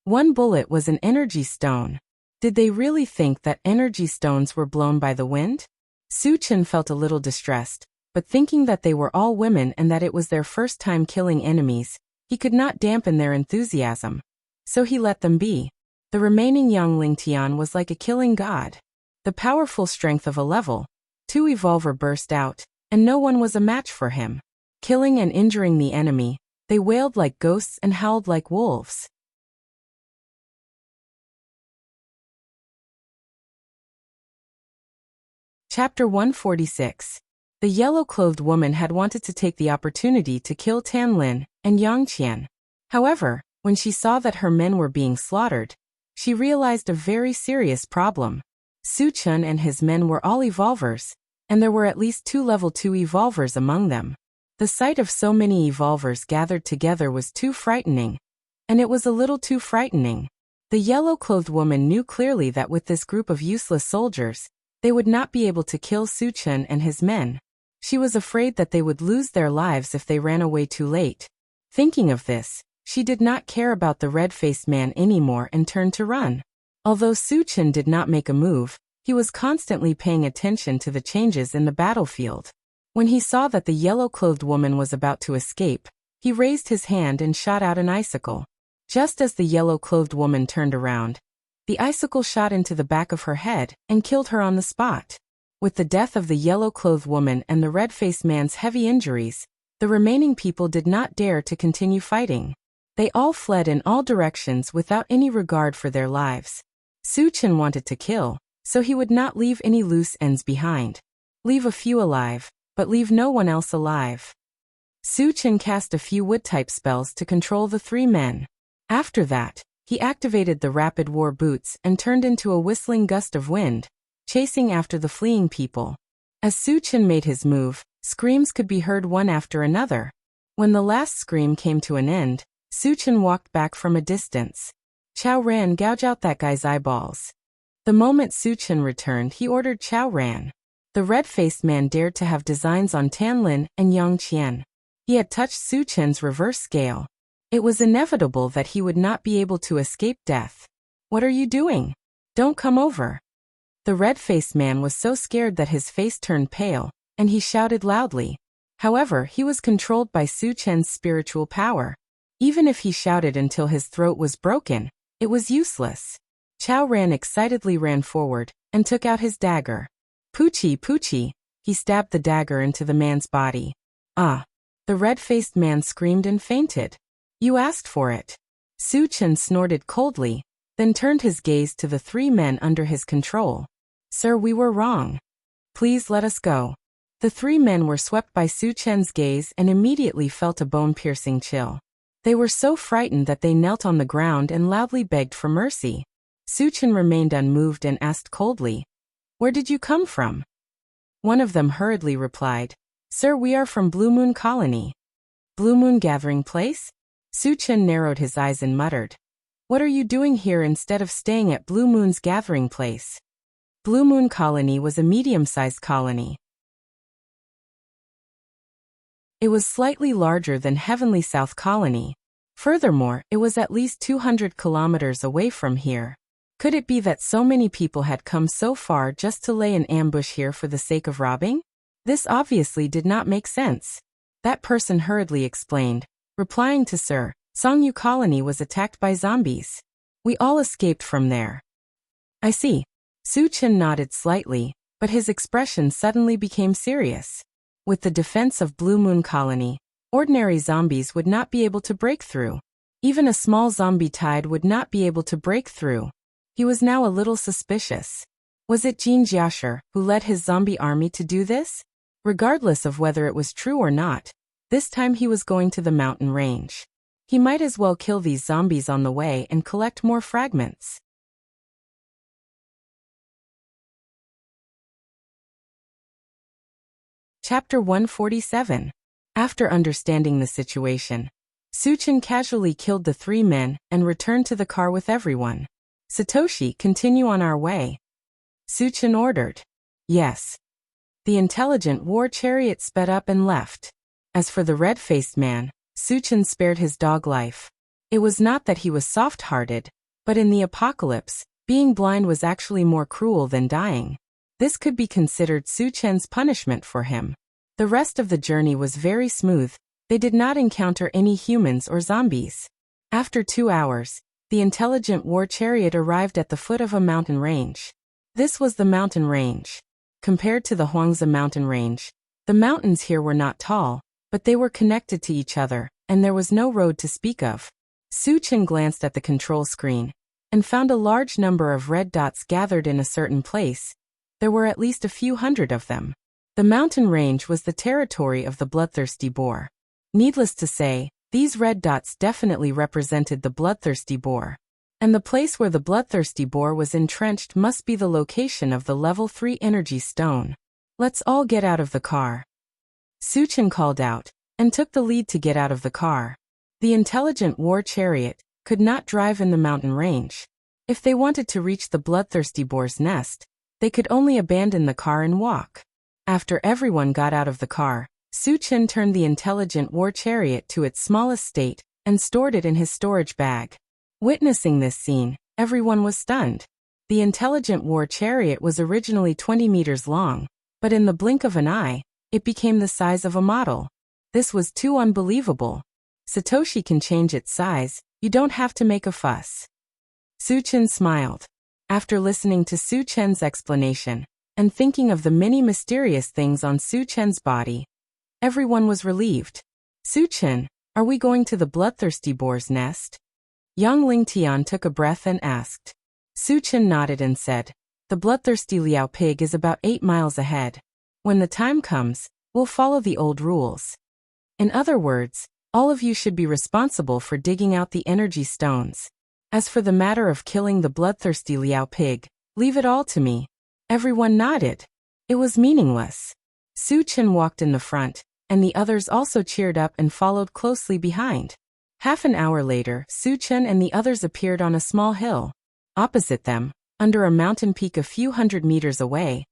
One bullet was an energy stone. Did they really think that energy stones were blown by the wind? Su Chen felt a little distressed, but thinking that they were all women and that it was their first time killing enemies, he could not dampen their enthusiasm. So he let them be. The remaining young Ling Tian was like a killing god. The powerful strength of a level 2 evolver burst out, and no one was a match for him. Killing and injuring the enemy, they wailed like ghosts and howled like wolves. Chapter 146. The yellow-clothed woman had wanted to take the opportunity to kill Tan Lin and Yang Qian. However, when she saw that her men were being slaughtered, she realized a very serious problem. Su Chen and his men were all evolvers, and there were at least 2 level 2 evolvers among them. The sight of so many evolvers gathered together was too frightening, and it was a little too frightening. The yellow-clothed woman knew clearly that with this group of useless soldiers, they would not be able to kill Su Chen and his men. She was afraid that they would lose their lives if they ran away too late. Thinking of this, she did not care about the red-faced man anymore and turned to run. Although Su Chen did not make a move, he was constantly paying attention to the changes in the battlefield. When he saw that the yellow-clothed woman was about to escape, he raised his hand and shot out an icicle. Just as the yellow-clothed woman turned around, the icicle shot into the back of her head and killed her on the spot. With the death of the yellow-clothed woman and the red-faced man's heavy injuries, the remaining people did not dare to continue fighting. They all fled in all directions without any regard for their lives. Su Chen wanted to kill, so he would not leave any loose ends behind. Leave a few alive, but leave no one else alive. Su Chen cast a few wood-type spells to control the 3 men. After that, he activated the rapid war boots and turned into a whistling gust of wind, chasing after the fleeing people. As Su Chen made his move, screams could be heard one after another. When the last scream came to an end, Su Chen walked back from a distance. Chao Ran, gouge out that guy's eyeballs. The moment Su Chen returned, he ordered Chao Ran. The red-faced man dared to have designs on Tan Lin and Yang Qian. He had touched Su Chen's reverse scale. It was inevitable that he would not be able to escape death. "What are you doing? Don't come over." The red-faced man was so scared that his face turned pale, and he shouted loudly. However, he was controlled by Su Chen's spiritual power. Even if he shouted until his throat was broken, it was useless. Chao Ran excitedly ran forward and took out his dagger. "Poochie, Poochie," he stabbed the dagger into the man's body. "Ah!" The red-faced man screamed and fainted. "You asked for it." Su Chen snorted coldly, then turned his gaze to the 3 men under his control. "Sir, we were wrong. Please let us go." The 3 men were swept by Su Chen's gaze and immediately felt a bone-piercing chill. They were so frightened that they knelt on the ground and loudly begged for mercy. Su Chen remained unmoved and asked coldly, "Where did you come from?" One of them hurriedly replied, "Sir, we are from Blue Moon Colony." "Blue Moon Gathering Place?" Su Chen narrowed his eyes and muttered, "What are you doing here instead of staying at Blue Moon's Gathering Place?" Blue Moon Colony was a medium-sized colony. It was slightly larger than Heavenly South Colony. Furthermore, it was at least 200 kilometers away from here. Could it be that so many people had come so far just to lay an ambush here for the sake of robbing? This obviously did not make sense. That person hurriedly explained, replying to Sir, Songyu Colony was attacked by zombies. We all escaped from there. I see. Su Chen nodded slightly, but his expression suddenly became serious. With the defense of Blue Moon Colony, ordinary zombies would not be able to break through. Even a small zombie tide would not be able to break through. He was now a little suspicious. Was it Jean Jiasher who led his zombie army to do this? Regardless of whether it was true or not, this time he was going to the mountain range. He might as well kill these zombies on the way and collect more fragments. Chapter 147. After understanding the situation, Suchin casually killed the 3 men and returned to the car with everyone. Satoshi, continue on our way. Suchin ordered. Yes. The intelligent war chariot sped up and left. As for the red-faced man, Suchin spared his dog life. It was not that he was soft-hearted, but in the apocalypse, being blind was actually more cruel than dying. This could be considered Suchin's punishment for him. The rest of the journey was very smooth. They did not encounter any humans or zombies. After 2 hours, the intelligent war chariot arrived at the foot of a mountain range. This was the mountain range. Compared to the Huangzi mountain range, the mountains here were not tall, but they were connected to each other, and there was no road to speak of. Suchin glanced at the control screen and found a large number of red dots gathered in a certain place. There were at least a few hundred of them. The mountain range was the territory of the bloodthirsty boar. Needless to say, these red dots definitely represented the bloodthirsty boar. And the place where the bloodthirsty boar was entrenched must be the location of the level 3 energy stone. Let's all get out of the car. Suchin called out, and took the lead to get out of the car. The intelligent war chariot could not drive in the mountain range. If they wanted to reach the bloodthirsty boar's nest, they could only abandon the car and walk. After everyone got out of the car, Suchin turned the intelligent war chariot to its smallest state and stored it in his storage bag. Witnessing this scene, everyone was stunned. The intelligent war chariot was originally 20 meters long, but in the blink of an eye, it became the size of a model. This was too unbelievable. Satoshi can change its size, you don't have to make a fuss. Suchin smiled. After listening to Suchin's explanation, and thinking of the many mysterious things on Suchin's body, everyone was relieved. Suchin, are we going to the bloodthirsty boar's nest? Young Lingtian took a breath and asked. Suchin nodded and said, the bloodthirsty Liao pig is about 8 miles ahead. When the time comes, we'll follow the old rules. In other words, all of you should be responsible for digging out the energy stones. As for the matter of killing the bloodthirsty Liao pig, leave it all to me. Everyone nodded. It was meaningless. Suchin walked in the front, and the others also cheered up and followed closely behind. Half an hour later, Suchin and the others appeared on a small hill. Opposite them, under a mountain peak a few hundred meters away,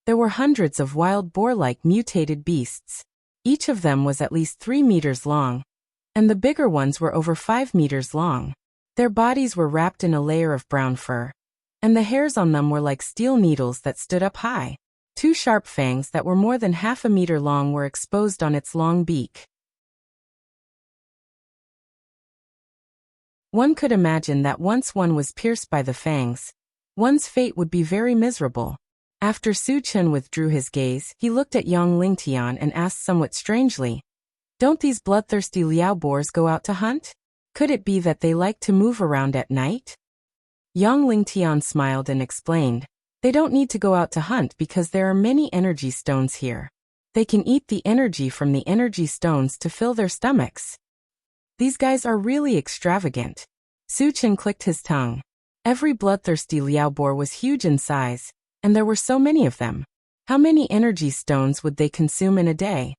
there were hundreds of wild boar-like mutated beasts. Each of them was at least 3 meters long, and the bigger ones were over 5 meters long. Their bodies were wrapped in a layer of brown fur, and the hairs on them were like steel needles that stood up high. 2 sharp fangs that were more than half a meter long were exposed on its long beak. One could imagine that once one was pierced by the fangs, one's fate would be very miserable. After Suchin withdrew his gaze, he looked at Yang Lingtian and asked somewhat strangely, don't these bloodthirsty Liao boars go out to hunt? Could it be that they like to move around at night? Yang Lingtian smiled and explained, they don't need to go out to hunt because there are many energy stones here. They can eat the energy from the energy stones to fill their stomachs. These guys are really extravagant. Suchin clicked his tongue. Every bloodthirsty Liao boar was huge in size, and there were so many of them. How many energy stones would they consume in a day?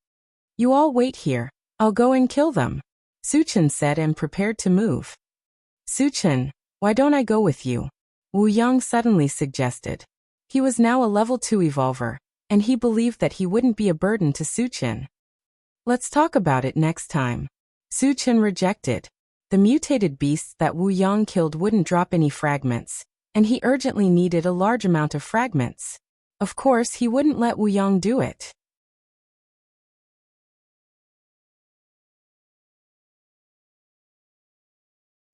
You all wait here. I'll go and kill them, Suchin said and prepared to move. Suchin, why don't I go with you? Wu Yang suddenly suggested. He was now a level 2 evolver, and he believed that he wouldn't be a burden to Suchin. Let's talk about it next time. Suchin rejected. The mutated beasts that Wu Yang killed wouldn't drop any fragments, and he urgently needed a large amount of fragments. Of course, he wouldn't let Wu Yang do it.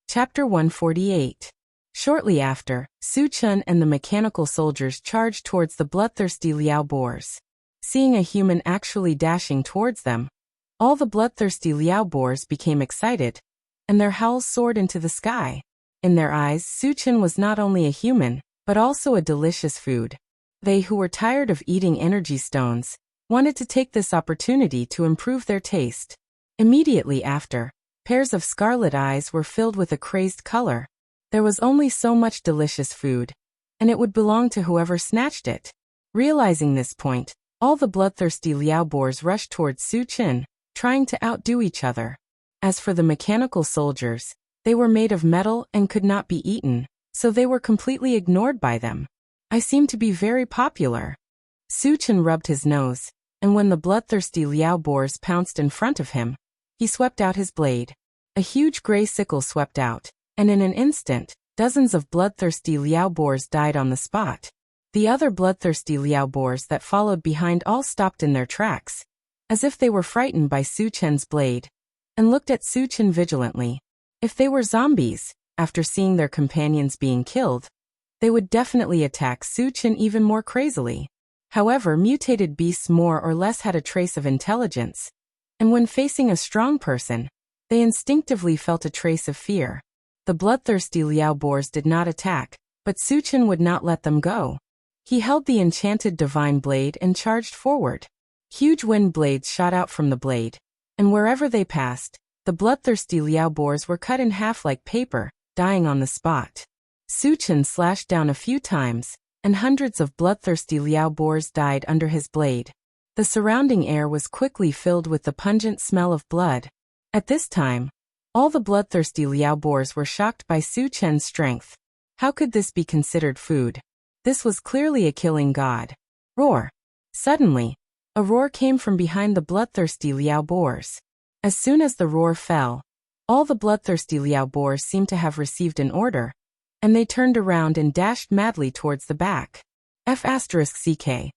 Chapter 148. Shortly after, Suchin and the mechanical soldiers charged towards the bloodthirsty Liao boars. Seeing a human actually dashing towards them, all the bloodthirsty Liao boars became excited, and their howls soared into the sky. In their eyes, Suchin was not only a human, but also a delicious food. They who were tired of eating energy stones wanted to take this opportunity to improve their taste. Immediately after, pairs of scarlet eyes were filled with a crazed color. There was only so much delicious food, and it would belong to whoever snatched it. Realizing this point, all the bloodthirsty Liao boars rushed towards Suchin, trying to outdo each other. As for the mechanical soldiers, they were made of metal and could not be eaten, so they were completely ignored by them. I seem to be very popular. Suchin rubbed his nose, and when the bloodthirsty Liao boars pounced in front of him, he swept out his blade. A huge gray sickle swept out, and in an instant, dozens of bloodthirsty Liao boars died on the spot. The other bloodthirsty Liao boars that followed behind all stopped in their tracks, as if they were frightened by Suchin's blade, and looked at Suchin vigilantly. If they were zombies, after seeing their companions being killed, they would definitely attack Suchin even more crazily. However, mutated beasts more or less had a trace of intelligence, and when facing a strong person, they instinctively felt a trace of fear. The bloodthirsty Liao boars did not attack, but Suchin would not let them go. He held the enchanted divine blade and charged forward. Huge wind blades shot out from the blade, and wherever they passed, the bloodthirsty Liao boars were cut in half like paper, dying on the spot. Suchin slashed down a few times, and hundreds of bloodthirsty Liao boars died under his blade. The surrounding air was quickly filled with the pungent smell of blood. At this time, all the bloodthirsty Liao boars were shocked by Suchin's strength. How could this be considered food? This was clearly a killing god. Roar! Suddenly, a roar came from behind the bloodthirsty Liao boars. As soon as the roar fell, all the bloodthirsty Liao boars seemed to have received an order, and they turned around and dashed madly towards the back. F***ck.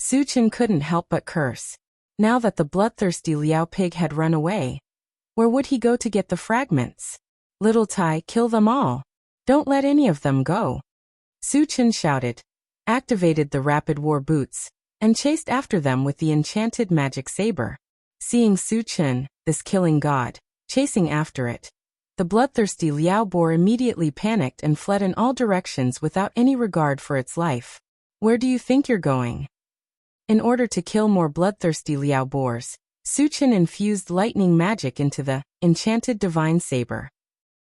Suchin couldn't help but curse. Now that the bloodthirsty Liao pig had run away, where would he go to get the fragments? Little Tai, kill them all. Don't let any of them go. Suchin shouted, activated the rapid war boots, and chased after them with the enchanted magic saber. Seeing Suchin, this killing god, chasing after it, the bloodthirsty Liao boar immediately panicked and fled in all directions without any regard for its life. Where do you think you're going? In order to kill more bloodthirsty Liao boars, Suchin infused lightning magic into the enchanted divine saber.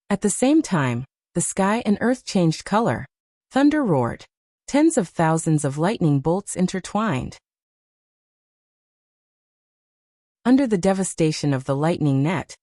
At the same time, the sky and earth changed color. Thunder roared. Tens of thousands of lightning bolts intertwined. Under the devastation of the lightning net,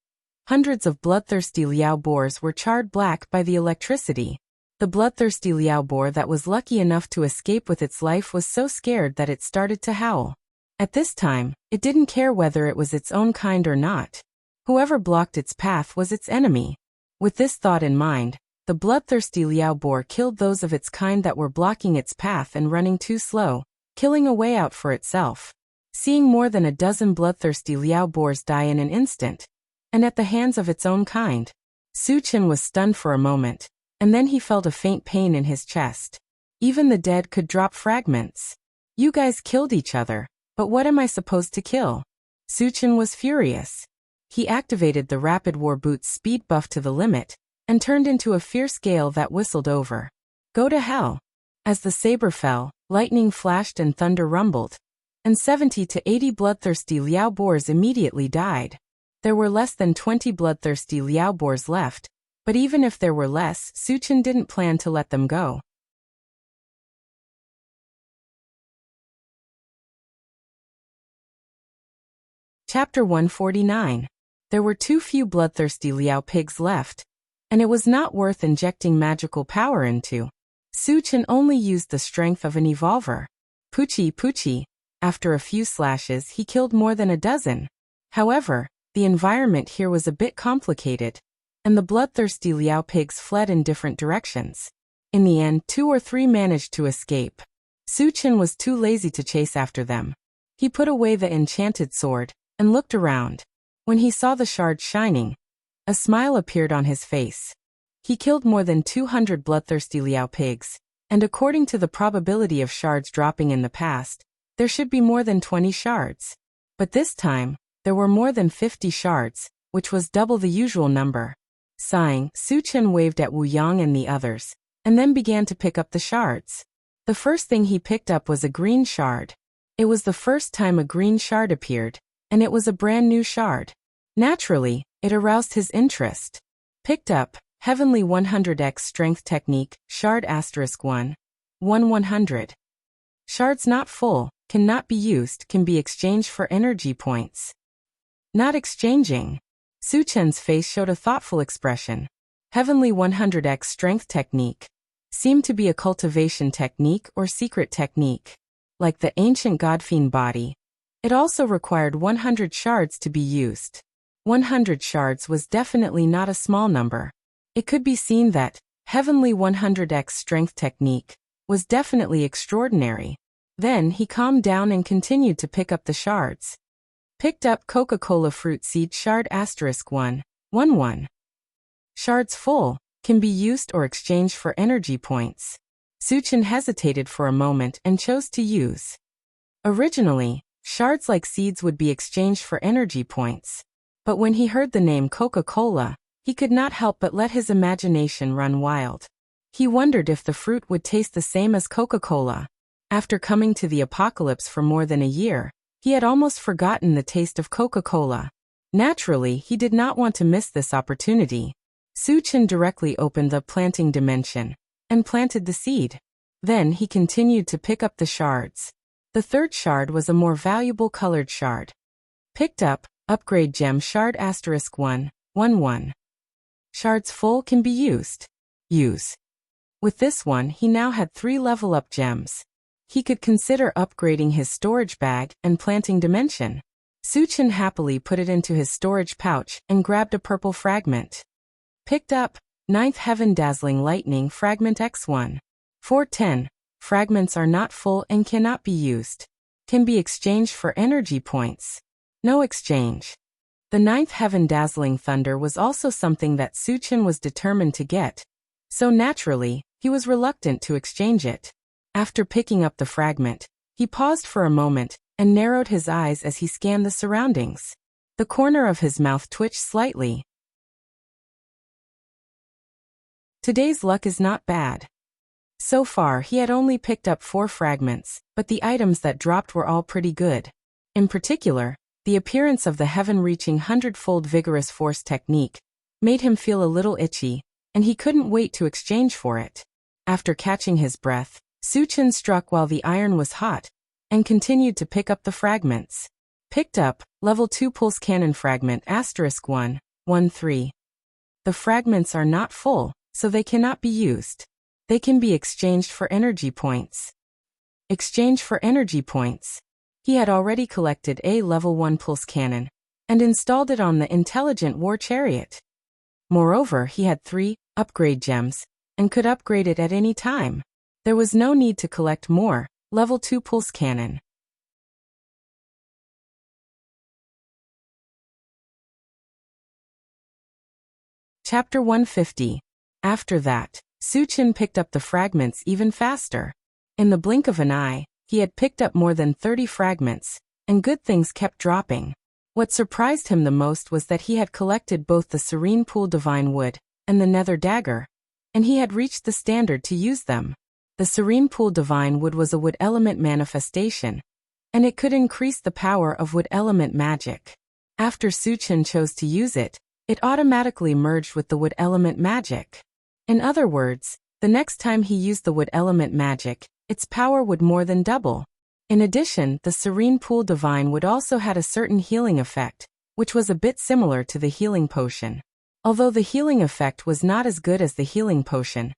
hundreds of bloodthirsty Liao boars were charred black by the electricity. The bloodthirsty Liao boar that was lucky enough to escape with its life was so scared that it started to howl. At this time, it didn't care whether it was its own kind or not. Whoever blocked its path was its enemy. With this thought in mind, the bloodthirsty Liao boar killed those of its kind that were blocking its path and running too slow, killing a way out for itself. Seeing more than a dozen bloodthirsty Liao boars die in an instant, and at the hands of its own kind, Suchin was stunned for a moment, and then he felt a faint pain in his chest. Even the dead could drop fragments. You guys killed each other, but what am I supposed to kill? Suchin was furious. He activated the rapid war boots speed buff to the limit, and turned into a fierce gale that whistled over. Go to hell. As the saber fell, lightning flashed and thunder rumbled, and 70 to 80 bloodthirsty Liao boars immediately died. There were less than 20 bloodthirsty Liao boars left, but even if there were less, Suchin didn't plan to let them go. Chapter 149. There were too few bloodthirsty Liao pigs left, and it was not worth injecting magical power into. Suchin only used the strength of an evolver. Poochie poochie. After a few slashes, he killed more than a dozen. However, the environment here was a bit complicated, and the bloodthirsty Liao pigs fled in different directions. In the end, 2 or 3 managed to escape. Suchin was too lazy to chase after them. He put away the enchanted sword, and looked around. When he saw the shards shining, a smile appeared on his face. He killed more than 200 bloodthirsty Liao pigs, and according to the probability of shards dropping in the past, there should be more than 20 shards. But this time, there were more than 50 shards, which was double the usual number. Sighing, Su Chen waved at Wu Yang and the others, and then began to pick up the shards. The first thing he picked up was a green shard. It was the first time a green shard appeared, and it was a brand new shard. Naturally, it aroused his interest. Picked up, Heavenly 100x Strength Technique, Shard *1. 100. Shards not full, cannot be used, can be exchanged for energy points. Not exchanging. Su Chen's face showed a thoughtful expression. Heavenly 100x Strength Technique seemed to be a cultivation technique or secret technique. Like the ancient Godfiend body, it also required 100 shards to be used. 100 shards was definitely not a small number. It could be seen that Heavenly 100x Strength Technique was definitely extraordinary. Then he calmed down and continued to pick up the shards. Picked up Coca-Cola Fruit Seed Shard *1. 1. Shards full, can be used or exchanged for energy points. Su Chen hesitated for a moment and chose to use. Originally, shards like seeds would be exchanged for energy points. But when he heard the name Coca-Cola, he could not help but let his imagination run wild. He wondered if the fruit would taste the same as Coca-Cola. After coming to the apocalypse for more than a year, he had almost forgotten the taste of Coca-Cola. Naturally, he did not want to miss this opportunity. Su Chen directly opened the planting dimension and planted the seed. Then he continued to pick up the shards. The third shard was a more valuable colored shard. Picked up, Upgrade Gem Shard *1. 1. Shards full, can be used. Use. With this one, he now had 3 level-up gems. He could consider upgrading his storage bag and planting dimension. Su Chen happily put it into his storage pouch and grabbed a purple fragment. Picked up, 9th Heaven Dazzling Lightning Fragment *1. 410. Fragments are not full and cannot be used. Can be exchanged for energy points. No exchange. The 9th Heaven Dazzling Thunder was also something that Su Chen was determined to get. So naturally, he was reluctant to exchange it. After picking up the fragment, he paused for a moment and narrowed his eyes as he scanned the surroundings. The corner of his mouth twitched slightly. Today's luck is not bad. So far, he had only picked up 4 fragments, but the items that dropped were all pretty good. In particular, the appearance of the heaven-reaching 100-fold vigorous force technique made him feel a little itchy, and he couldn't wait to exchange for it. After catching his breath, Su Chen struck while the iron was hot, and continued to pick up the fragments. Picked up, Level 2 Pulse Cannon Fragment *1. 1-3. The fragments are not full, so they cannot be used. They can be exchanged for energy points. Exchange for energy points. He had already collected a Level 1 Pulse Cannon, and installed it on the Intelligent War Chariot. Moreover, he had 3 upgrade gems, and could upgrade it at any time. There was no need to collect more Level 2 Pulse Cannon. Chapter 150. After that, Su Chen picked up the fragments even faster. In the blink of an eye, he had picked up more than 30 fragments, and good things kept dropping. What surprised him the most was that he had collected both the Serene Pool Divine Wood and the Nether Dagger, and he had reached the standard to use them. The Serene Pool Divine Wood was a wood element manifestation, and it could increase the power of wood element magic. After Su Chen chose to use it, it automatically merged with the wood element magic. In other words, the next time he used the wood element magic, its power would more than double. In addition, the Serene Pool Divine Wood also had a certain healing effect, which was a bit similar to the healing potion. Although the healing effect was not as good as the healing potion,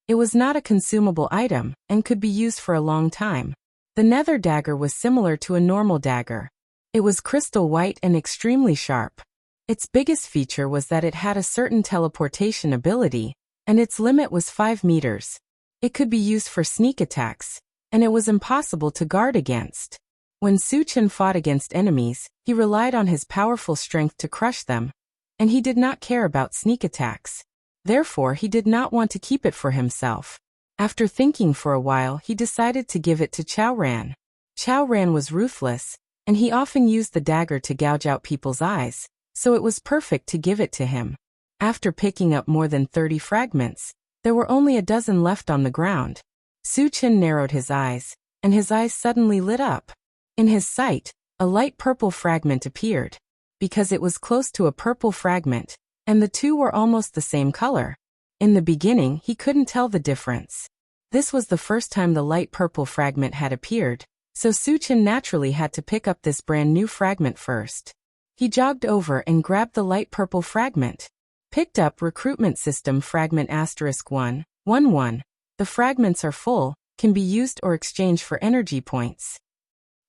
it was not a consumable item and could be used for a long time. The Nether Dagger was similar to a normal dagger. It was crystal white and extremely sharp. Its biggest feature was that it had a certain teleportation ability, and its limit was 5 meters. It could be used for sneak attacks, and it was impossible to guard against. When Su Chen fought against enemies, he relied on his powerful strength to crush them, and he did not care about sneak attacks. Therefore, he did not want to keep it for himself. After thinking for a while, he decided to give it to Chao Ran. Chao Ran was ruthless, and he often used the dagger to gouge out people's eyes, so it was perfect to give it to him. After picking up more than 30 fragments, there were only a dozen left on the ground. Su-chin narrowed his eyes, and his eyes suddenly lit up. In his sight, a light purple fragment appeared. Because it was close to a purple fragment, and the two were almost the same color. In the beginning, he couldn't tell the difference. This was the first time the light purple fragment had appeared, so Su-chin naturally had to pick up this brand new fragment first. He jogged over and grabbed the light purple fragment. Picked up recruitment system fragment *111. The fragments are full, can be used or exchanged for energy points.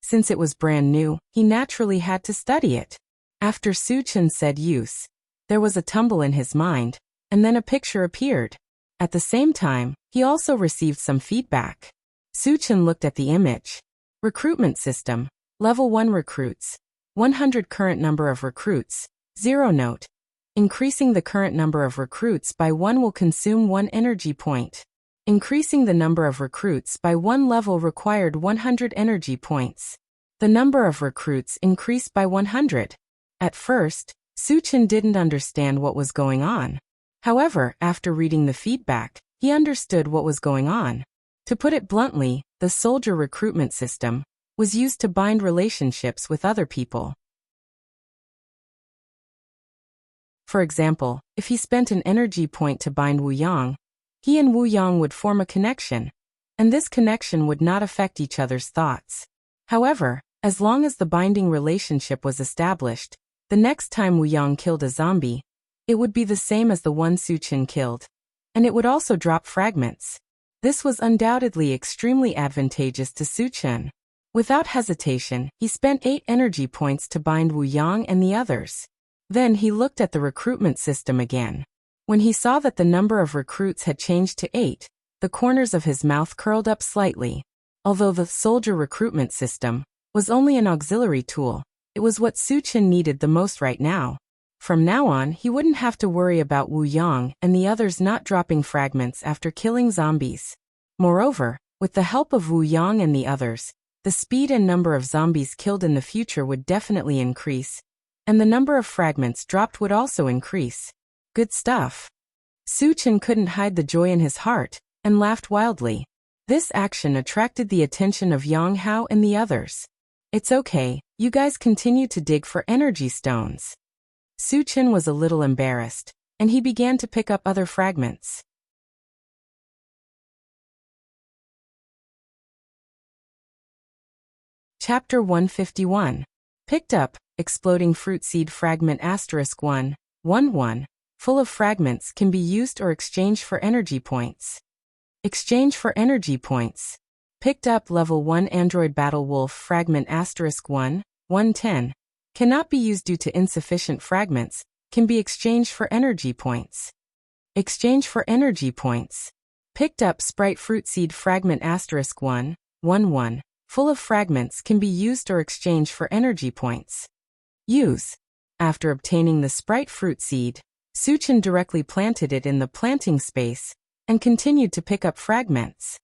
Since it was brand new, he naturally had to study it. After Su-chin said use, there was a tumble in his mind, and then a picture appeared. At the same time, he also received some feedback. Su-chin looked at the image. Recruitment system, level 1 recruits, 100 current number of recruits, 0 note. Increasing the current number of recruits by 1 will consume 1 energy point. Increasing the number of recruits by 1 level required 100 energy points. The number of recruits increased by 100. At first, Su-chin didn't understand what was going on. However, after reading the feedback, he understood what was going on. To put it bluntly, the soldier recruitment system was used to bind relationships with other people. For example, if he spent an energy point to bind Wu Yang, he and Wu Yang would form a connection, and this connection would not affect each other's thoughts. However, as long as the binding relationship was established, the next time Wu Yang killed a zombie, it would be the same as the one Su-chin killed, and it would also drop fragments. This was undoubtedly extremely advantageous to Su-chin. Without hesitation, he spent 8 energy points to bind Wu Yang and the others. Then he looked at the recruitment system again. When he saw that the number of recruits had changed to 8, the corners of his mouth curled up slightly. Although the soldier recruitment system was only an auxiliary tool, it was what Su-chin needed the most right now. From now on, he wouldn't have to worry about Wu Yang and the others not dropping fragments after killing zombies. Moreover, with the help of Wu Yang and the others, the speed and number of zombies killed in the future would definitely increase, and the number of fragments dropped would also increase. Good stuff. Su-chin couldn't hide the joy in his heart, and laughed wildly. This action attracted the attention of Yang Hao and the others. It's okay, you guys continue to dig for energy stones. Su-chin was a little embarrassed, and he began to pick up other fragments. Chapter 151. Picked up, exploding fruit seed fragment *111. Full of fragments can be used or exchanged for energy points. Exchange for energy points. Picked up level 1 android battle wolf fragment *110. Cannot be used due to insufficient fragments, can be exchanged for energy points. Exchange for energy points. Picked up sprite fruit seed fragment *111. Full of fragments can be used or exchanged for energy points. Use. After obtaining the sprite fruit seed, Su-chin directly planted it in the planting space, and continued to pick up fragments.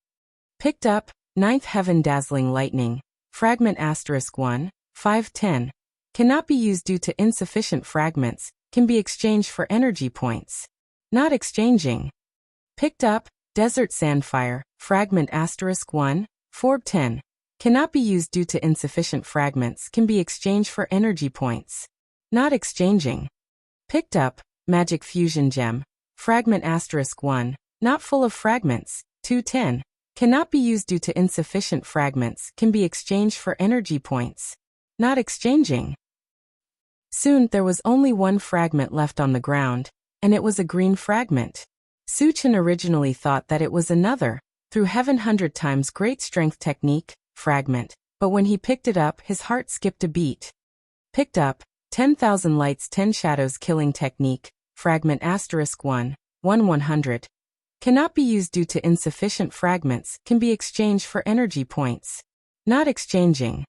Picked up, 9th Heaven Dazzling Lightning, fragment *1, 510. Cannot be used due to insufficient fragments, can be exchanged for energy points. Not exchanging. Picked up, Desert Sandfire, fragment *1, 410. Cannot be used due to insufficient fragments, can be exchanged for energy points. Not exchanging. Picked up, Magic Fusion Gem, fragment *1, not full of fragments, 210. Cannot be used due to insufficient fragments, can be exchanged for energy points. Not exchanging. Soon there was only one fragment left on the ground, and it was a green fragment. Su-chin originally thought that it was another, through heaven 100 times great strength technique, fragment, but when he picked it up his heart skipped a beat. Picked up, 10,000 lights 10 shadows killing technique, fragment *1, 100. Cannot be used due to insufficient fragments, can be exchanged for energy points. Not exchanging.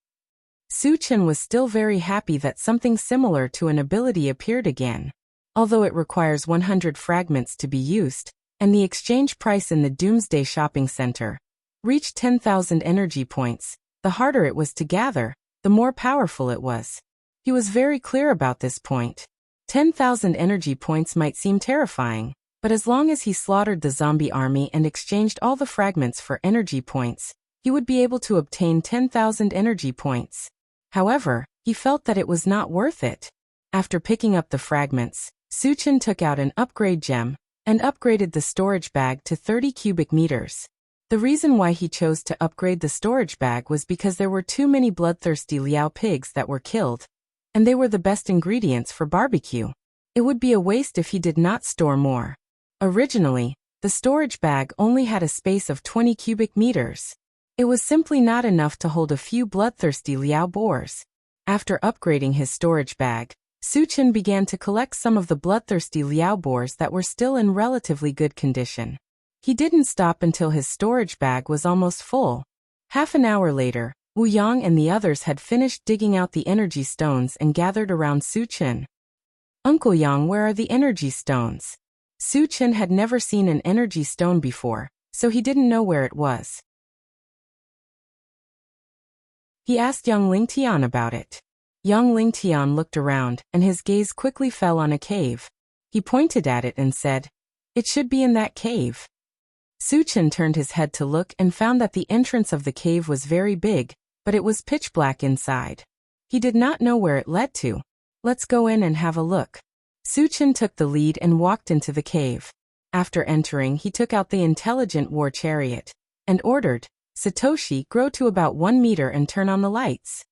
Su-chin was still very happy that something similar to an ability appeared again. Although it requires 100 fragments to be used, and the exchange price in the Doomsday Shopping Center reached 10,000 energy points, the harder it was to gather, the more powerful it was. He was very clear about this point. 10,000 energy points might seem terrifying, but as long as he slaughtered the zombie army and exchanged all the fragments for energy points, he would be able to obtain 10,000 energy points. However, he felt that it was not worth it. After picking up the fragments, Suchin took out an upgrade gem and upgraded the storage bag to 30 cubic meters. The reason why he chose to upgrade the storage bag was because there were too many bloodthirsty Liao pigs that were killed, and they were the best ingredients for barbecue. It would be a waste if he did not store more. Originally, the storage bag only had a space of 20 cubic meters. It was simply not enough to hold a few bloodthirsty Liao boars. After upgrading his storage bag, Suchin began to collect some of the bloodthirsty Liao boars that were still in relatively good condition. He didn't stop until his storage bag was almost full. Half an hour later, Wu Yang and the others had finished digging out the energy stones and gathered around Suchin. "Uncle Yang, where are the energy stones?" Suchin had never seen an energy stone before, so he didn't know where it was. He asked young Lingtian about it. Young Lingtian looked around, and his gaze quickly fell on a cave. He pointed at it and said, "It should be in that cave." Suchin turned his head to look and found that the entrance of the cave was very big, but it was pitch black inside. He did not know where it led to. "Let's go in and have a look." Suchin took the lead and walked into the cave. After entering, he took out the intelligent war chariot and ordered, "Satoshi, grow to about 1 meter and turn on the lights."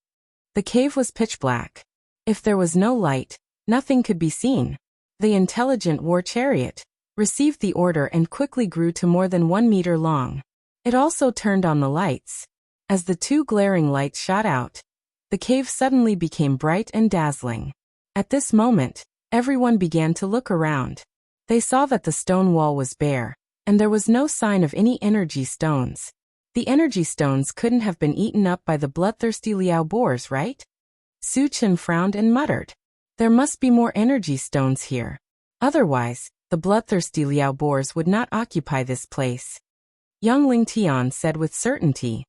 The cave was pitch black. If there was no light, nothing could be seen. The intelligent war chariot received the order and quickly grew to more than 1 meter long. It also turned on the lights. As the two glaring lights shot out, the cave suddenly became bright and dazzling. At this moment, everyone began to look around. They saw that the stone wall was bare, and there was no sign of any energy stones. The energy stones couldn't have been eaten up by the bloodthirsty Liao boars, right? Suchin frowned and muttered, "There must be more energy stones here. Otherwise, the bloodthirsty Liao boars would not occupy this place." Young Lingtian said with certainty.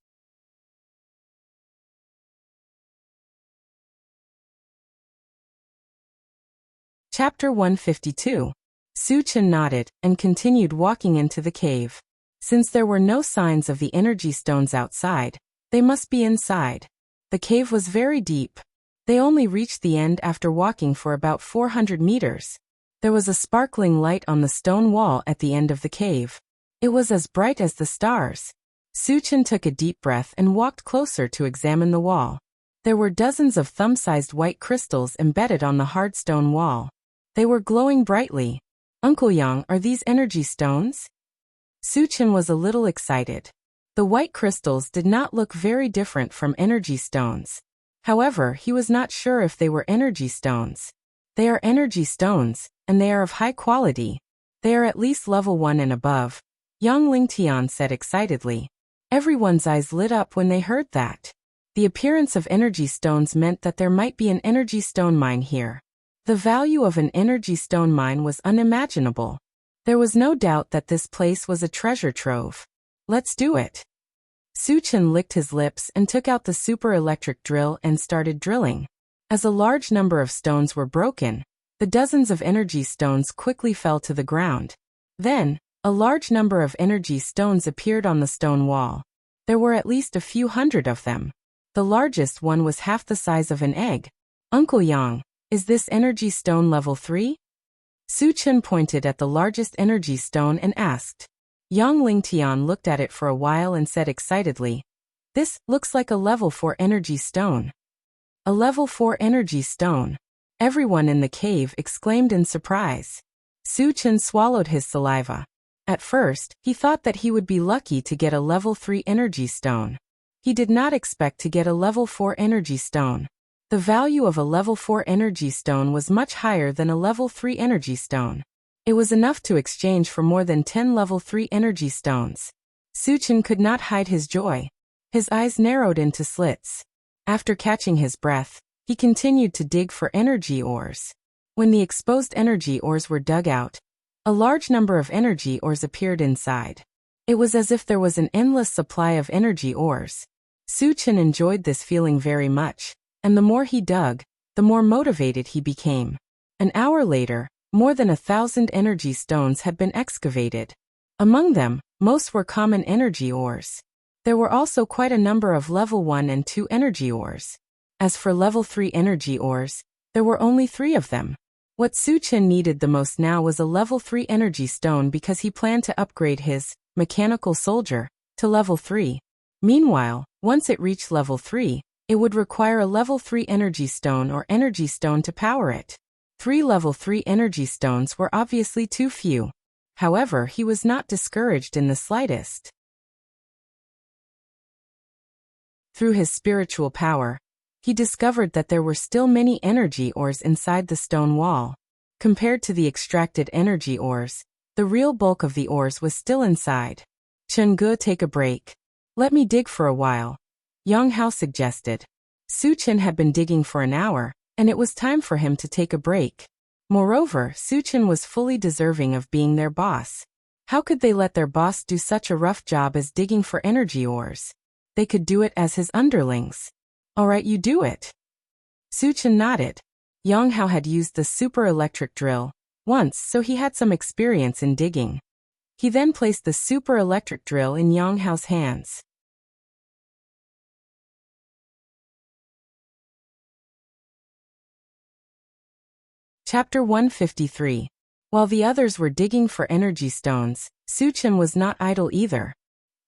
Chapter 152. Suchin nodded and continued walking into the cave. Since there were no signs of the energy stones outside, they must be inside. The cave was very deep. They only reached the end after walking for about 400 meters. There was a sparkling light on the stone wall at the end of the cave. It was as bright as the stars. Suchin took a deep breath and walked closer to examine the wall. There were dozens of thumb-sized white crystals embedded on the hard stone wall. They were glowing brightly. "Uncle Yang, are these energy stones?" Suchin was a little excited. The white crystals did not look very different from energy stones. However, he was not sure if they were energy stones. "They are energy stones, and they are of high quality. They are at least level 1 and above," Young Lingtian said excitedly. Everyone's eyes lit up when they heard that. The appearance of energy stones meant that there might be an energy stone mine here. The value of an energy stone mine was unimaginable. There was no doubt that this place was a treasure trove. "Let's do it." Suchin licked his lips and took out the super electric drill and started drilling. As a large number of stones were broken, the dozens of energy stones quickly fell to the ground. Then, a large number of energy stones appeared on the stone wall. There were at least a few hundred of them. The largest one was half the size of an egg. "Uncle Yang, is this energy stone level 3? Suchin pointed at the largest energy stone and asked. Young Lingtian looked at it for a while and said excitedly, "This looks like a level 4 energy stone." A level 4 energy stone. Everyone in the cave exclaimed in surprise. Suchin swallowed his saliva. At first, he thought that he would be lucky to get a level 3 energy stone. He did not expect to get a level 4 energy stone. The value of a level 4 energy stone was much higher than a level 3 energy stone. It was enough to exchange for more than 10 level 3 energy stones. Suchin could not hide his joy. His eyes narrowed into slits. After catching his breath, he continued to dig for energy ores. When the exposed energy ores were dug out, a large number of energy ores appeared inside. It was as if there was an endless supply of energy ores. Suchin enjoyed this feeling very much, and the more he dug, the more motivated he became. An hour later, more than 1,000 energy stones had been excavated. Among them, most were common energy ores. There were also quite a number of level 1 and 2 energy ores. As for level 3 energy ores, there were only 3 of them. What Su-Chen needed the most now was a level 3 energy stone because he planned to upgrade his mechanical soldier to level 3. Meanwhile, once it reached level 3, it would require a level 3 energy stone or energy stone to power it. 3 level 3 energy stones were obviously too few. However, he was not discouraged in the slightest. Through his spiritual power, he discovered that there were still many energy ores inside the stone wall. Compared to the extracted energy ores, the real bulk of the ores was still inside. Cheng-ge, take a break. Let me dig for a while, Yang Hao suggested. Su-Chen had been digging for an hour, and it was time for him to take a break. Moreover, Su-Chen was fully deserving of being their boss. How could they let their boss do such a rough job as digging for energy ores? They could do it as his underlings. All right, you do it. Su-Chen nodded. Yang Hao had used the super electric drill once, so he had some experience in digging. He then placed the super electric drill in Yang Hao's hands. Chapter 153. While the others were digging for energy stones, Su-Chen was not idle either.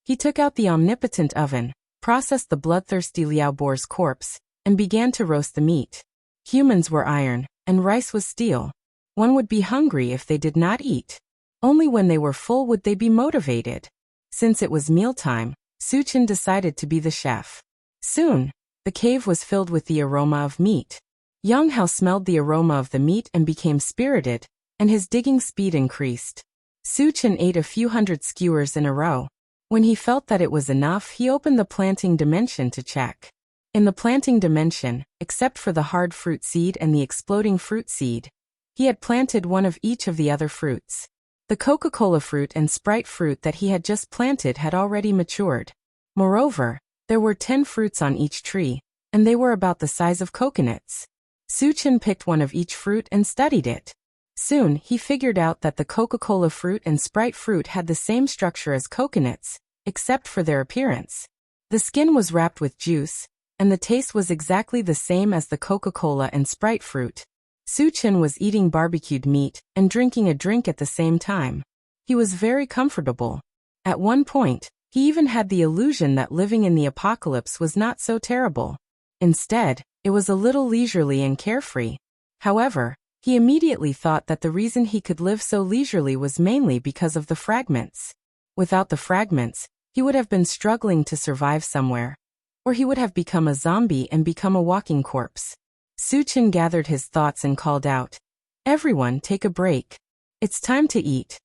He took out the omnipotent oven, processed the bloodthirsty Liao Boar's corpse, and began to roast the meat. Humans were iron, and rice was steel. One would be hungry if they did not eat. Only when they were full would they be motivated. Since it was mealtime, Su-Chen decided to be the chef. Soon, the cave was filled with the aroma of meat. Yang Hao smelled the aroma of the meat and became spirited, and his digging speed increased. Su-Chen ate a few hundred skewers in a row. When he felt that it was enough, he opened the planting dimension to check. In the planting dimension, except for the hard fruit seed and the exploding fruit seed, he had planted one of each of the other fruits. The Coca-Cola fruit and Sprite fruit that he had just planted had already matured. Moreover, there were 10 fruits on each tree, and they were about the size of coconuts. Su-Chen picked one of each fruit and studied it. Soon, he figured out that the Coca-Cola fruit and Sprite fruit had the same structure as coconuts, except for their appearance. The skin was wrapped with juice, and the taste was exactly the same as the Coca-Cola and Sprite fruit. Su-Chen was eating barbecued meat and drinking a drink at the same time. He was very comfortable. At one point, he even had the illusion that living in the apocalypse was not so terrible. Instead, it was a little leisurely and carefree. However, he immediately thought that the reason he could live so leisurely was mainly because of the fragments. Without the fragments, he would have been struggling to survive somewhere, or he would have become a zombie and become a walking corpse. Su-Chen gathered his thoughts and called out, "Everyone, take a break. It's time to eat."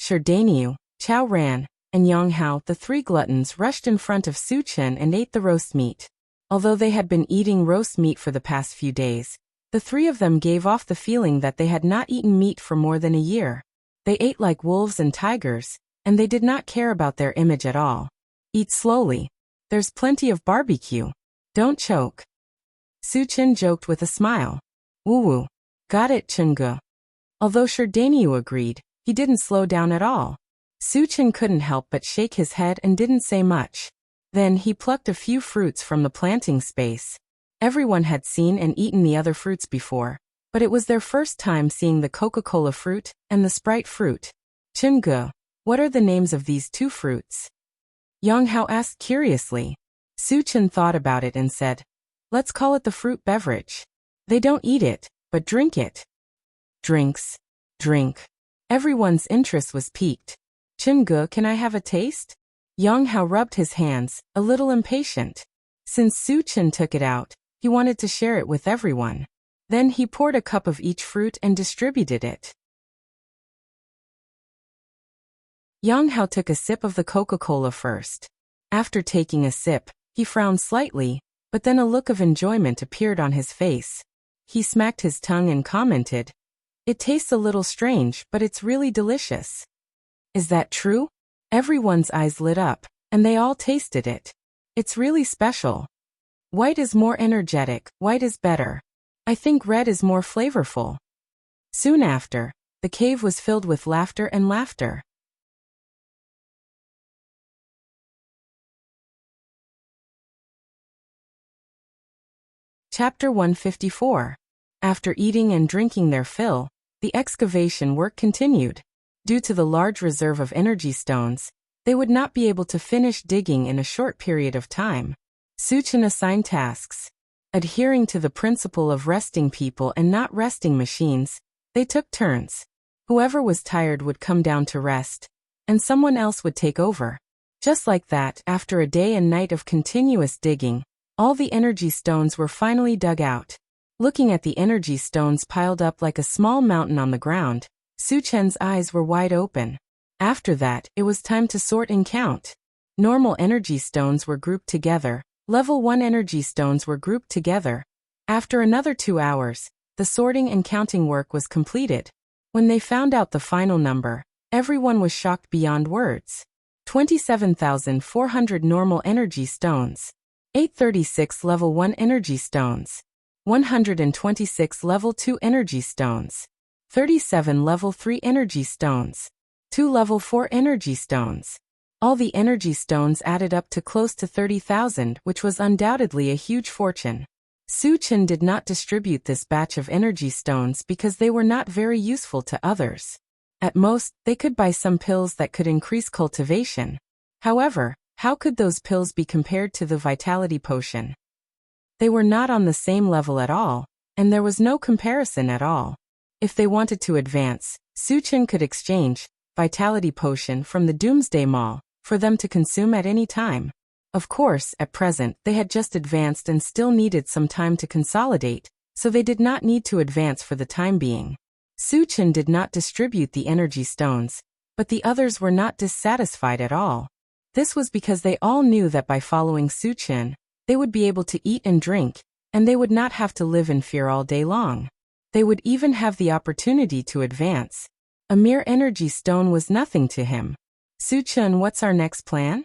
Sherdaniu, Chao Ran, and Yang Hao, the 3 gluttons, rushed in front of Su-Chen and ate the roast meat. Although they had been eating roast meat for the past few days, the 3 of them gave off the feeling that they had not eaten meat for more than a year. They ate like wolves and tigers, and they did not care about their image at all. Eat slowly. There's plenty of barbecue. Don't choke. Su-Chen joked with a smile. Woo-woo. Got it, Cheng-ge. Although Sherdaniu agreed, he didn't slow down at all. Su-Chen couldn't help but shake his head and didn't say much. Then he plucked a few fruits from the planting space. Everyone had seen and eaten the other fruits before, but it was their first time seeing the Coca-Cola fruit and the Sprite fruit. Cheng-ge, what are the names of these 2 fruits? Yang Hao asked curiously. Su-Chen thought about it and said, "Let's call it the fruit beverage. They don't eat it, but drink it." Drinks. Drink. Everyone's interest was piqued. Cheng-ge, can I have a taste? Yang Hao rubbed his hands, a little impatient. Since Su-Chen took it out, he wanted to share it with everyone. Then he poured a cup of each fruit and distributed it. Yang Hao took a sip of the Coca-Cola first. After taking a sip, he frowned slightly, but then a look of enjoyment appeared on his face. He smacked his tongue and commented, "It tastes a little strange, but it's really delicious." Is that true? Everyone's eyes lit up, and they all tasted it. It's really special. White is more energetic, white is better. I think red is more flavorful. Soon after, the cave was filled with laughter and laughter. Chapter 154. After eating and drinking their fill, the excavation work continued. Due to the large reserve of energy stones, they would not be able to finish digging in a short period of time. Suchin assigned tasks. Adhering to the principle of resting people and not resting machines, they took turns. Whoever was tired would come down to rest, and someone else would take over. Just like that, after a day and night of continuous digging, all the energy stones were finally dug out. Looking at the energy stones piled up like a small mountain on the ground, Suchen's eyes were wide open. After that, it was time to sort and count. Normal energy stones were grouped together. Level 1 energy stones were grouped together. After another 2 hours, the sorting and counting work was completed. When they found out the final number, everyone was shocked beyond words. 27,400 normal energy stones. 836 level 1 energy stones. 126 level 2 energy stones. 37 level 3 energy stones. 2 level 4 energy stones. All the energy stones added up to close to 30,000, which was undoubtedly a huge fortune. Suchin did not distribute this batch of energy stones because they were not very useful to others. At most, they could buy some pills that could increase cultivation. However, how could those pills be compared to the vitality potion? They were not on the same level at all, and there was no comparison at all. If they wanted to advance, Suchin could exchange vitality potion from the Doomsday Mall for them to consume at any time. Of course, at present, they had just advanced and still needed some time to consolidate, so they did not need to advance for the time being. Suchin did not distribute the energy stones, but the others were not dissatisfied at all. This was because they all knew that by following Suchin, they would be able to eat and drink, and they would not have to live in fear all day long. They would even have the opportunity to advance. A mere energy stone was nothing to him. Suchin, what's our next plan?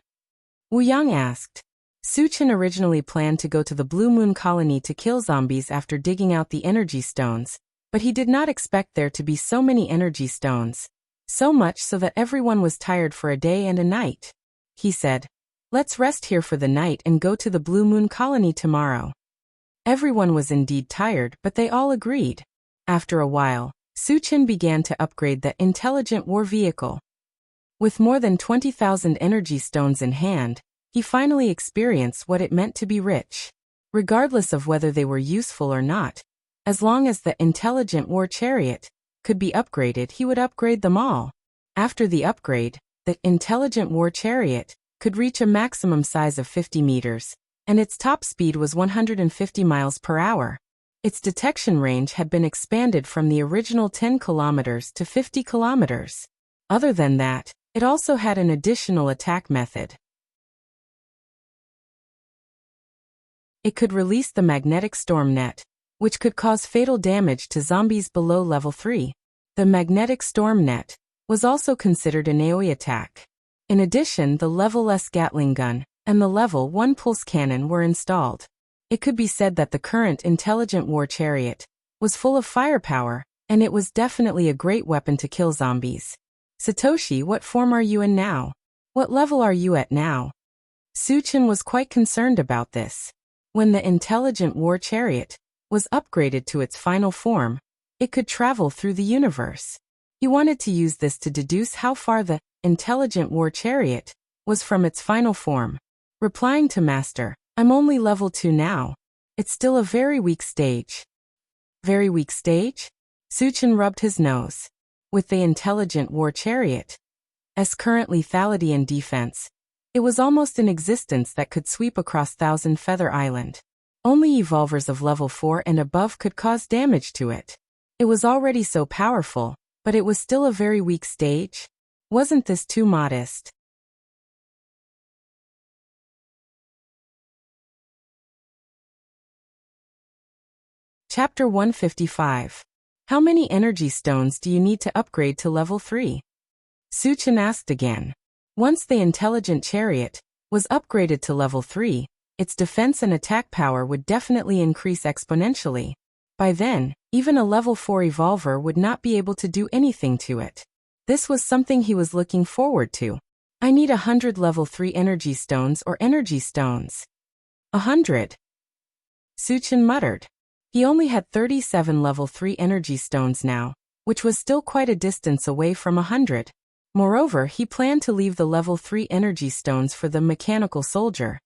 Wu Yang asked. Suchin originally planned to go to the Blue Moon colony to kill zombies after digging out the energy stones, but he did not expect there to be so many energy stones. So much so that everyone was tired for a day and a night. He said, "Let's rest here for the night and go to the Blue Moon colony tomorrow." Everyone was indeed tired, but they all agreed. After a while, Suchin began to upgrade the intelligent war vehicle. With more than 20,000 energy stones in hand, he finally experienced what it meant to be rich. Regardless of whether they were useful or not, as long as the intelligent war chariot could be upgraded, he would upgrade them all. After the upgrade, the intelligent war chariot could reach a maximum size of 50 meters, and its top speed was 150 miles per hour. Its detection range had been expanded from the original 10 kilometers to 50 kilometers. Other than that, it also had an additional attack method. It could release the magnetic storm net, which could cause fatal damage to zombies below level 3. The magnetic storm net was also considered an AoE attack. In addition, the level S Gatling gun and the level 1 pulse cannon were installed. It could be said that the current intelligent war chariot was full of firepower, and it was definitely a great weapon to kill zombies. Satoshi, what form are you in now? What level are you at now? Suchin was quite concerned about this. When the intelligent war chariot was upgraded to its final form, it could travel through the universe. He wanted to use this to deduce how far the intelligent war chariot was from its final form. Replying to Master, "I'm only level 2 now. It's still a very weak stage." Very weak stage? Suchin rubbed his nose. With the intelligent war chariot as current lethality and defense, it was almost in existence that could sweep across Thousand Feather Island. Only evolvers of level 4 and above could cause damage to it. It was already so powerful, but it was still a very weak stage. Wasn't this too modest? Chapter 155. How many energy stones do you need to upgrade to level 3? Suchin asked again. Once the intelligent chariot was upgraded to level 3, its defense and attack power would definitely increase exponentially. By then, even a level 4 evolver would not be able to do anything to it. This was something he was looking forward to. I need 100 level 3 energy stones or energy stones. 100. Suchin muttered. He only had 37 level 3 energy stones now, which was still quite a distance away from 100. Moreover, he planned to leave the level 3 energy stones for the mechanical soldier,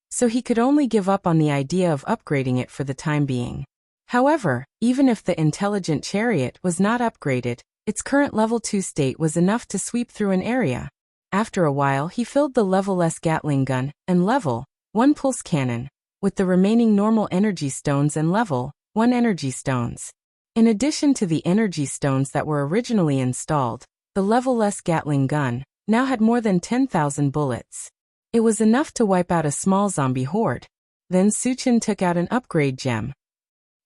so he could only give up on the idea of upgrading it for the time being. However, even if the intelligent chariot was not upgraded, its current level 2 state was enough to sweep through an area. After a while, he filled the level-less Gatling gun and level 1 pulse cannon with the remaining normal energy stones and level 1 energy stones. In addition to the energy stones that were originally installed, the level-less Gatling gun now had more than 10,000 bullets. It was enough to wipe out a small zombie horde. Then Suchin took out an upgrade gem.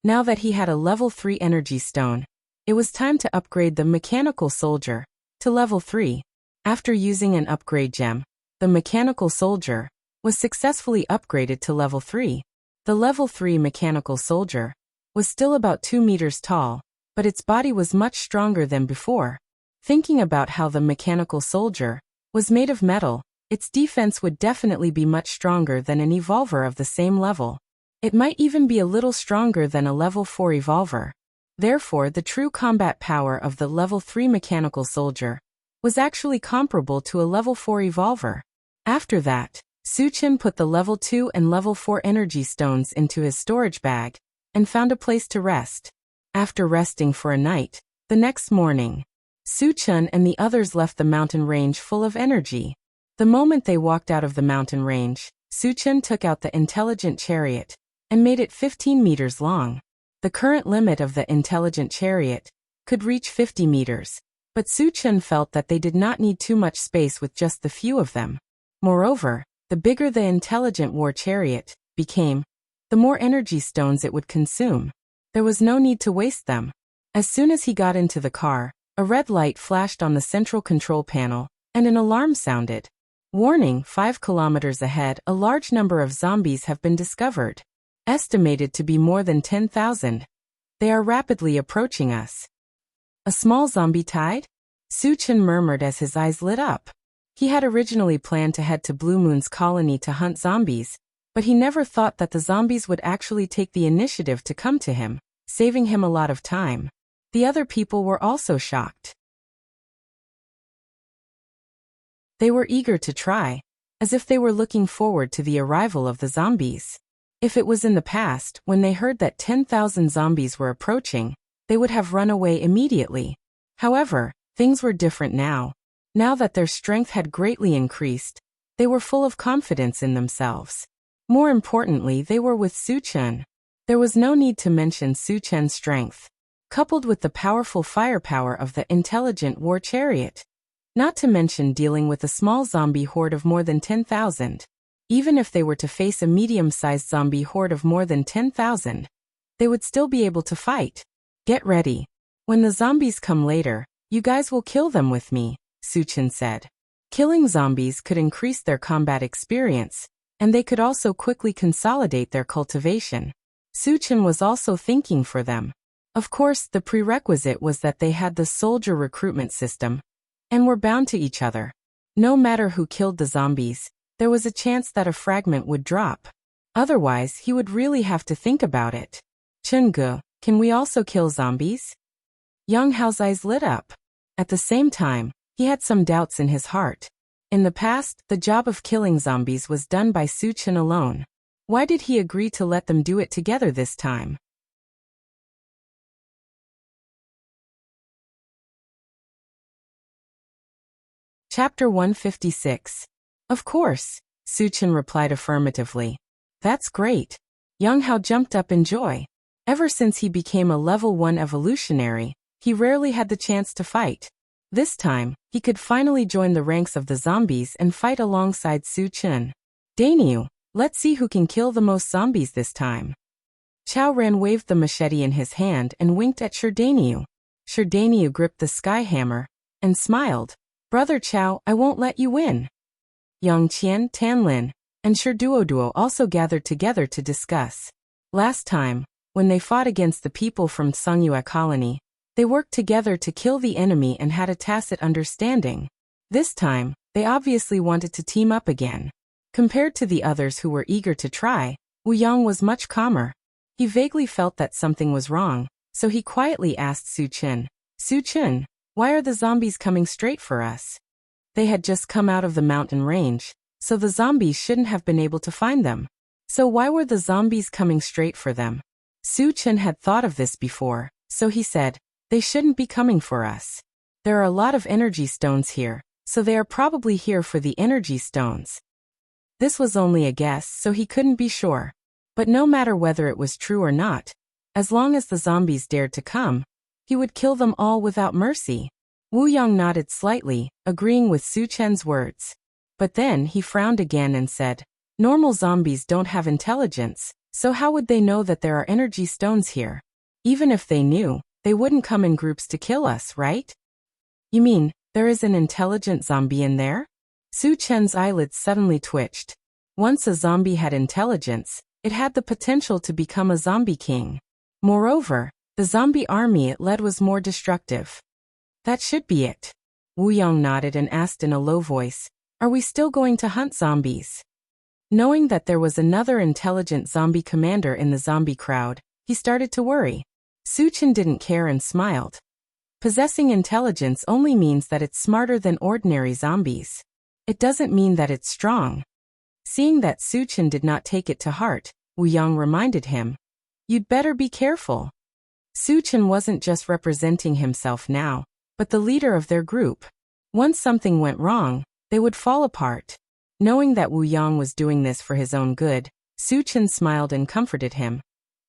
Now that he had a level 3 energy stone, it was time to upgrade the mechanical soldier to level 3. After using an upgrade gem, the mechanical soldier was successfully upgraded to level 3. The level 3 mechanical soldier was still about 2 meters tall, but its body was much stronger than before. Thinking about how the mechanical soldier was made of metal, its defense would definitely be much stronger than an evolver of the same level. It might even be a little stronger than a level 4 evolver. Therefore, the true combat power of the level 3 mechanical soldier was actually comparable to a level 4 evolver. After that, Suchin put the level 2 and level 4 energy stones into his storage bag and found a place to rest. After resting for a night, the next morning, Suchin and the others left the mountain range full of energy. The moment they walked out of the mountain range, Suchin took out the intelligent chariot and made it 15 meters long. The current limit of the intelligent chariot could reach 50 meters, but Suchin felt that they did not need too much space with just the few of them. Moreover, the bigger the intelligent war chariot became, the more energy stones it would consume. There was no need to waste them. As soon as he got into the car, a red light flashed on the central control panel, and an alarm sounded. Warning, 5 kilometers ahead, a large number of zombies have been discovered. Estimated to be more than 10,000. They are rapidly approaching us. A small zombie tide? Suchin murmured as his eyes lit up. He had originally planned to head to Blue Moon's colony to hunt zombies, but he never thought that the zombies would actually take the initiative to come to him, saving him a lot of time. The other people were also shocked. They were eager to try, as if they were looking forward to the arrival of the zombies. If it was in the past, when they heard that 10,000 zombies were approaching, they would have run away immediately. However, things were different now. Now that their strength had greatly increased, they were full of confidence in themselves. More importantly, they were with Suchin. There was no need to mention Suchin's strength, coupled with the powerful firepower of the intelligent war chariot. Not to mention dealing with a small zombie horde of more than 10,000. Even if they were to face a medium-sized zombie horde of more than 10,000, they would still be able to fight. Get ready. When the zombies come later, you guys will kill them with me, Suchin said. Killing zombies could increase their combat experience, and they could also quickly consolidate their cultivation. Suchin was also thinking for them. Of course, the prerequisite was that they had the soldier recruitment system, and were bound to each other. No matter who killed the zombies, there was a chance that a fragment would drop. Otherwise, he would really have to think about it. Chungu, can we also kill zombies? Yang Hao's eyes lit up. At the same time, he had some doubts in his heart. In the past, the job of killing zombies was done by Suchin alone. Why did he agree to let them do it together this time? Chapter 156. Of course, Suchin replied affirmatively. That's great. Yang Hao jumped up in joy. Ever since he became a level 1 evolutionary, he rarely had the chance to fight. This time, he could finally join the ranks of the zombies and fight alongside Suchin. Dainyu, let's see who can kill the most zombies this time. Chao Ran waved the machete in his hand and winked at Dainyu. Dainyu gripped the sky hammer and smiled. Brother Chao, I won't let you win. Yang Qian, Tan Lin, and Duo also gathered together to discuss. Last time, when they fought against the people from Songyue colony. They worked together to kill the enemy and had a tacit understanding. This time, they obviously wanted to team up again. Compared to the others who were eager to try, Wu Yang was much calmer. He vaguely felt that something was wrong, so he quietly asked Su Chen, "Su Chen, why are the zombies coming straight for us?" They had just come out of the mountain range, so the zombies shouldn't have been able to find them. So why were the zombies coming straight for them? Su Chen had thought of this before, so he said, "They shouldn't be coming for us. There are a lot of energy stones here, so they are probably here for the energy stones." This was only a guess, so he couldn't be sure. But no matter whether it was true or not, as long as the zombies dared to come, he would kill them all without mercy. Wu Yang nodded slightly, agreeing with Su Chen's words. But then he frowned again and said, "Normal zombies don't have intelligence, so how would they know that there are energy stones here? Even if they knew, they wouldn't come in groups to kill us, right?" "You mean, there is an intelligent zombie in there?" Su Chen's eyelids suddenly twitched. Once a zombie had intelligence, it had the potential to become a zombie king. Moreover, the zombie army it led was more destructive. "That should be it." Wu Yang nodded and asked in a low voice, "Are we still going to hunt zombies?" Knowing that there was another intelligent zombie commander in the zombie crowd, he started to worry. Su Chen didn't care and smiled. Possessing intelligence only means that it's smarter than ordinary zombies. It doesn't mean that it's strong. Seeing that Su Chen did not take it to heart, Wu Yang reminded him, "You'd better be careful." Su Chen wasn't just representing himself now, but the leader of their group. Once something went wrong, they would fall apart. Knowing that Wu Yang was doing this for his own good, Su Chen smiled and comforted him.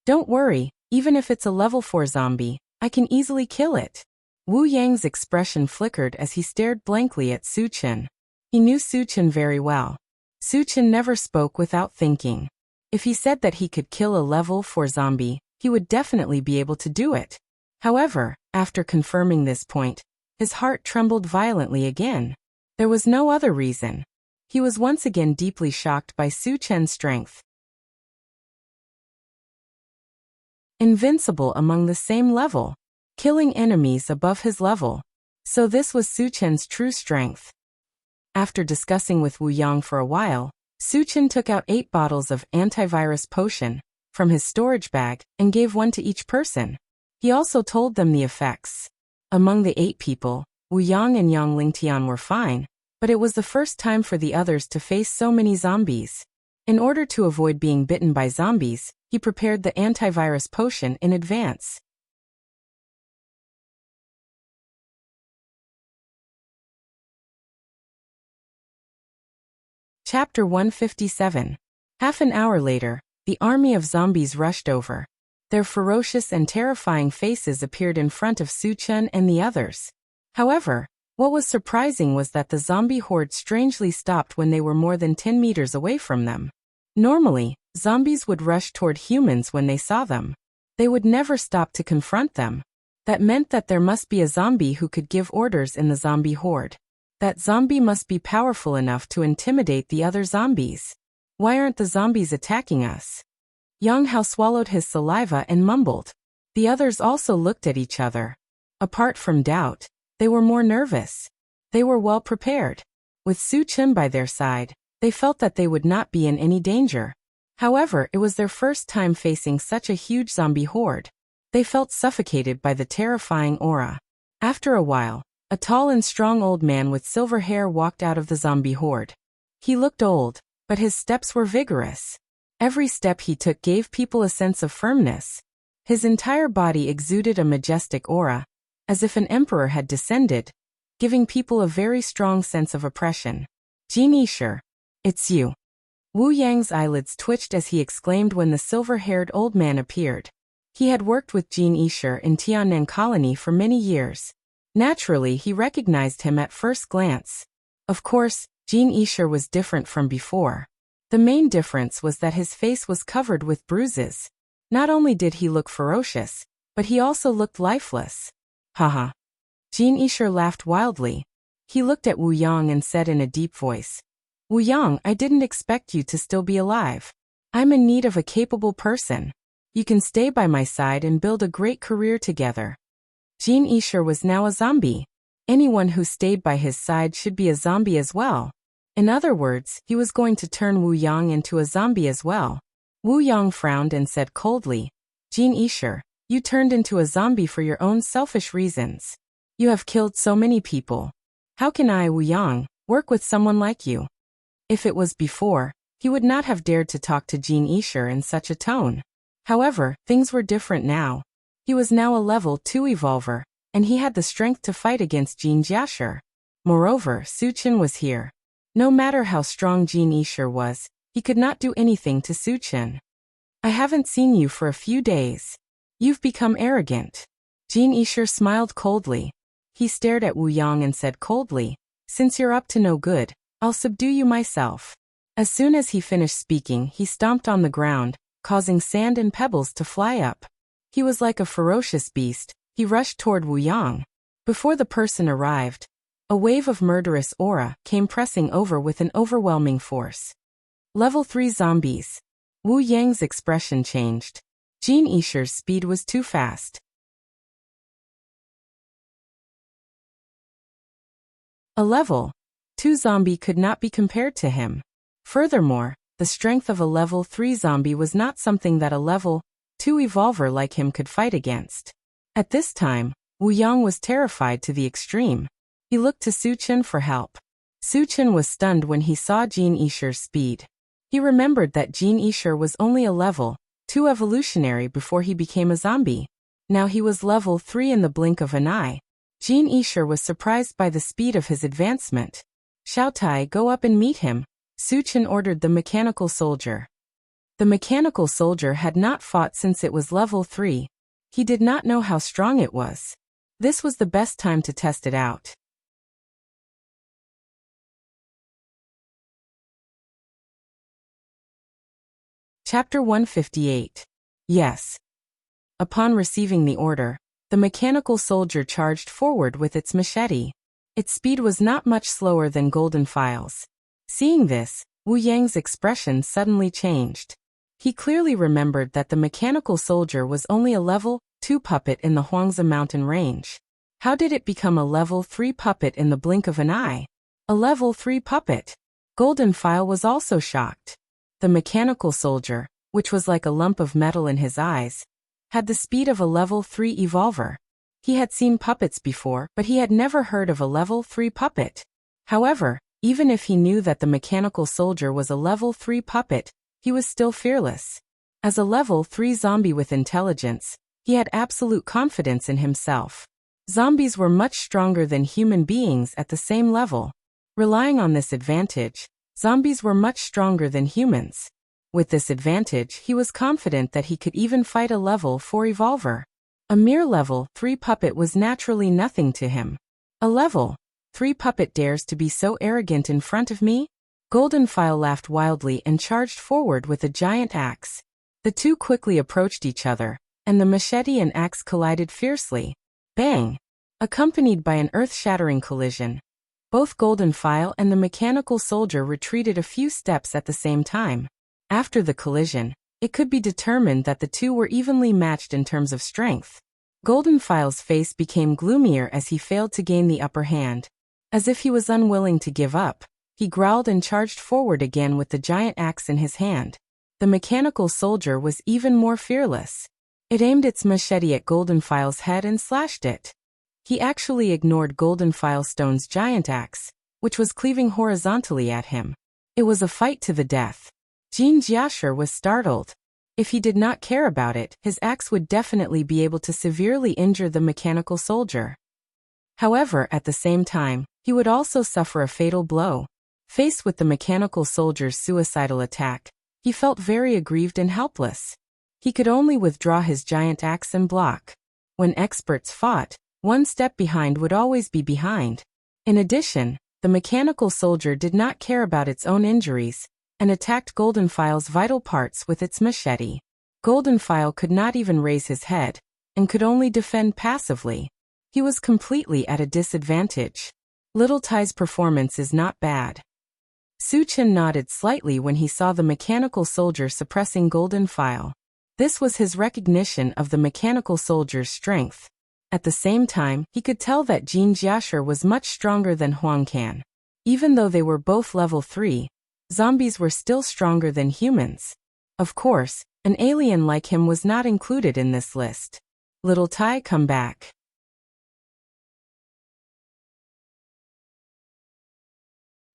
"Don't worry, even if it's a level 4 zombie, I can easily kill it." Wu Yang's expression flickered as he stared blankly at Su Chen. He knew Su Chen very well. Su Chen never spoke without thinking. If he said that he could kill a level 4 zombie, he would definitely be able to do it. However, after confirming this point, his heart trembled violently again. There was no other reason. He was once again deeply shocked by Su Chen's strength. Invincible among the same level, killing enemies above his level. So this was Su Chen's true strength. After discussing with Wu Yang for a while, Su Chen took out 8 bottles of antivirus potion from his storage bag and gave one to each person. He also told them the effects. Among the 8 people, Wu Yang and Yang Lingtian were fine, but it was the first time for the others to face so many zombies. In order to avoid being bitten by zombies, he prepared the antivirus potion in advance. Chapter 157. Half an hour later, the army of zombies rushed over. Their ferocious and terrifying faces appeared in front of Su Chen and the others. However, what was surprising was that the zombie horde strangely stopped when they were more than 10 meters away from them. Normally, zombies would rush toward humans when they saw them. They would never stop to confront them. That meant that there must be a zombie who could give orders in the zombie horde. That zombie must be powerful enough to intimidate the other zombies. Why aren't the zombies attacking us? Yang Hao swallowed his saliva and mumbled. The others also looked at each other. Apart from doubt, they were more nervous. They were well prepared. With Su Chen by their side, they felt that they would not be in any danger. However, it was their first time facing such a huge zombie horde. They felt suffocated by the terrifying aura. After a while, a tall and strong old man with silver hair walked out of the zombie horde. He looked old, but his steps were vigorous. Every step he took gave people a sense of firmness. His entire body exuded a majestic aura, as if an emperor had descended, giving people a very strong sense of oppression. "Jean Isher, it's you." Wu Yang's eyelids twitched as he exclaimed when the silver-haired old man appeared. He had worked with Jean Isher in Tiannan Colony for many years. Naturally, he recognized him at first glance. Of course, Jean Isher was different from before. The main difference was that his face was covered with bruises. Not only did he look ferocious, but he also looked lifeless. Haha. Jean Isher laughed wildly. He looked at Wu Yang and said in a deep voice, "Wu Yang, I didn't expect you to still be alive. I'm in need of a capable person. You can stay by my side and build a great career together. Jean Escher was now a zombie. Anyone who stayed by his side should be a zombie as well. In other words, he was going to turn Wu Yang into a zombie as well. Wu Yang frowned and said coldly, Jean Escher, you turned into a zombie for your own selfish reasons. You have killed so many people. How can I, Wu Yang, work with someone like you? If it was before, he would not have dared to talk to Jean Escher in such a tone. However, things were different now. He was now a level 2 evolver, and he had the strength to fight against Jean Escher. Moreover, Su Chen was here. No matter how strong Jean Escher was, he could not do anything to Su Chen. I haven't seen you for a few days. You've become arrogant. Jean Escher smiled coldly. He stared at Wu Yang and said coldly, since you're up to no good, I'll subdue you myself. As soon as he finished speaking, he stomped on the ground, causing sand and pebbles to fly up. He was like a ferocious beast. He rushed toward Wu Yang. Before the person arrived, a wave of murderous aura came pressing over with an overwhelming force. Level 3 zombies. Wu Yang's expression changed. Jean Escher's speed was too fast. A level 2 zombie could not be compared to him. Furthermore, the strength of a level 3 zombie was not something that a level 2 evolver like him could fight against. At this time, Wu Yang was terrified to the extreme. He looked to Su Chen for help. Su Chen was stunned when he saw Jean Escher's speed. He remembered that Jean Escher was only a level 2 evolutionary before he became a zombie. Now he was level 3 in the blink of an eye. Jean Escher was surprised by the speed of his advancement. Xiao Tai, go up and meet him, Su Chen ordered the mechanical soldier. The mechanical soldier had not fought since it was level 3. He did not know how strong it was. This was the best time to test it out. Chapter 158. Yes. Upon receiving the order, the mechanical soldier charged forward with its machete. Its speed was not much slower than Golden File's. Seeing this, Wu Yang's expression suddenly changed. He clearly remembered that the mechanical soldier was only a level 2 puppet in the Huangzi mountain range. How did it become a level 3 puppet in the blink of an eye? A level 3 puppet? Golden File was also shocked. The mechanical soldier, which was like a lump of metal in his eyes, had the speed of a level 3 evolver. He had seen puppets before, but he had never heard of a level 3 puppet. However, even if he knew that the mechanical soldier was a level 3 puppet, he was still fearless. As a level 3 zombie with intelligence, he had absolute confidence in himself. Zombies were much stronger than human beings at the same level. Relying on this advantage, zombies were much stronger than humans. With this advantage, he was confident that he could even fight a level 4 evolver. A mere level 3 puppet was naturally nothing to him. A level 3 puppet dares to be so arrogant in front of me? Golden File laughed wildly and charged forward with a giant axe. The two quickly approached each other, and the machete and axe collided fiercely. Bang! Accompanied by an earth-shattering collision. Both Golden File and the mechanical soldier retreated a few steps at the same time. After the collision, it could be determined that the two were evenly matched in terms of strength. Golden File's face became gloomier as he failed to gain the upper hand. As if he was unwilling to give up, he growled and charged forward again with the giant axe in his hand. The mechanical soldier was even more fearless. It aimed its machete at Golden File's head and slashed it. He actually ignored Golden Filestone's giant axe, which was cleaving horizontally at him. It was a fight to the death. Jean Escher was startled. If he did not care about it, his axe would definitely be able to severely injure the mechanical soldier. However, at the same time, he would also suffer a fatal blow. Faced with the mechanical soldier's suicidal attack, he felt very aggrieved and helpless. He could only withdraw his giant axe and block. When experts fought, one step behind would always be behind. In addition, the mechanical soldier did not care about its own injuries, and attacked Golden File's vital parts with its machete. Golden File could not even raise his head, and could only defend passively. He was completely at a disadvantage. Little Tai's performance is not bad. Su Chen nodded slightly when he saw the mechanical soldier suppressing Golden File. This was his recognition of the mechanical soldier's strength. At the same time, he could tell that Jin Jiashi was much stronger than Huang Can. Even though they were both level 3, zombies were still stronger than humans. Of course, an alien like him was not included in this list. Little Tai, come back.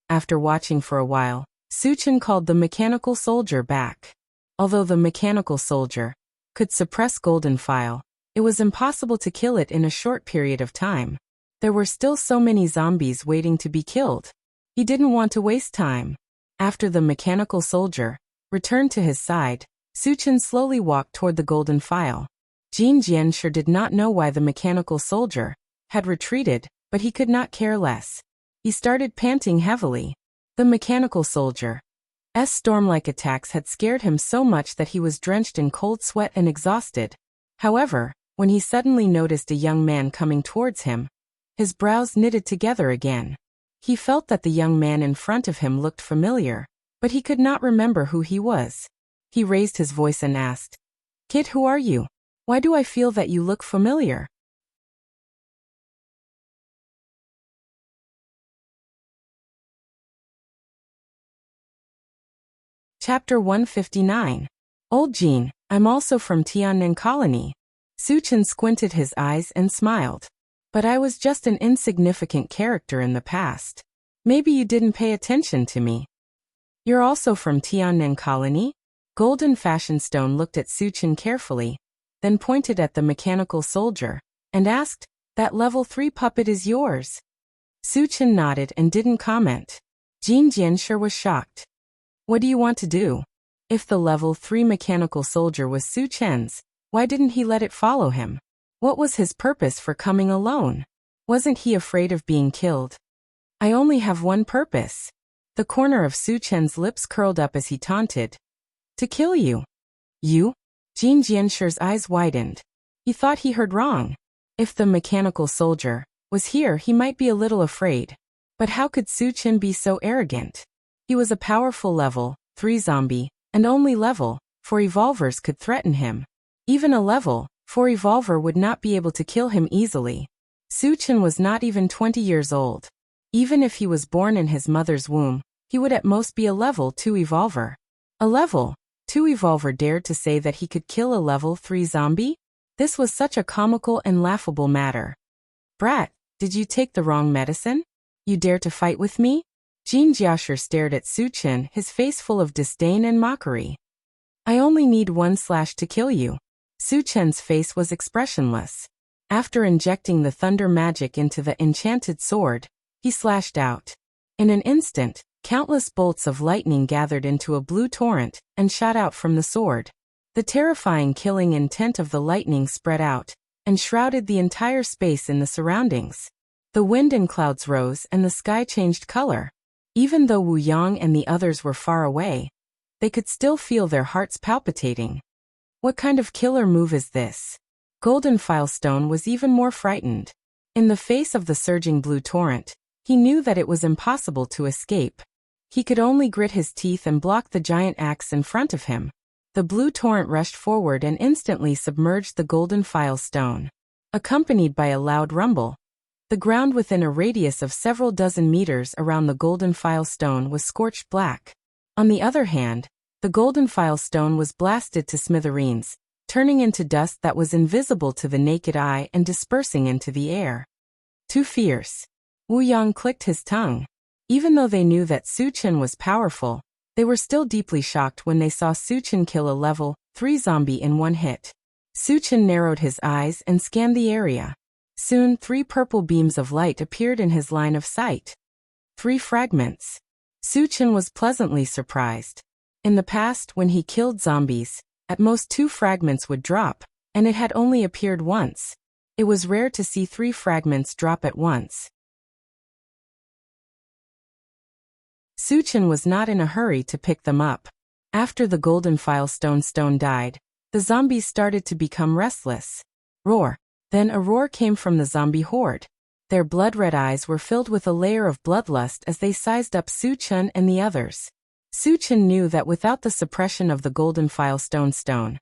After watching for a while, Suchin called the mechanical soldier back. Although the mechanical soldier could suppress Golden File, it was impossible to kill it in a short period of time. There were still so many zombies waiting to be killed. He didn't want to waste time. After the mechanical soldier returned to his side, Suchin slowly walked toward the Golden File. Jin Jiansher did not know why the mechanical soldier had retreated, but he could not care less. He started panting heavily. The mechanical soldier's storm-like attacks had scared him so much that he was drenched in cold sweat and exhausted. However, when he suddenly noticed a young man coming towards him, his brows knitted together again. He felt that the young man in front of him looked familiar, but he could not remember who he was. He raised his voice and asked, "Kid, who are you? Why do I feel that you look familiar?" Chapter 159. Old Jean, I'm also from Tiannan Colony. Suchin squinted his eyes and smiled. But I was just an insignificant character in the past. Maybe you didn't pay attention to me. You're also from Tiannan Colony? Golden Fashion Stone looked at Suchin carefully, then pointed at the mechanical soldier, and asked, that level 3 puppet is yours? Suchin nodded and didn't comment. Jin Jiansher was shocked. What do you want to do? If the level 3 mechanical soldier was Suchin's, why didn't he let it follow him? What was his purpose for coming alone? Wasn't he afraid of being killed? I only have one purpose. The corner of Suchin's lips curled up as he taunted. To kill you. You? Jin Jiansher's eyes widened. He thought he heard wrong. If the mechanical soldier was here, he might be a little afraid. But how could Suchin be so arrogant? He was a powerful level 3 zombie, and only level 4 evolvers could threaten him. Even a level 4 evolver would not be able to kill him easily. Suchin was not even 20 years old. Even if he was born in his mother's womb, he would at most be a level 2 evolver. A level 2 evolver dared to say that he could kill a level 3 zombie? This was such a comical and laughable matter. Brat, did you take the wrong medicine? You dare to fight with me? Jin Jiashi stared at Suchin, his face full of disdain and mockery. I only need 1 slash to kill you. Suchin's face was expressionless. After injecting the thunder magic into the enchanted sword, he slashed out. In an instant, countless bolts of lightning gathered into a blue torrent and shot out from the sword. The terrifying killing intent of the lightning spread out and shrouded the entire space in the surroundings. The wind and clouds rose and the sky changed color. Even though Wu Yang and the others were far away, they could still feel their hearts palpitating. What kind of killer move is this? Golden Filestone was even more frightened. In the face of the surging blue torrent, he knew that it was impossible to escape. He could only grit his teeth and block the giant axe in front of him. The blue torrent rushed forward and instantly submerged the Golden Filestone. Accompanied by a loud rumble, the ground within a radius of several dozen meters around the Golden Filestone was scorched black. On the other hand, the Golden Filestone was blasted to smithereens, turning into dust that was invisible to the naked eye and dispersing into the air. Too fierce. Wu Yang clicked his tongue. Even though they knew that Suchin was powerful, they were still deeply shocked when they saw Suchin kill a level 3 zombie in 1 hit. Suchin narrowed his eyes and scanned the area. Soon 3 purple beams of light appeared in his line of sight. 3 fragments. Suchin was pleasantly surprised. In the past, when he killed zombies, at most 2 fragments would drop, and it had only appeared once. It was rare to see 3 fragments drop at once. Suchin was not in a hurry to pick them up. After the Golden Filestone died, the zombies started to become restless. Roar. Then a roar came from the zombie horde. Their blood-red eyes were filled with a layer of bloodlust as they sized up Suchin and the others. Suchin knew that without the suppression of the Golden Filestone,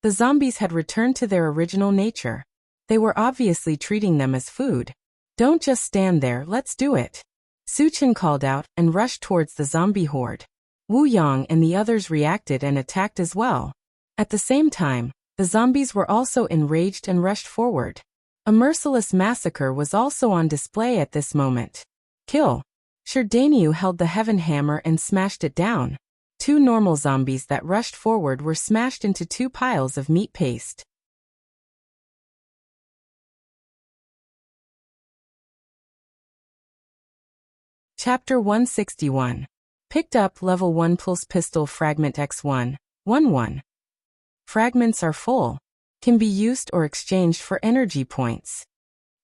The zombies had returned to their original nature. They were obviously treating them as food. "Don't just stand there, let's do it," Suchin called out and rushed towards the zombie horde. Wu Yang and the others reacted and attacked as well. At the same time, the zombies were also enraged and rushed forward. A merciless massacre was also on display at this moment. Kill. Sherdaniu held the heaven hammer and smashed it down. Two normal zombies that rushed forward were smashed into two piles of meat paste. Chapter 161. Picked up Level 1 Pulse Pistol Fragment X1, 1-1. Fragments are full. Can be used or exchanged for energy points.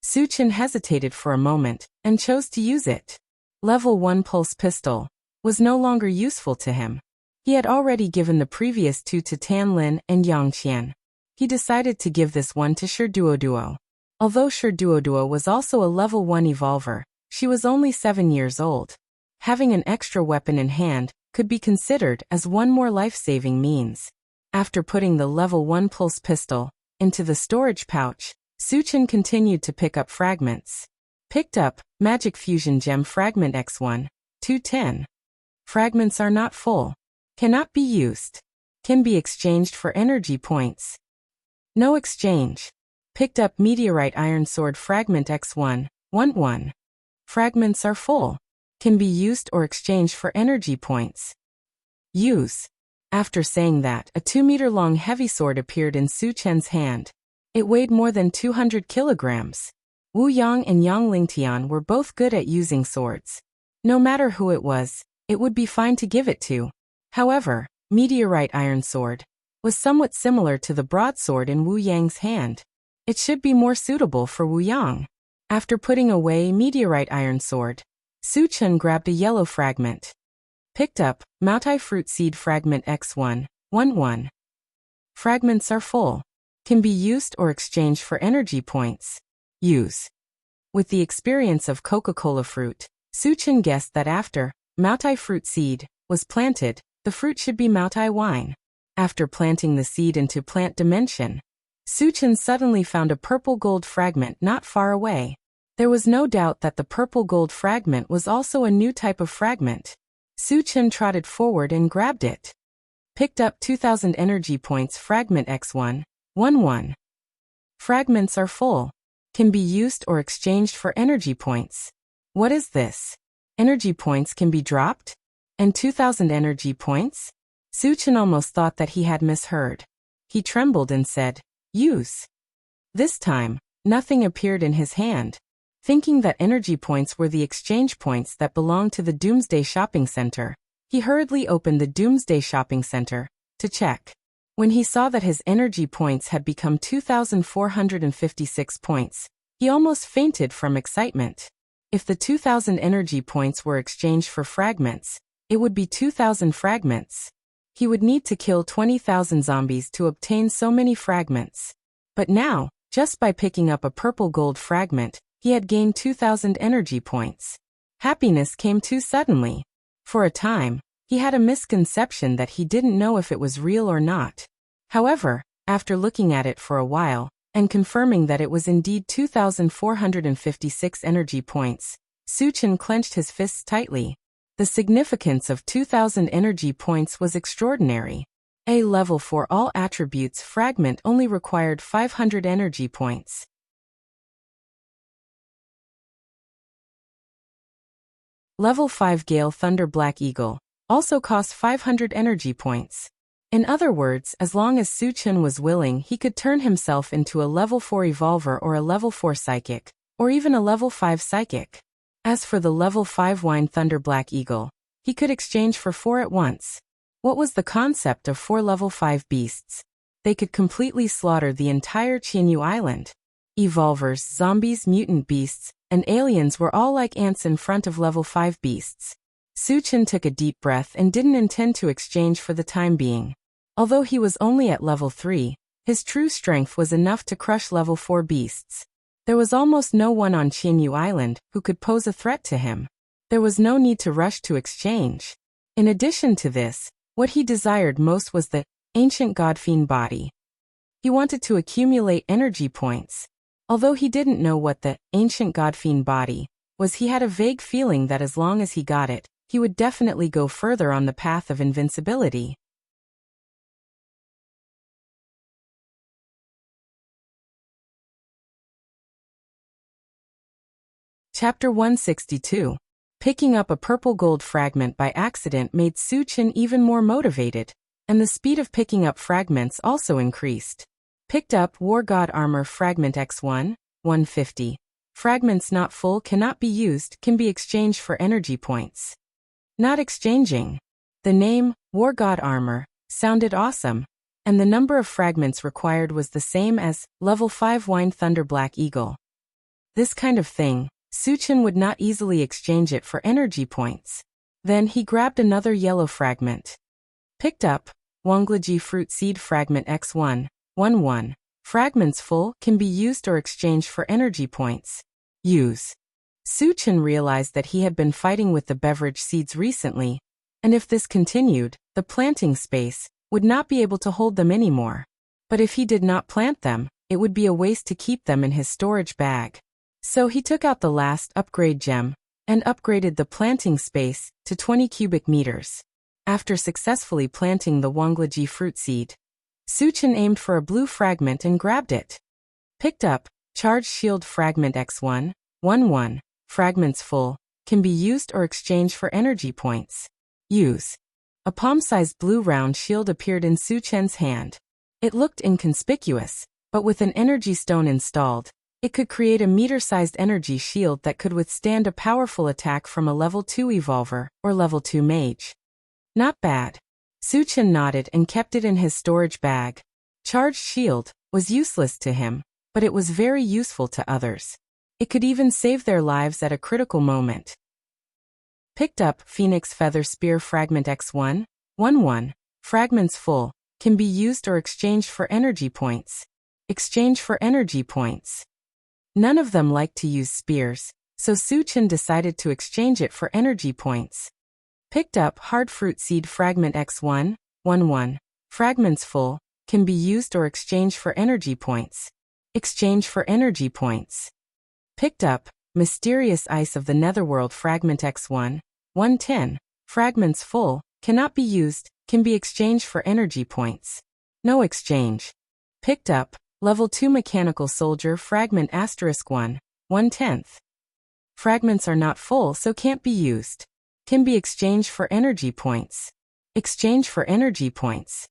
Suchin hesitated for a moment and chose to use it. Level 1 Pulse Pistol was no longer useful to him. He had already given the previous two to Tanlin and Yang Qian. He decided to give this one to Sherduoduo. Although Sherduoduo was also a Level 1 evolver, she was only 7 years old. Having an extra weapon in hand could be considered as one more life-saving means. After putting the Level 1 Pulse Pistol into the storage pouch, Suchin continued to pick up fragments. Picked up Magic Fusion Gem Fragment X1, 210. Fragments are not full. Cannot be used. Can be exchanged for energy points. No exchange. Picked up Meteorite Iron Sword Fragment X1, 1-1. Fragments are full. Can be used or exchanged for energy points. Use. After saying that, a 2-meter-long heavy sword appeared in Su Chen's hand. It weighed more than 200 kilograms. Wu Yang and Yang Lingtian were both good at using swords. No matter who it was, it would be fine to give it to. However, Meteorite Iron Sword was somewhat similar to the broadsword in Wu Yang's hand. It should be more suitable for Wu Yang. After putting away Meteorite Iron Sword, Su Chen grabbed a yellow fragment. Picked up Moutai Fruit Seed Fragment X1, 1-1. Fragments are full. Can be used or exchanged for energy points. Use. With the experience of Coca-Cola fruit, Suchin guessed that after Moutai Fruit Seed was planted, the fruit should be Moutai Wine. After planting the seed into Plant Dimension, Suchin suddenly found a purple gold fragment not far away. There was no doubt that the purple gold fragment was also a new type of fragment. Suchin trotted forward and grabbed it. Picked up 2,000 energy points Fragment X1, 1-1. Fragments are full. Can be used or exchanged for energy points. What is this? Energy points can be dropped? And 2,000 energy points? Suchin almost thought that he had misheard. He trembled and said, "Use." This time, nothing appeared in his hand. Thinking that energy points were the exchange points that belonged to the Doomsday Shopping Center, he hurriedly opened the Doomsday Shopping Center to check. When he saw that his energy points had become 2,456 points, he almost fainted from excitement. If the 2,000 energy points were exchanged for fragments, it would be 2,000 fragments. He would need to kill 20,000 zombies to obtain so many fragments. But now, just by picking up a purple gold fragment, he had gained 2,000 energy points. Happiness came too suddenly. For a time, he had a misconception that he didn't know if it was real or not. However, after looking at it for a while, and confirming that it was indeed 2,456 energy points, Suchin clenched his fists tightly. The significance of 2,000 energy points was extraordinary. A level for all attributes fragment only required 500 energy points. Level 5 Gale Thunder Black Eagle also cost 500 energy points. In other words, as long as Suchin was willing, he could turn himself into a level 4 evolver or a level 4 psychic, or even a level 5 psychic. As for the level 5 Wine Thunder Black Eagle, he could exchange for 4 at once. What was the concept of 4 level 5 beasts? They could completely slaughter the entire Qianyu Island. Evolvers, zombies, mutant beasts, and aliens were all like ants in front of level 5 beasts. Suchin took a deep breath and didn't intend to exchange for the time being. Although he was only at level 3, his true strength was enough to crush level 4 beasts. There was almost no one on Qianyu Island who could pose a threat to him. There was no need to rush to exchange. In addition to this, what he desired most was the ancient Godfiend body. He wanted to accumulate energy points. Although he didn't know what the ancient godfiend body was, he had a vague feeling that as long as he got it, he would definitely go further on the path of invincibility. Chapter 162. Picking up a purple gold fragment by accident made Su-Chin even more motivated, and the speed of picking up fragments also increased. Picked up War God Armor Fragment X1, 150. Fragments not full cannot be used, can be exchanged for energy points. Not exchanging. The name, War God Armor, sounded awesome, and the number of fragments required was the same as Level 5 Wine Thunder Black Eagle. This kind of thing, Su-Chin would not easily exchange it for energy points. Then he grabbed another yellow fragment. Picked up Wanglaji Fruit Seed Fragment X1, 1-1. Fragments full can be used or exchanged for energy points. Use. Su-Chin realized that he had been fighting with the beverage seeds recently, and if this continued, the planting space would not be able to hold them anymore. But if he did not plant them, it would be a waste to keep them in his storage bag. So he took out the last upgrade gem and upgraded the planting space to 20 cubic meters. After successfully planting the Wanglaji fruit seed, Su-Chin aimed for a blue fragment and grabbed it. Picked up Charged Shield Fragment X1, 1-1. Fragments full can be used or exchanged for energy points. Use. A palm-sized blue round shield appeared in Su-Chin's hand. It looked inconspicuous, but with an energy stone installed, it could create a meter-sized energy shield that could withstand a powerful attack from a Level 2 Evolver or Level 2 Mage. Not bad. Su-Chin nodded and kept it in his storage bag. Charged Shield was useless to him, but it was very useful to others. It could even save their lives at a critical moment. Picked up Phoenix Feather Spear Fragment X1, 1-1. Fragments full can be used or exchanged for energy points. Exchange for energy points. None of them liked to use spears, so Su-Chin decided to exchange it for energy points. Picked up Hard Fruit Seed Fragment X1, 1-1. Fragments full can be used or exchanged for energy points. Exchange for energy points. Picked up Mysterious Ice of the Netherworld Fragment X1, 110. Fragments full cannot be used, can be exchanged for energy points. No exchange. Picked up Level 2 Mechanical Soldier Fragment *1, 1/10. Fragments are not full so can't be used. Can be exchanged for energy points. Exchange for energy points.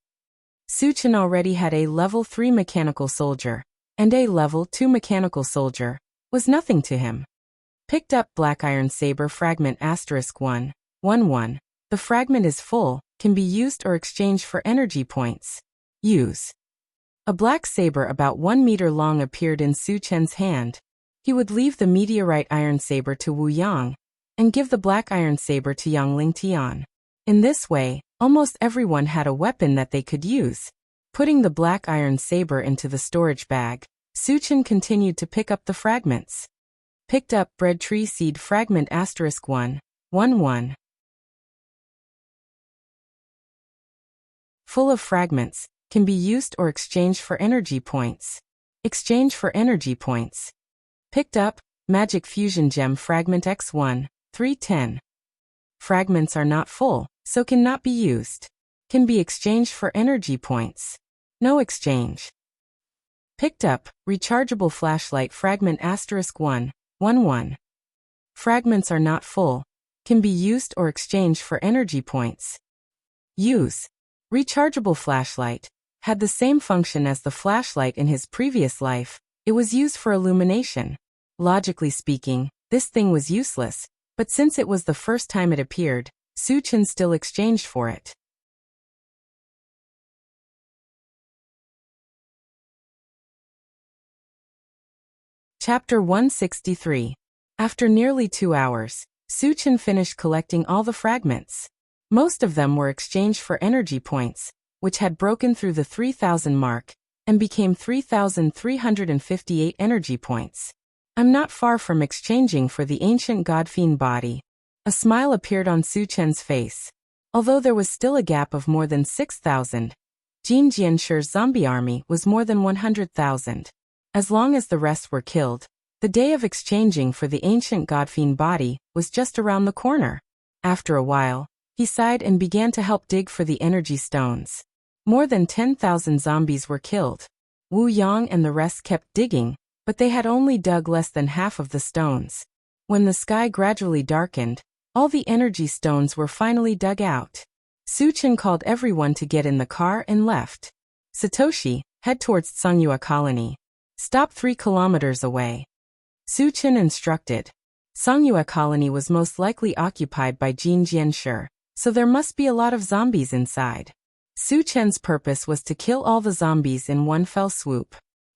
Su-Chin already had a Level 3 Mechanical Soldier, and a Level 2 Mechanical Soldier was nothing to him. Picked up Black Iron Saber Fragment *1, 1/1. The fragment is full, can be used or exchanged for energy points. Use. A black saber about 1 meter long appeared in Su-Chin's hand. He would leave the meteorite iron saber to Wu Yang, and give the black iron saber to Yang Ling Tian. In this way, almost everyone had a weapon that they could use. Putting the black iron saber into the storage bag, Su-Chin continued to pick up the fragments. Picked up Bread Tree Seed Fragment *1, 1/1. Full of fragments, can be used or exchanged for energy points. Exchange for energy points. Picked up Magic Fusion Gem Fragment X1, 3/10. Fragments are not full, so cannot be used. Can be exchanged for energy points. No exchange. Picked up Rechargeable Flashlight Fragment *1, 1/1. Fragments are not full, can be used or exchanged for energy points. Use. Rechargeable Flashlight had the same function as the flashlight in his previous life. It was used for illumination. Logically speaking, this thing was useless, but since it was the first time it appeared, Su-Chin still exchanged for it. Chapter 163. After nearly 2 hours, Su-Chin finished collecting all the fragments. Most of them were exchanged for energy points, which had broken through the 3,000 mark, and became 3,358 energy points. I'm not far from exchanging for the ancient godfiend body. A smile appeared on Su-Chin's face. Although there was still a gap of more than 6,000, Jin Jianshi's zombie army was more than 100,000. As long as the rest were killed, the day of exchanging for the ancient godfiend body was just around the corner. After a while, he sighed and began to help dig for the energy stones. More than 10,000 zombies were killed. Wu Yang and the rest kept digging, but they had only dug less than half of the stones. When the sky gradually darkened, all the energy stones were finally dug out. Su Chen called everyone to get in the car and left. Satoshi, head towards Tsungyue Colony. Stop 3 kilometers away. Su Chen instructed. Tsungyue Colony was most likely occupied by Jin Jianshi, so there must be a lot of zombies inside. Su Chen's purpose was to kill all the zombies in one fell swoop.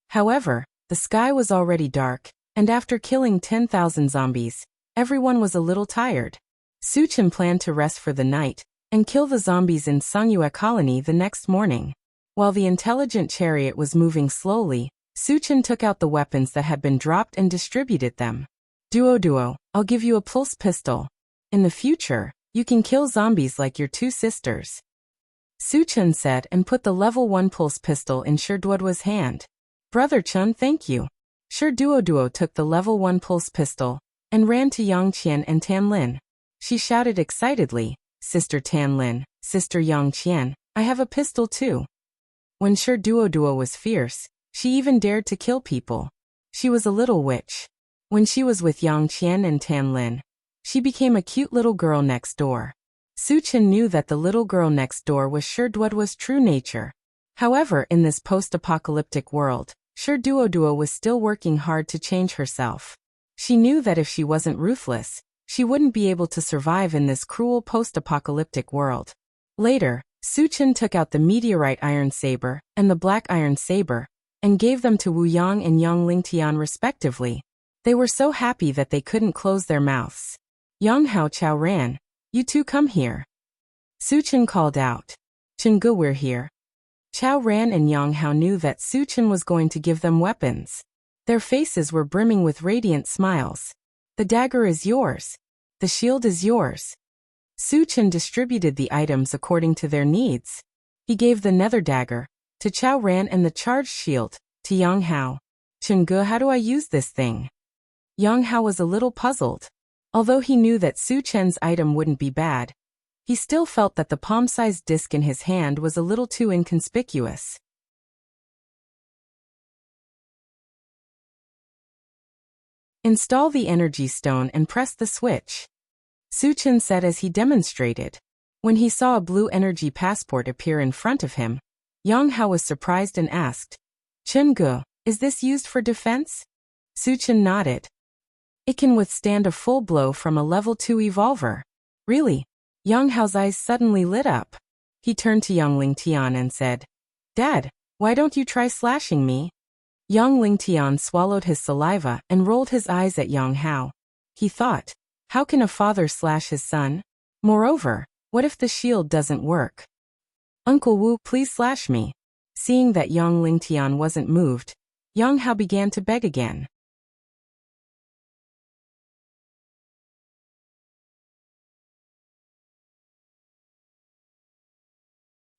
However, the sky was already dark, and after killing 10,000 zombies, everyone was a little tired. Su Chen planned to rest for the night and kill the zombies in Tsungyue Colony the next morning. While the intelligent chariot was moving slowly, Su Chen took out the weapons that had been dropped and distributed them. Duo, I'll give you a pulse pistol. In the future, you can kill zombies like your 2 sisters. Su Chen said and put the level 1 pulse pistol in Duo's hand. Brother Chen, thank you. Duo took the level 1 pulse pistol and ran to Yang Qian and Tan Lin. She shouted excitedly, Sister Tan Lin, Sister Yang Qian, I have a pistol too. When Duo was fierce, she even dared to kill people. She was a little witch. When she was with Yang Qian and Tan Lin, she became a cute little girl next door. Su Chen knew that the little girl next door was Duo's true nature. However, in this post-apocalyptic world, Duo was still working hard to change herself. She knew that if she wasn't ruthless, she wouldn't be able to survive in this cruel post-apocalyptic world. Later, Su Chen took out the meteorite iron saber and the black iron saber and gave them to Wu Yang and Yang Lingtian respectively. They were so happy that they couldn't close their mouths. Yang Hao Chao ran. You two come here. Su Chen called out. Chengge, we're here. Chao ran and Yang Hao knew that Su Chen was going to give them weapons. Their faces were brimming with radiant smiles. The dagger is yours. The shield is yours. Su Chen distributed the items according to their needs. He gave the nether dagger to Chao Ran and the charged shield to Yang Hao. Chengge, how do I use this thing? Yang Hao was a little puzzled. Although he knew that Su Chen's item wouldn't be bad, he still felt that the palm-sized disc in his hand was a little too inconspicuous. Install the energy stone and press the switch. Su Chen said as he demonstrated. When he saw a blue energy passport appear in front of him, Yang Hao was surprised and asked, Chengge, is this used for defense? Su Chen nodded. It can withstand a full blow from a level 2 evolver. Really? Yang Hao's eyes suddenly lit up. He turned to Yang Lingtian and said, Dad, why don't you try slashing me? Yang Lingtian swallowed his saliva and rolled his eyes at Yang Hao. He thought, how can a father slash his son? Moreover, what if the shield doesn't work? Uncle Wu, please slash me. Seeing that Yang Lingtian wasn't moved, Yang Hao began to beg again.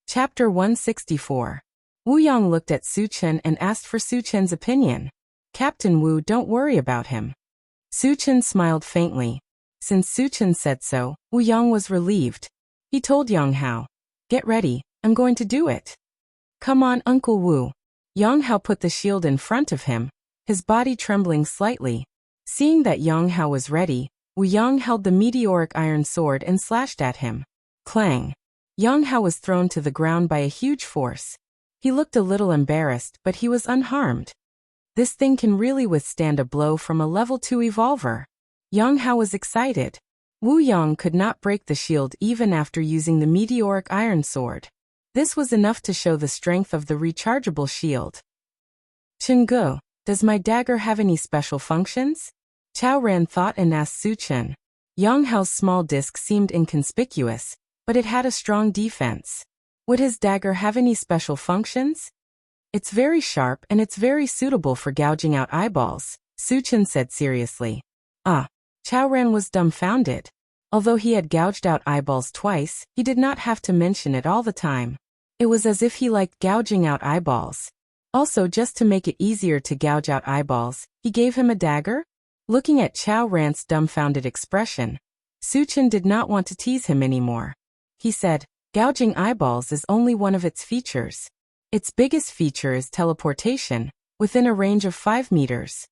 Chapter 164. Wu Yang looked at Su Chen and asked for Su Chen's opinion. Captain Wu, don't worry about him. Su Chen smiled faintly. Since Su Chen said so, Wu Yang was relieved. He told Yang Hao, get ready, I'm going to do it. Come on, Uncle Wu. Yang Hao put the shield in front of him, his body trembling slightly. Seeing that Yang Hao was ready, Wu Yang held the meteoric iron sword and slashed at him. Clang. Yang Hao was thrown to the ground by a huge force. He looked a little embarrassed, but he was unharmed. This thing can really withstand a blow from a level 2 evolver. Yang Hao was excited. Wu Yang could not break the shield even after using the meteoric iron sword. This was enough to show the strength of the rechargeable shield. Chengge, does my dagger have any special functions? Chao Ran thought and asked Su Chen. Yang Hao's small disc seemed inconspicuous, but it had a strong defense. Would his dagger have any special functions? It's very sharp and it's very suitable for gouging out eyeballs, Su Chen said seriously. Ah. Chao Ran was dumbfounded. Although he had gouged out eyeballs twice, he did not have to mention it all the time. It was as if he liked gouging out eyeballs. Also, just to make it easier to gouge out eyeballs, he gave him a dagger? Looking at Chao Ran's dumbfounded expression, Suchin did not want to tease him anymore. He said, gouging eyeballs is only one of its features. Its biggest feature is teleportation, within a range of 5 meters.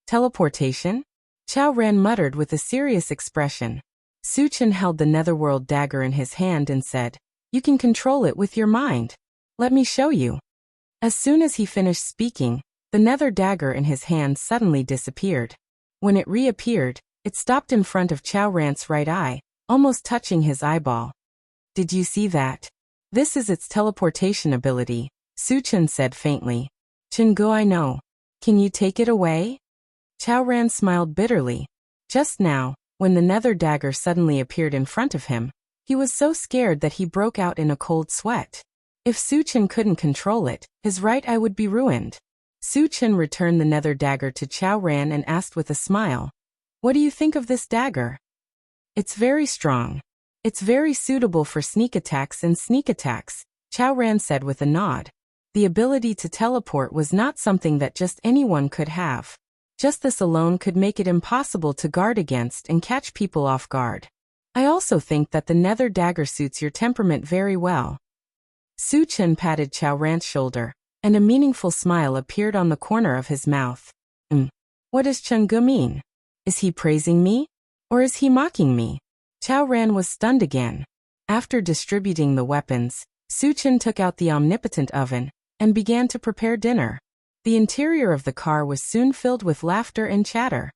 Teleportation? Chao Ran muttered with a serious expression. Suchin held the netherworld dagger in his hand and said, you can control it with your mind. Let me show you. As soon as he finished speaking, the nether dagger in his hand suddenly disappeared. When it reappeared, it stopped in front of Chao Ran's right eye, almost touching his eyeball. Did you see that? This is its teleportation ability, Suchin said faintly. Chingu, I know. Can you take it away? Chao Ran smiled bitterly. Just now, when the nether dagger suddenly appeared in front of him, he was so scared that he broke out in a cold sweat. If Suchin couldn't control it, his right eye would be ruined. Suchin returned the nether dagger to Chao Ran and asked with a smile, what do you think of this dagger? It's very strong. It's very suitable for sneak attacks, Chao Ran said with a nod. The ability to teleport was not something that just anyone could have. Just this alone could make it impossible to guard against and catch people off guard. I also think that the nether dagger suits your temperament very well. Suchin patted Chao Ran's shoulder, and a meaningful smile appeared on the corner of his mouth. What does Chungu mean? Is he praising me? Or is he mocking me? Chao Ran was stunned again. After distributing the weapons, Suchin took out the omnipotent oven and began to prepare dinner. The interior of the car was soon filled with laughter and chatter.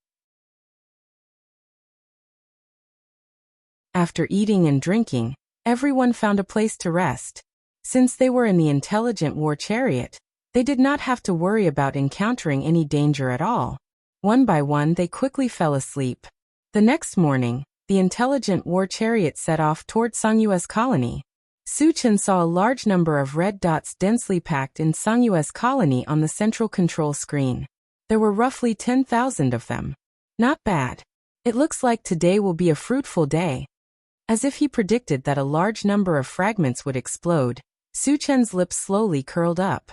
After eating and drinking, everyone found a place to rest. Since they were in the intelligent war chariot, they did not have to worry about encountering any danger at all. One by one, they quickly fell asleep. The next morning, the intelligent war chariot set off toward Songyue's colony. Suchin saw a large number of red dots densely packed in Songyue's colony on the central control screen. There were roughly 10,000 of them. Not bad. It looks like today will be a fruitful day. As if he predicted that a large number of fragments would explode, Suchin's lips slowly curled up.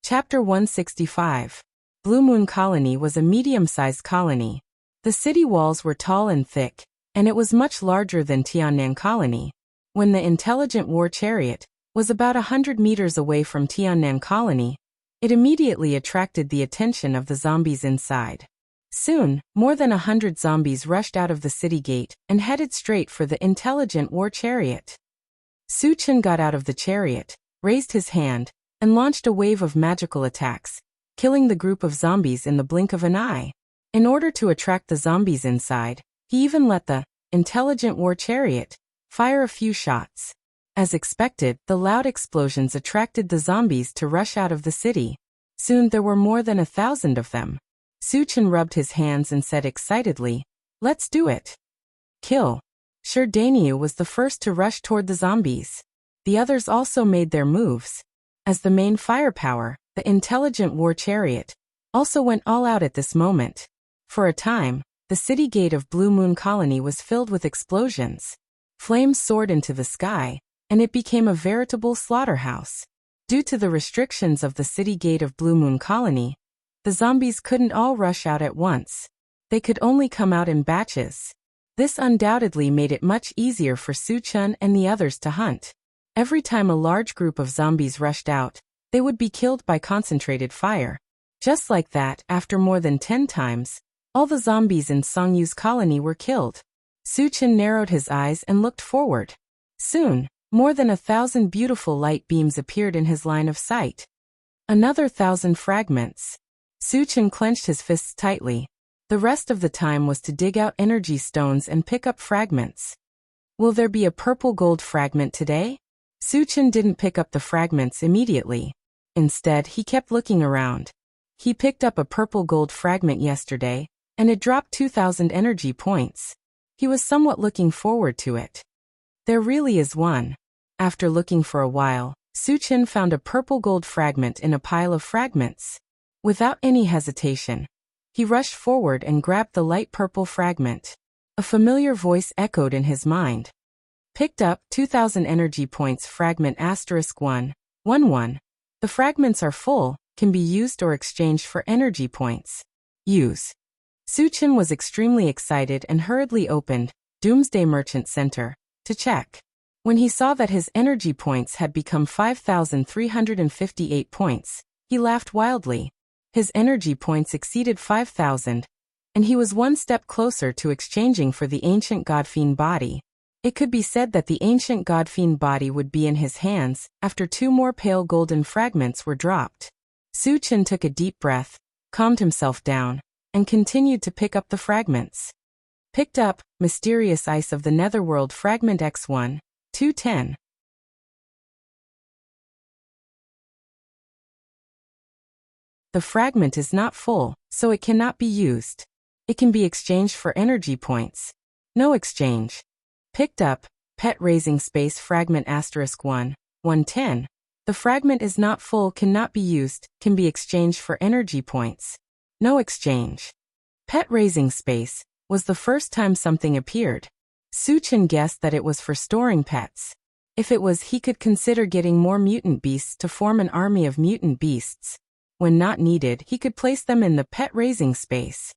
Chapter 165. Blue Moon Colony was a medium-sized colony. The city walls were tall and thick, and it was much larger than Tiannan Colony. When the intelligent war chariot was about 100 meters away from Tiannan Colony, it immediately attracted the attention of the zombies inside. Soon, more than 100 zombies rushed out of the city gate and headed straight for the intelligent war chariot. Suchin got out of the chariot, raised his hand, and launched a wave of magical attacks, killing the group of zombies in the blink of an eye. In order to attract the zombies inside, he even let the intelligent war chariot fire a few shots. As expected, the loud explosions attracted the zombies to rush out of the city. Soon there were more than 1,000 of them. Suchin rubbed his hands and said excitedly, "Let's do it." Kill. Sure, Daniel was the first to rush toward the zombies. The others also made their moves. As the main firepower, the intelligent war chariot also went all out at this moment. For a time, the city gate of Blue Moon Colony was filled with explosions. Flames soared into the sky, and it became a veritable slaughterhouse. Due to the restrictions of the city gate of Blue Moon Colony, the zombies couldn't all rush out at once. They could only come out in batches. This undoubtedly made it much easier for Suchin and the others to hunt. Every time a large group of zombies rushed out, they would be killed by concentrated fire. Just like that, after more than 10 times, all the zombies in Songyu's colony were killed. Suchin narrowed his eyes and looked forward. Soon, more than 1,000 beautiful light beams appeared in his line of sight. Another 1,000 fragments. Suchin clenched his fists tightly. The rest of the time was to dig out energy stones and pick up fragments. Will there be a purple gold fragment today? Suchin didn't pick up the fragments immediately. Instead, he kept looking around. He picked up a purple gold fragment yesterday, and it dropped 2,000 energy points. He was somewhat looking forward to it. There really is one. After looking for a while, Suchin found a purple gold fragment in a pile of fragments. Without any hesitation, He rushed forward and grabbed the light purple fragment. A familiar voice echoed in his mind. Picked up 2,000 energy points fragment *1, 1. The fragments are full, can be used or exchanged for energy points. Use. Suchin was extremely excited and hurriedly opened Doomsday Merchant Center to check. When he saw that his energy points had become 5,358 points, he laughed wildly. His energy points exceeded 5,000, and he was one step closer to exchanging for the ancient Godfiend body. It could be said that the ancient Godfiend body would be in his hands after 2 more pale golden fragments were dropped. Suchin took a deep breath, calmed himself down, and continued to pick up the fragments. Picked up Mysterious Ice of the Netherworld fragment *1, 210. The fragment is not full, so it cannot be used. It can be exchanged for energy points. No exchange. Picked up Pet Raising Space fragment *1, 110. The fragment is not full, cannot be used, can be exchanged for energy points. No exchange. Pet Raising Space was the first time something appeared. Suchin guessed that it was for storing pets. If it was, he could consider getting more mutant beasts to form an army of mutant beasts. When not needed, he could place them in the Pet Raising Space.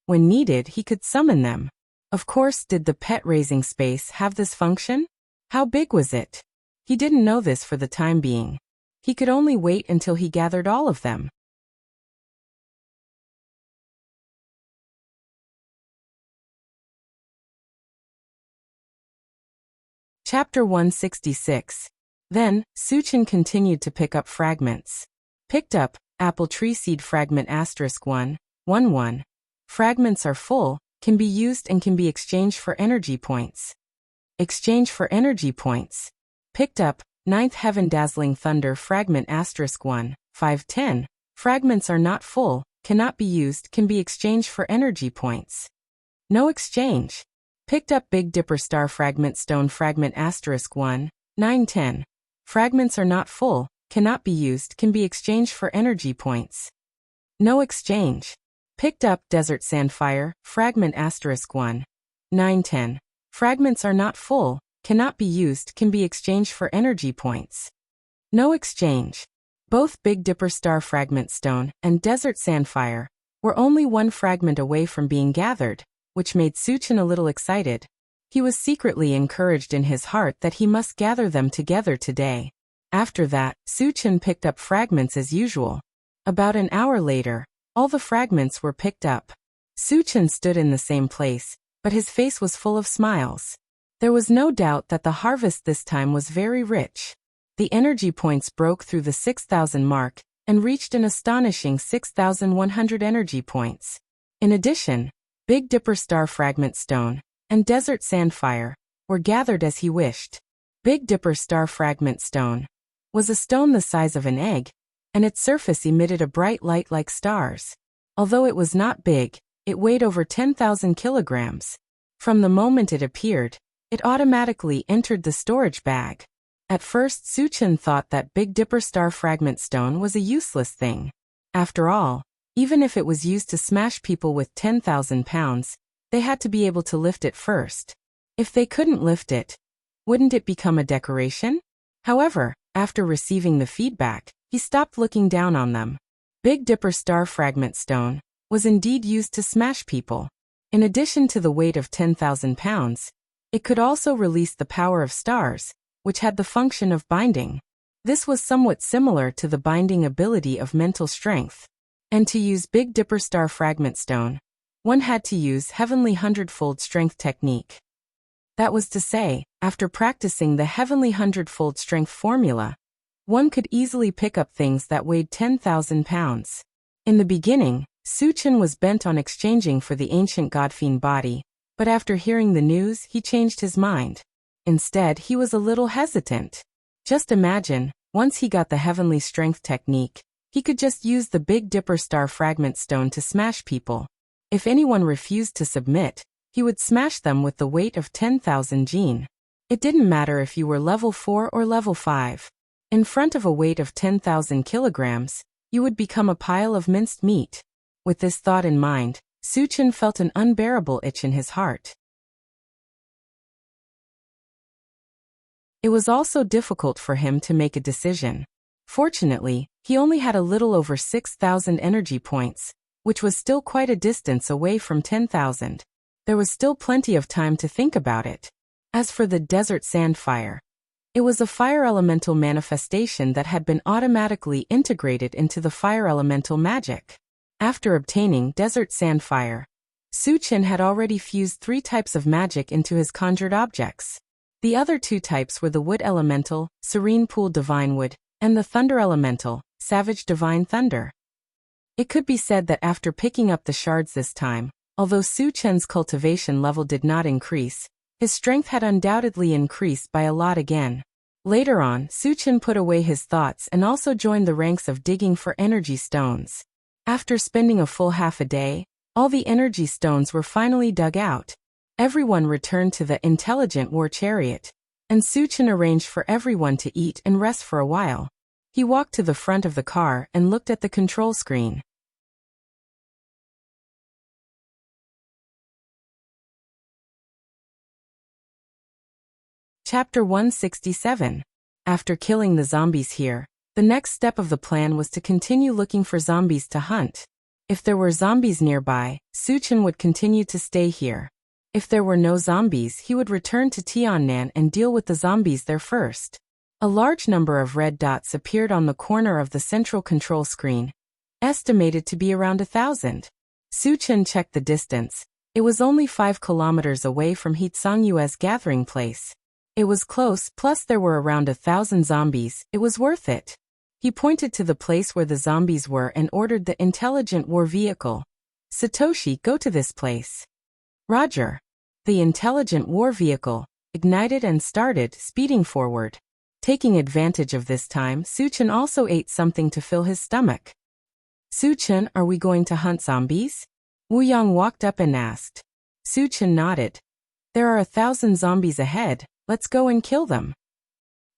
When needed, he could summon them. Of course, did the Pet Raising Space have this function? How big was it? He didn't know this for the time being. He could only wait until he gathered all of them. Chapter 166. Then, Suchin continued to pick up fragments. Picked up Apple Tree Seed fragment *1, 1. Fragments are full, can be used and can be exchanged for energy points. Exchange for energy points. Picked up Ninth Heaven Dazzling Thunder fragment *1, 510. Fragments are not full, cannot be used, can be exchanged for energy points. No exchange. Picked up Big Dipper Star fragment stone fragment *1, 910. Fragments are not full, cannot be used, can be exchanged for energy points. No exchange. Picked up Desert Sandfire fragment *1, 910. Fragments are not full, cannot be used, can be exchanged for energy points. No exchange. Both Big Dipper Star fragment stone and Desert Sandfire were only 1 fragment away from being gathered, which made Suchin a little excited. He was secretly encouraged in his heart that he must gather them together today. After that, Suchin picked up fragments as usual. About an hour later, all the fragments were picked up. Suchin stood in the same place, but his face was full of smiles. There was no doubt that the harvest this time was very rich. The energy points broke through the 6,000 mark and reached an astonishing 6,100 energy points. In addition, Big Dipper Star fragment stone and Desert Sandfire were gathered as he wished. Big Dipper Star fragment stone was a stone the size of an egg, and its surface emitted a bright light like stars. Although it was not big, it weighed over 10,000 kilograms. From the moment it appeared, it automatically entered the storage bag. At first, Suchin thought that Big Dipper Star fragment stone was a useless thing. After all, even if it was used to smash people with 10,000 pounds, they had to be able to lift it first. If they couldn't lift it, wouldn't it become a decoration? However, after receiving the feedback, he stopped looking down on them. Big Dipper Star fragment stone was indeed used to smash people. In addition to the weight of 10,000 pounds, it could also release the power of stars, which had the function of binding. This was somewhat similar to the binding ability of mental strength. And to use Big Dipper Star fragment stone, one had to use Heavenly Hundredfold Strength technique. That was to say, after practicing the Heavenly Hundredfold Strength formula, one could easily pick up things that weighed 10,000 pounds. In the beginning, Suchin was bent on exchanging for the ancient Godfiend body, but after hearing the news, he changed his mind. Instead, he was a little hesitant. Just imagine, once he got the Heavenly Strength technique, he could just use the Big Dipper Star fragment stone to smash people. If anyone refused to submit, he would smash them with the weight of 10,000 gene. It didn't matter if you were level 4 or level 5. In front of a weight of 10,000 kilograms, you would become a pile of minced meat. With this thought in mind, Suchin felt an unbearable itch in his heart. It was also difficult for him to make a decision. Fortunately, he only had a little over 6,000 energy points, which was still quite a distance away from 10,000. There was still plenty of time to think about it. As for the desert sand fire, it was a fire elemental manifestation that had been automatically integrated into the fire elemental magic. After obtaining desert sand fire, Suchin had already fused 3 types of magic into his conjured objects. The other 2 types were the wood elemental, serene pool divine wood, and the thunder elemental, savage divine thunder. It could be said that after picking up the shards this time, although Suchin's cultivation level did not increase, his strength had undoubtedly increased by a lot again. Later on, Suchin put away his thoughts and also joined the ranks of digging for energy stones. After spending a full half a day, all the energy stones were finally dug out. Everyone returned to the intelligent war chariot, and Suchin arranged for everyone to eat and rest for a while. He walked to the front of the car and looked at the control screen. Chapter 167. After killing the zombies here, the next step of the plan was to continue looking for zombies to hunt. If there were zombies nearby, Suchin would continue to stay here. If there were no zombies, he would return to Tiannan and deal with the zombies there first. A large number of red dots appeared on the corner of the central control screen, estimated to be around 1,000. Suchin checked the distance. It was only 5 kilometers away from Hitsongyue's gathering place. It was close, plus there were around 1,000 zombies. It was worth it. He pointed to the place where the zombies were and ordered the intelligent war vehicle. Satoshi, go to this place. Roger. The intelligent war vehicle ignited and started speeding forward. Taking advantage of this time, Suchin also ate something to fill his stomach. Suchin, are we going to hunt zombies? Wu Yang walked up and asked. Suchin nodded. There are 1,000 zombies ahead. Let's go and kill them.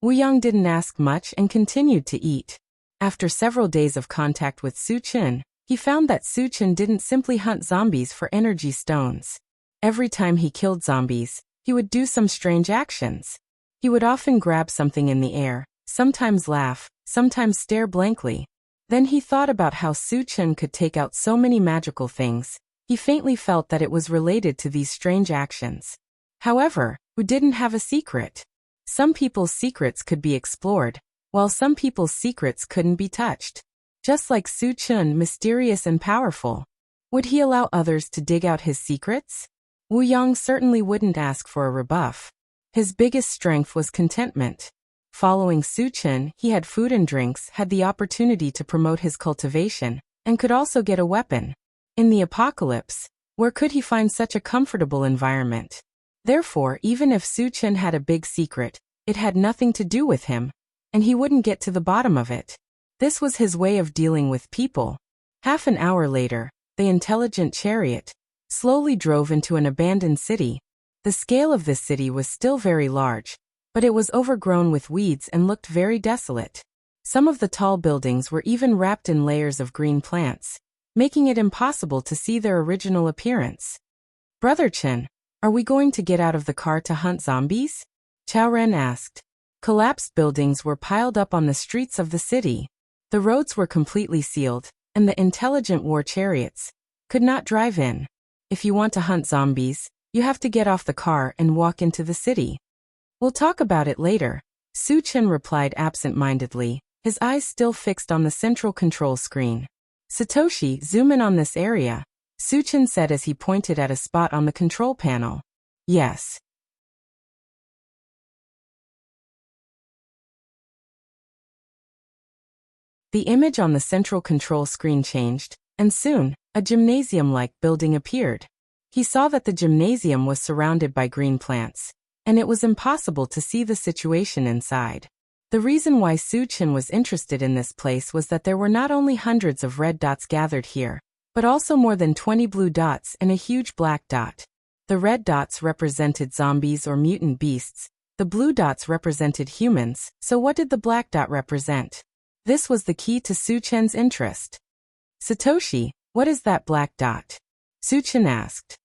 Wu Yang didn't ask much and continued to eat. After several days of contact with Suchin, he found that Suchin didn't simply hunt zombies for energy stones. Every time he killed zombies, he would do some strange actions. He would often grab something in the air, sometimes laugh, sometimes stare blankly. Then he thought about how Suchin could take out so many magical things. He faintly felt that it was related to these strange actions. However, Wu didn't have a secret. Some people's secrets could be explored, while some people's secrets couldn't be touched. Just like Suchin, mysterious and powerful. Would he allow others to dig out his secrets? Wu Yang certainly wouldn't ask for a rebuff. His biggest strength was contentment. Following Suchin, he had food and drinks, had the opportunity to promote his cultivation, and could also get a weapon. In the apocalypse, where could he find such a comfortable environment? Therefore, even if Suchin had a big secret, it had nothing to do with him, and he wouldn't get to the bottom of it. This was his way of dealing with people. Half an hour later, the intelligent chariot slowly drove into an abandoned city. The scale of this city was still very large, but it was overgrown with weeds and looked very desolate. Some of the tall buildings were even wrapped in layers of green plants, making it impossible to see their original appearance. Brother Chen, are we going to get out of the car to hunt zombies? Chao Ren asked. Collapsed buildings were piled up on the streets of the city. The roads were completely sealed, and the intelligent war chariots could not drive in. If you want to hunt zombies, you have to get off the car and walk into the city. We'll talk about it later, Suchin replied absent-mindedly, his eyes still fixed on the central control screen. Satoshi, zoom in on this area, Suchin said as he pointed at a spot on the control panel. Yes. The image on the central control screen changed, and soon, a gymnasium-like building appeared. He saw that the gymnasium was surrounded by green plants, and it was impossible to see the situation inside. The reason why Suchin was interested in this place was that there were not only hundreds of red dots gathered here, but also more than 20 blue dots and a huge black dot. The red dots represented zombies or mutant beasts, the blue dots represented humans, so what did the black dot represent? This was the key to Suchin's interest. Satoshi, What is that black dot? Suchin asked.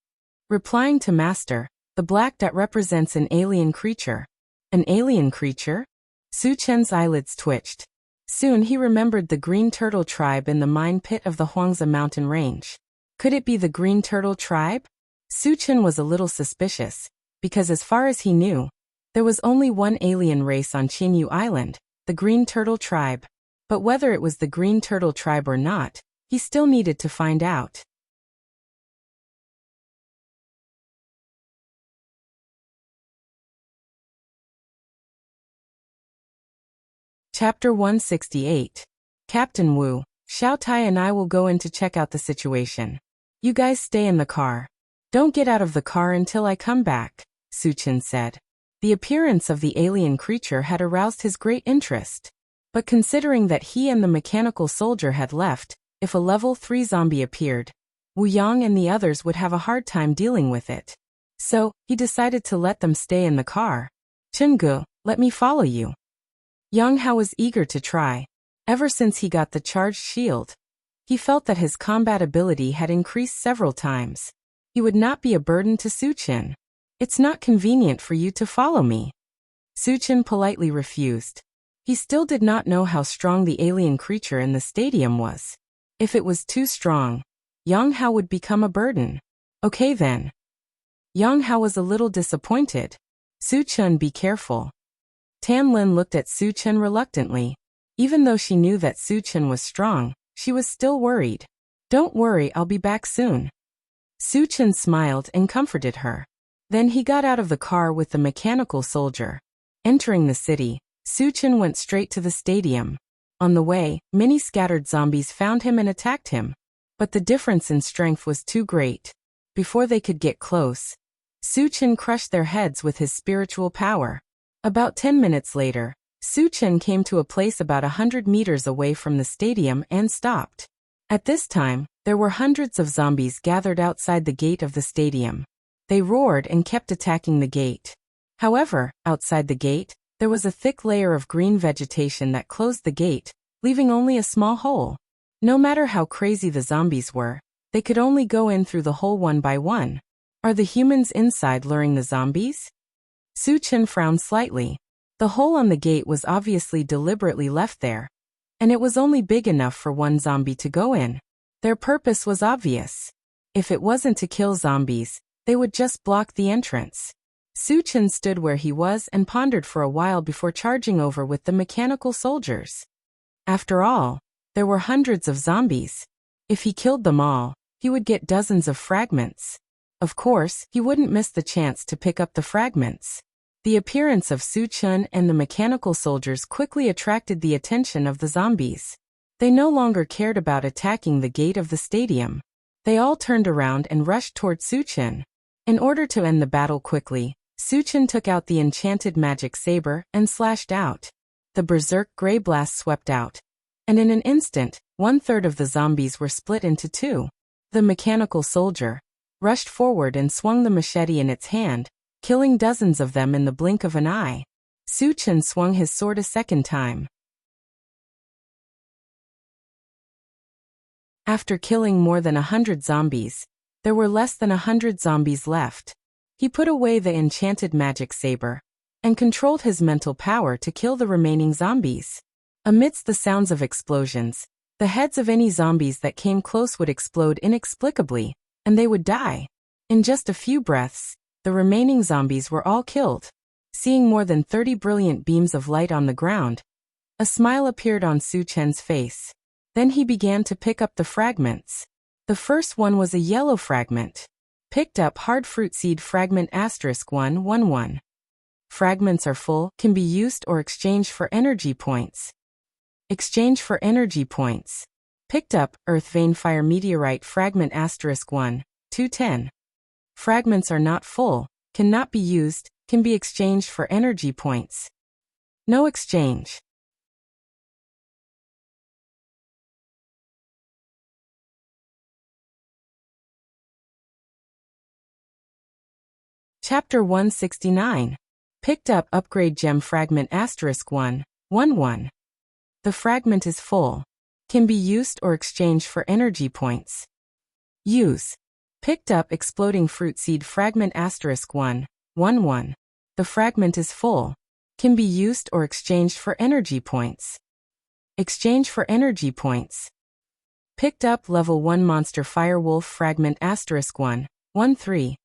Replying to Master, the black dot represents an alien creature. An alien creature? Suchen's eyelids twitched. Soon he remembered the green turtle tribe in the mine pit of the Huangza mountain range. Could it be the green turtle tribe? Suchen was a little suspicious, because as far as he knew, there was only one alien race on Qinyu Island, the green turtle tribe. But whether it was the green turtle tribe or not, he still needed to find out. Chapter 168. Captain Wu, Xiao Tai and I will go in to check out the situation. You guys stay in the car. Don't get out of the car until I come back, Suchen said. The appearance of the alien creature had aroused his great interest. But considering that he and the mechanical soldier had left, if a level 3 zombie appeared, Wu Yang and the others would have a hard time dealing with it. So, he decided to let them stay in the car. Chungu, let me follow you. Yang Hao was eager to try. Ever since he got the charged shield, he felt that his combat ability had increased several times. He would not be a burden to Suchen. It's not convenient for you to follow me. Suchen politely refused. He still did not know how strong the alien creature in the stadium was. If it was too strong, Yang Hao would become a burden. Okay then. Yang Hao was a little disappointed. Suchen, be careful. Tan Lin looked at Suchen reluctantly. Even though she knew that Suchen was strong, she was still worried. Don't worry, I'll be back soon. Suchen smiled and comforted her. Then he got out of the car with the mechanical soldier. Entering the city, Suchen went straight to the stadium. On the way, many scattered zombies found him and attacked him. But the difference in strength was too great. Before they could get close, Suchen crushed their heads with his spiritual power. About 10 minutes later, Suchen came to a place about 100 meters away from the stadium and stopped. At this time, there were hundreds of zombies gathered outside the gate of the stadium. They roared and kept attacking the gate. However, outside the gate, there was a thick layer of green vegetation that closed the gate, leaving only a small hole. No matter how crazy the zombies were, they could only go in through the hole one by one. Are the humans inside luring the zombies? Suchen frowned slightly. The hole on the gate was obviously deliberately left there, and it was only big enough for one zombie to go in. Their purpose was obvious. If it wasn't to kill zombies, they would just block the entrance. Suchen stood where he was and pondered for a while before charging over with the mechanical soldiers. After all, there were hundreds of zombies. If he killed them all, he would get dozens of fragments. Of course, he wouldn't miss the chance to pick up the fragments. The appearance of Suchen and the mechanical soldiers quickly attracted the attention of the zombies. They no longer cared about attacking the gate of the stadium. They all turned around and rushed toward Suchen. In order to end the battle quickly, Suchen took out the enchanted magic saber and slashed out. The berserk gray blast swept out, and in an instant, 1/3 of the zombies were split into two. The mechanical soldier rushed forward and swung the machete in its hand, killing dozens of them in the blink of an eye. Suchen swung his sword a second time. After killing more than 100 zombies, there were less than 100 zombies left. He put away the enchanted magic saber and controlled his mental power to kill the remaining zombies. Amidst the sounds of explosions, the heads of any zombies that came close would explode inexplicably, and they would die. In just a few breaths, the remaining zombies were all killed. Seeing more than 30 brilliant beams of light on the ground, a smile appeared on Suchen's face. Then he began to pick up the fragments. The first one was a yellow fragment. Picked up hard fruit seed fragment *111. Fragments are full, can be used or exchanged for energy points. Exchange for energy points. Picked up earth vein fire meteorite fragment *1 210. Fragments are not full, cannot be used, can be exchanged for energy points. No exchange. Chapter 169. Picked up upgrade gem fragment *111. The fragment is full. Can be used or exchanged for energy points. Use. Picked up exploding fruit seed fragment *1, 1 1. The fragment is full. Can be used or exchanged for energy points. Exchange for energy points. Picked up level 1 monster firewolf fragment *1, 1 3.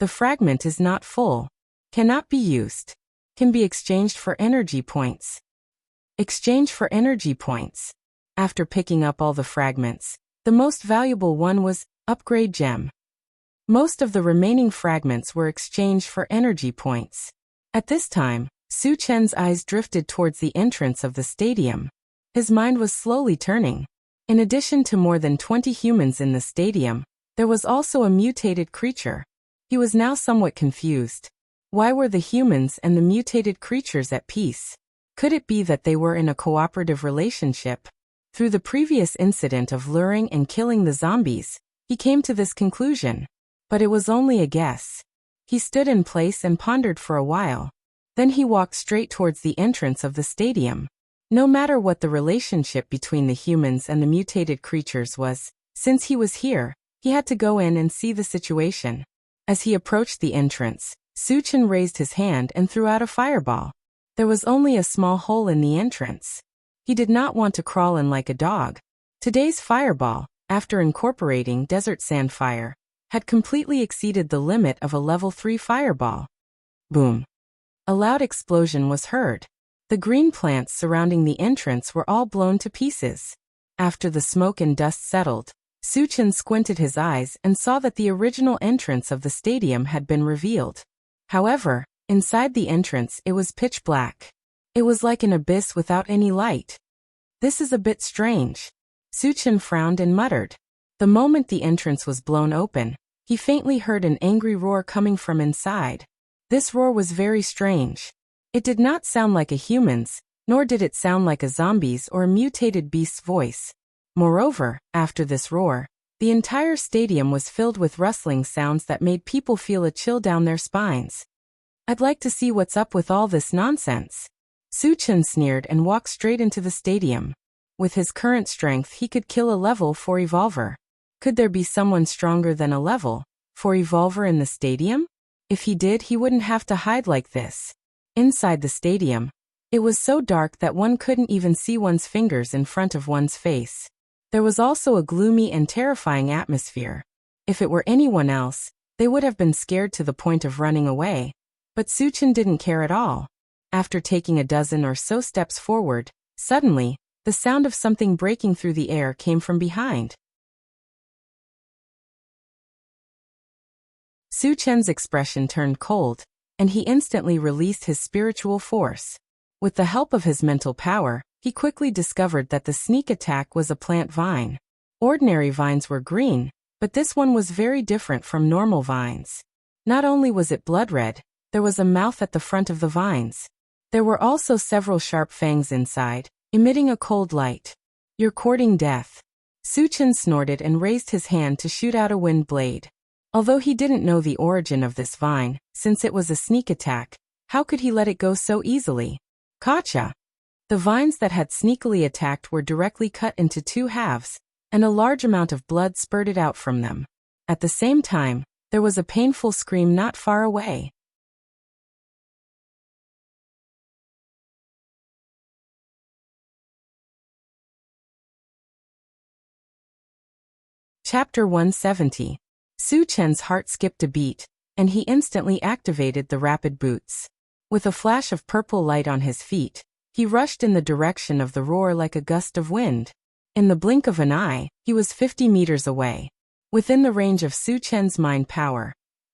The fragment is not full. Cannot be used. Can be exchanged for energy points. Exchange for energy points. After picking up all the fragments, the most valuable one was upgrade gem. Most of the remaining fragments were exchanged for energy points. At this time, Su Chen's eyes drifted towards the entrance of the stadium. His mind was slowly turning. In addition to more than 20 humans in the stadium, there was also a mutated creature. He was now somewhat confused. Why were the humans and the mutated creatures at peace? Could it be that they were in a cooperative relationship? Through the previous incident of luring and killing the zombies, he came to this conclusion. But it was only a guess. He stood in place and pondered for a while. Then he walked straight towards the entrance of the stadium. No matter what the relationship between the humans and the mutated creatures was, since he was here, he had to go in and see the situation. As he approached the entrance, Su Chen raised his hand and threw out a fireball. There was only a small hole in the entrance. He did not want to crawl in like a dog. Today's fireball, after incorporating desert sand fire, had completely exceeded the limit of a level 3 fireball. Boom! A loud explosion was heard. The green plants surrounding the entrance were all blown to pieces. After the smoke and dust settled, Su Chen squinted his eyes and saw that the original entrance of the stadium had been revealed. However, inside the entrance it was pitch black. It was like an abyss without any light. This is a bit strange. Su Chen frowned and muttered. The moment the entrance was blown open, he faintly heard an angry roar coming from inside. This roar was very strange. It did not sound like a human's, nor did it sound like a zombie's or a mutated beast's voice. Moreover, after this roar, the entire stadium was filled with rustling sounds that made people feel a chill down their spines. I'd like to see what's up with all this nonsense. Su Chen sneered and walked straight into the stadium. With his current strength he could kill a level 4 evolver. Could there be someone stronger than a level 4 evolver in the stadium? If he did, he wouldn't have to hide like this. Inside the stadium, it was so dark that one couldn't even see one's fingers in front of one's face. There was also a gloomy and terrifying atmosphere. If it were anyone else, they would have been scared to the point of running away. But Su Chen didn't care at all. After taking a dozen or so steps forward, suddenly, the sound of something breaking through the air came from behind. Su Chen's expression turned cold, and he instantly released his spiritual force. With the help of his mental power, he quickly discovered that the sneak attack was a plant vine. Ordinary vines were green, but this one was very different from normal vines. Not only was it blood red, there was a mouth at the front of the vines. There were also several sharp fangs inside, emitting a cold light. You're courting death. Su Chen snorted and raised his hand to shoot out a wind blade. Although he didn't know the origin of this vine, since it was a sneak attack, how could he let it go so easily? Gotcha! The vines that had sneakily attacked were directly cut into 2 halves, and a large amount of blood spurted out from them. At the same time, there was a painful scream not far away. Chapter 170. Su Chen's heart skipped a beat, and he instantly activated the rapid boots. With a flash of purple light on his feet, he rushed in the direction of the roar like a gust of wind. In the blink of an eye, he was 50 meters away. Within the range of Su Chen's mind power,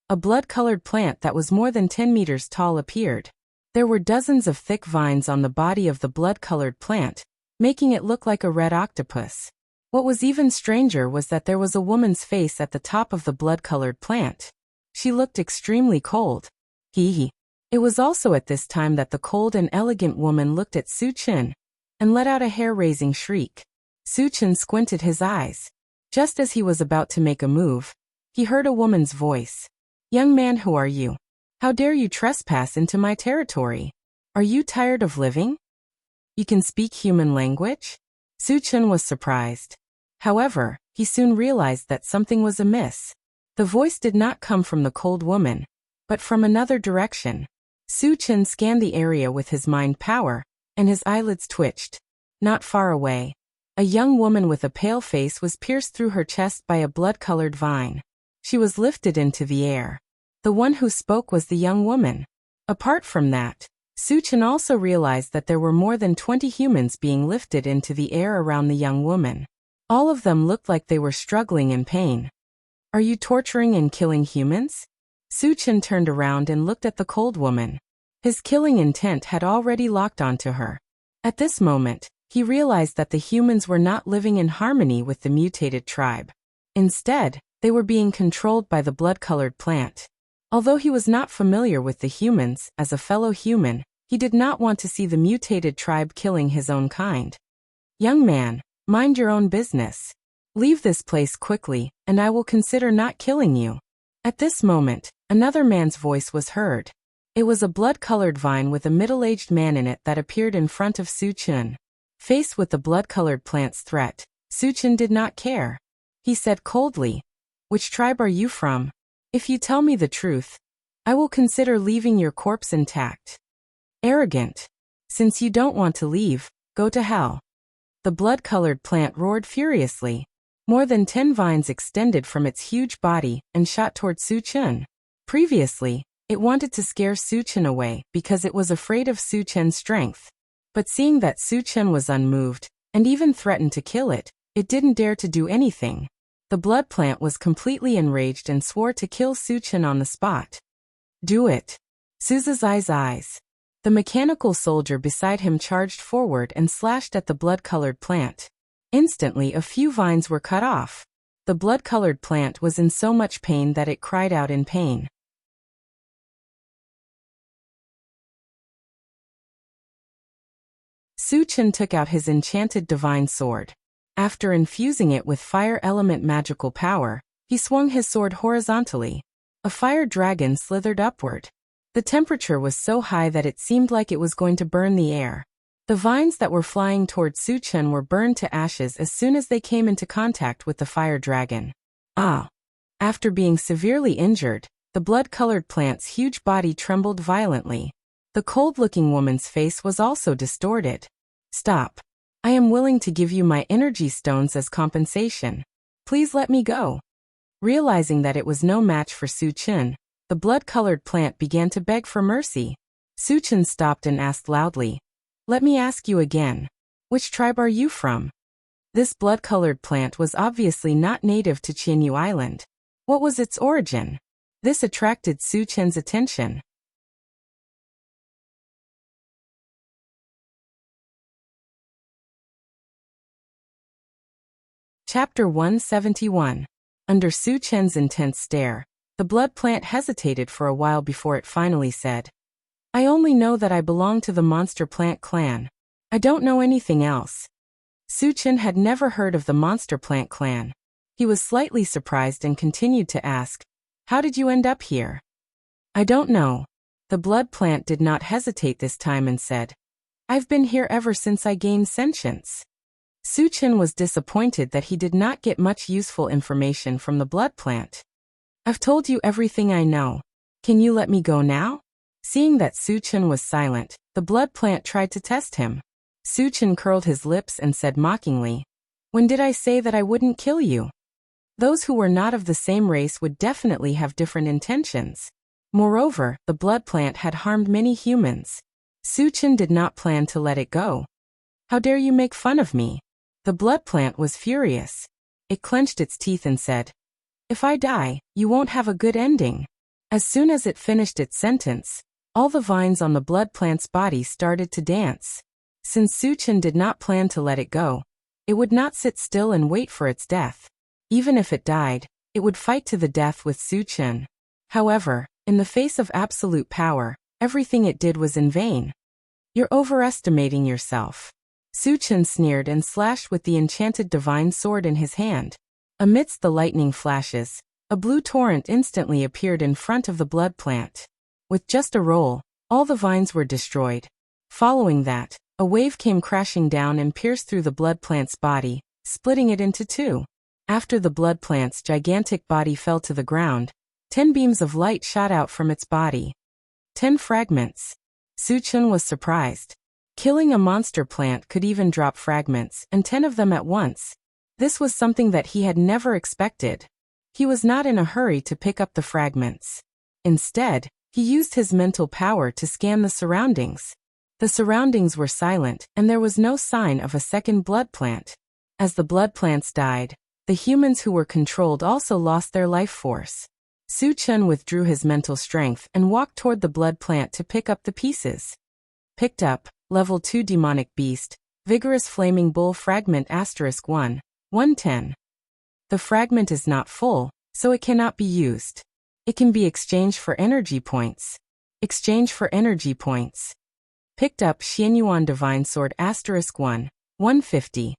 a blood-colored plant that was more than 10 meters tall appeared. There were dozens of thick vines on the body of the blood-colored plant, making it look like a red octopus. What was even stranger was that there was a woman's face at the top of the blood-colored plant. She looked extremely cold. Hee. It was also at this time that the cold and elegant woman looked at Su Chen and let out a hair-raising shriek. Su Chen squinted his eyes. Just as he was about to make a move, he heard a woman's voice. "Young man, who are you? How dare you trespass into my territory? Are you tired of living? You can speak human language?" Su Chen was surprised. However, he soon realized that something was amiss. The voice did not come from the cold woman, but from another direction. Su-Chen scanned the area with his mind power, and his eyelids twitched. Not far away, a young woman with a pale face was pierced through her chest by a blood-colored vine. She was lifted into the air. The one who spoke was the young woman. Apart from that, Su-Chen also realized that there were more than 20 humans being lifted into the air around the young woman. All of them looked like they were struggling in pain. Are you torturing and killing humans? Su-Chen turned around and looked at the cold woman. His killing intent had already locked onto her. At this moment, he realized that the humans were not living in harmony with the mutated tribe. Instead, they were being controlled by the blood-colored plant. Although he was not familiar with the humans, as a fellow human, he did not want to see the mutated tribe killing his own kind. Young man, mind your own business. Leave this place quickly, and I will consider not killing you. At this moment, another man's voice was heard. It was a blood-colored vine with a middle-aged man in it that appeared in front of Su-Chen. Faced with the blood-colored plant's threat, Su-Chen did not care. He said coldly, "Which tribe are you from? If you tell me the truth, I will consider leaving your corpse intact." Arrogant. Since you don't want to leave, go to hell. The blood-colored plant roared furiously. More than 10 vines extended from its huge body and shot toward Su-Chen. Previously, it wanted to scare Su-Chen away because it was afraid of Su-Chen's strength. But seeing that Su-Chen was unmoved, and even threatened to kill it, it didn't dare to do anything. The blood plant was completely enraged and swore to kill Su-Chen on the spot. Do it. Suza's eyes. The mechanical soldier beside him charged forward and slashed at the blood-colored plant. Instantly a few vines were cut off. The blood-colored plant was in so much pain that it cried out in pain. Su-Chen took out his enchanted divine sword. After infusing it with fire element magical power, he swung his sword horizontally. A fire dragon slithered upward. The temperature was so high that it seemed like it was going to burn the air. The vines that were flying toward Su-Chen were burned to ashes as soon as they came into contact with the fire dragon. After being severely injured, the blood-colored plant's huge body trembled violently. The cold-looking woman's face was also distorted. Stop. I am willing to give you my energy stones as compensation. Please let me go. Realizing that it was no match for Su-Chen, the blood-colored plant began to beg for mercy. Su-Chen stopped and asked loudly, "Let me ask you again. Which tribe are you from?" This blood-colored plant was obviously not native to Qianyu Island. What was its origin? This attracted Su-Chen's attention. Chapter 171. Under Su-Chen's intense stare, the blood plant hesitated for a while before it finally said, "I only know that I belong to the monster plant clan. I don't know anything else." Su-Chen had never heard of the monster plant clan. He was slightly surprised and continued to ask, "How did you end up here?" "I don't know." The blood plant did not hesitate this time and said, "I've been here ever since I gained sentience." Su-Chen was disappointed that he did not get much useful information from the blood plant. "I've told you everything I know. Can you let me go now?" Seeing that Su-Chen was silent, the blood plant tried to test him. Su-Chen curled his lips and said mockingly, "When did I say that I wouldn't kill you? Those who were not of the same race would definitely have different intentions. Moreover, the blood plant had harmed many humans. Su-Chen did not plan to let it go. How dare you make fun of me?" The blood plant was furious. It clenched its teeth and said, "If I die, you won't have a good ending." As soon as it finished its sentence, all the vines on the blood plant's body started to dance. Since Su-Chen did not plan to let it go, it would not sit still and wait for its death. Even if it died, it would fight to the death with Su-Chen. However, in the face of absolute power, everything it did was in vain. "You're overestimating yourself." Su-Chen sneered and slashed with the enchanted divine sword in his hand. Amidst the lightning flashes, a blue torrent instantly appeared in front of the blood plant. With just a roll, all the vines were destroyed. Following that, a wave came crashing down and pierced through the blood plant's body, splitting it into two. After the blood plant's gigantic body fell to the ground, 10 beams of light shot out from its body. 10 fragments. Suchun was surprised. Killing a monster plant could even drop fragments, and 10 of them at once. This was something that he had never expected. He was not in a hurry to pick up the fragments. Instead, he used his mental power to scan the surroundings. The surroundings were silent, and there was no sign of a second blood plant. As the blood plants died, the humans who were controlled also lost their life force. Suchun withdrew his mental strength and walked toward the blood plant to pick up the pieces. Picked up, Level 2 Demonic Beast, Vigorous Flaming Bull Fragment *1, 110. The fragment is not full, so it cannot be used. It can be exchanged for energy points. Exchange for energy points. Picked up Xianyuan Divine Sword *1, 150.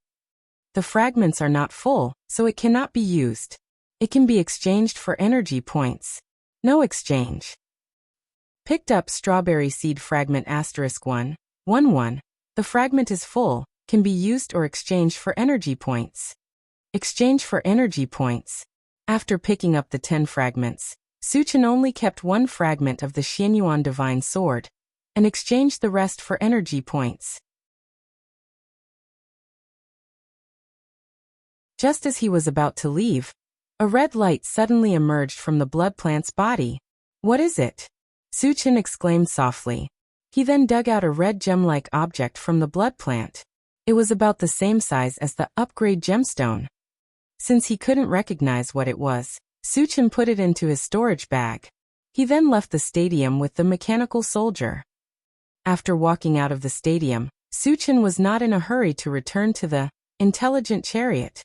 The fragments are not full, so it cannot be used. It can be exchanged for energy points. No exchange. Picked up Strawberry Seed Fragment *1, 11. The fragment is full, can be used or exchanged for energy points. Exchange for energy points. After picking up the 10 fragments, Suchun only kept 1 fragment of the Xianyuan Divine Sword, and exchanged the rest for energy points. Just as he was about to leave, a red light suddenly emerged from the blood plant's body. What is it? Suchun exclaimed softly. He then dug out a red gem-like object from the blood plant. It was about the same size as the upgrade gemstone. Since he couldn't recognize what it was, Suchun put it into his storage bag. He then left the stadium with the mechanical soldier. After walking out of the stadium, Suchun was not in a hurry to return to the intelligent chariot.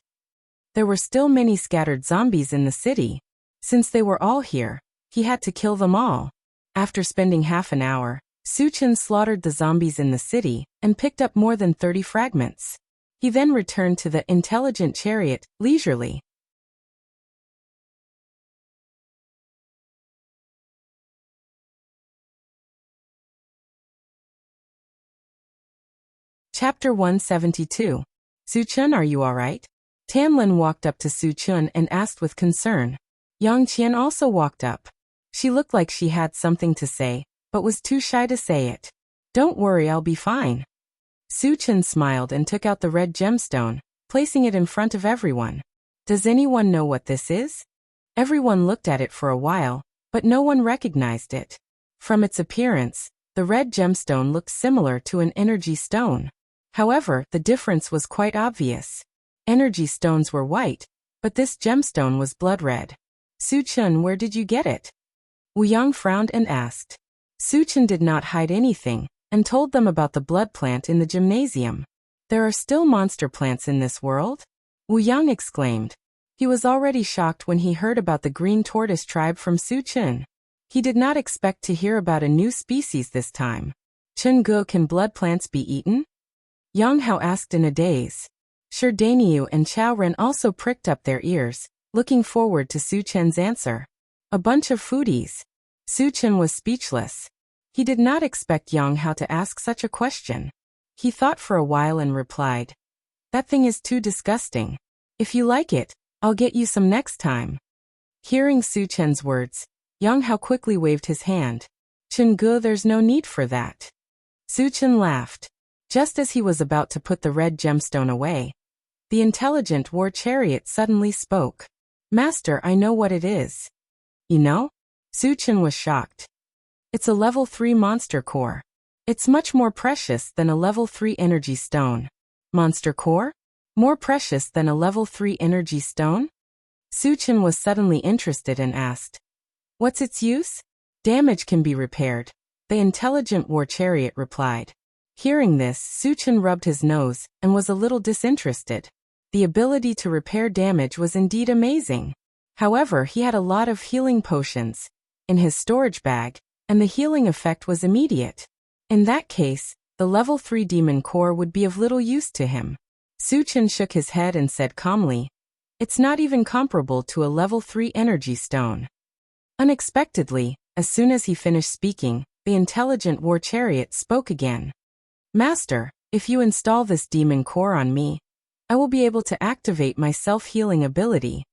There were still many scattered zombies in the city. Since they were all here, he had to kill them all. After spending half an hour, Suchun slaughtered the zombies in the city and picked up more than 30 fragments. He then returned to the intelligent chariot, leisurely. Chapter 172. Suchun, are you alright? Tanlin walked up to Suchun and asked with concern. Yang Qian also walked up. She looked like she had something to say, but was too shy to say it. Don't worry, I'll be fine. Suchun smiled and took out the red gemstone, placing it in front of everyone. Does anyone know what this is? Everyone looked at it for a while, but no one recognized it. From its appearance, the red gemstone looked similar to an energy stone. However, the difference was quite obvious. Energy stones were white, but this gemstone was blood red. Suchun, where did you get it? Wu Yang frowned and asked. Suchun did not hide anything, and told them about the blood plant in the gymnasium. There are still monster plants in this world? Wu Yang exclaimed. He was already shocked when he heard about the green tortoise tribe from Suchun. He did not expect to hear about a new species this time. Chungu, can blood plants be eaten? Yang Hao asked in a daze. Sure, Daniu and Chao Ren also pricked up their ears, looking forward to Suchun's answer. A bunch of foodies. Suchun was speechless. He did not expect Yang Hao to ask such a question. He thought for a while and replied, That thing is too disgusting. If you like it, I'll get you some next time. Hearing Suchun's words, Yang Hao quickly waved his hand. Chungu, there's no need for that. Suchun laughed. Just as he was about to put the red gemstone away, the intelligent war chariot suddenly spoke. Master, I know what it is. You know? Suchun was shocked. It's a level 3 monster core. It's much more precious than a level 3 energy stone. Monster core? More precious than a level 3 energy stone? Suchun was suddenly interested and asked. What's its use? Damage can be repaired. The intelligent war chariot replied. Hearing this, Suchun rubbed his nose and was a little disinterested. The ability to repair damage was indeed amazing. However, he had a lot of healing potions in his storage bag, and the healing effect was immediate. In that case, the level 3 demon core would be of little use to him. Suchun shook his head and said calmly, It's not even comparable to a level 3 energy stone. Unexpectedly, as soon as he finished speaking, the intelligent war chariot spoke again. Master, if you install this demon core on me, I will be able to activate my self-healing ability.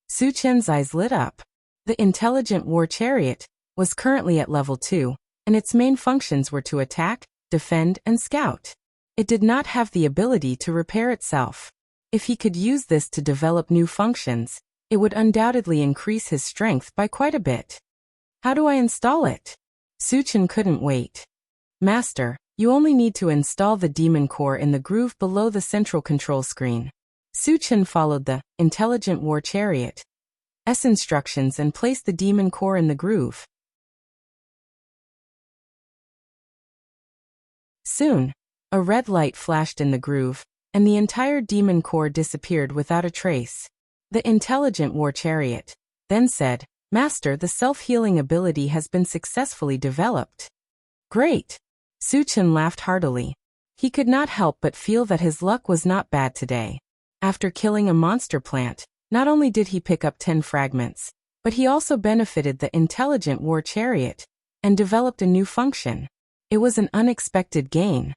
Su Chen's eyes lit up. The intelligent war chariot was currently at level 2, and its main functions were to attack, defend, and scout. It did not have the ability to repair itself. If he could use this to develop new functions, it would undoubtedly increase his strength by quite a bit. How do I install it? Su Chen couldn't wait. Master, you only need to install the demon core in the groove below the central control screen. Su Chen followed the intelligent war chariot's instructions and placed the demon core in the groove. Soon, a red light flashed in the groove, and the entire demon core disappeared without a trace. The intelligent war chariot then said, Master, the self-healing ability has been successfully developed. Great! Su Chen laughed heartily. He could not help but feel that his luck was not bad today. After killing a monster plant, not only did he pick up 10 fragments, but he also benefited the intelligent war chariot and developed a new function. It was an unexpected gain.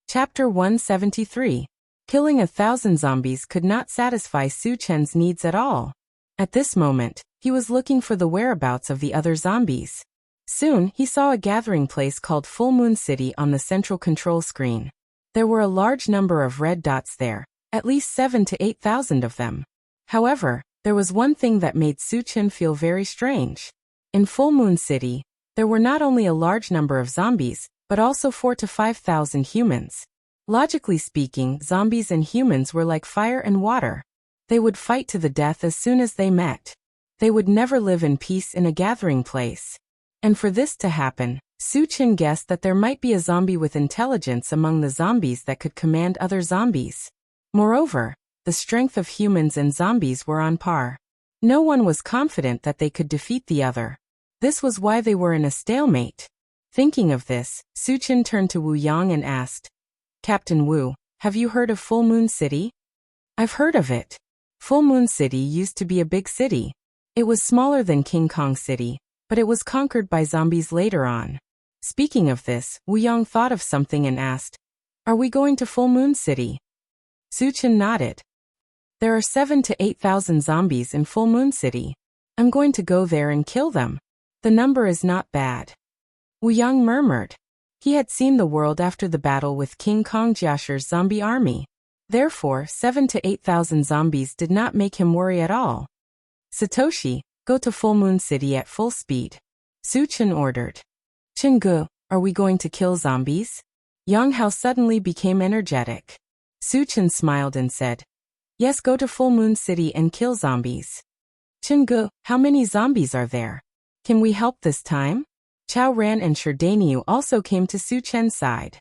Chapter 173. Killing 1,000 zombies could not satisfy Su Chen's needs at all. At this moment, he was looking for the whereabouts of the other zombies. Soon, he saw a gathering place called Full Moon City on the central control screen. There were a large number of red dots there, at least 7,000 to 8,000 of them. However, there was one thing that made Su Chen feel very strange. In Full Moon City, there were not only a large number of zombies, but also 4,000 to 5,000 humans. Logically speaking, zombies and humans were like fire and water. They would fight to the death as soon as they met. They would never live in peace in a gathering place. And for this to happen, Su Chen guessed that there might be a zombie with intelligence among the zombies that could command other zombies. Moreover, the strength of humans and zombies were on par. No one was confident that they could defeat the other. This was why they were in a stalemate. Thinking of this, Su Chen turned to Wu Yang and asked, Captain Wu, have you heard of Full Moon City? I've heard of it. Full Moon City used to be a big city. It was smaller than King Kong City, but it was conquered by zombies later on. Speaking of this, Wu Yang thought of something and asked, Are we going to Full Moon City? Su Chen nodded. There are 7,000 to 8,000 zombies in Full Moon City. I'm going to go there and kill them. The number is not bad. Wu Yang murmured. He had seen the world after the battle with King Kong Jiasher's zombie army. Therefore, 7,000 to 8,000 zombies did not make him worry at all. Satoshi, go to Full Moon City at full speed. Su Chen ordered. Chenggu, are we going to kill zombies? Yang Hao suddenly became energetic. Su Chen smiled and said, Yes, go to Full Moon City and kill zombies. Chenggu, how many zombies are there? Can we help this time? Chao Ran and Sherdaniu also came to Su Chen's side.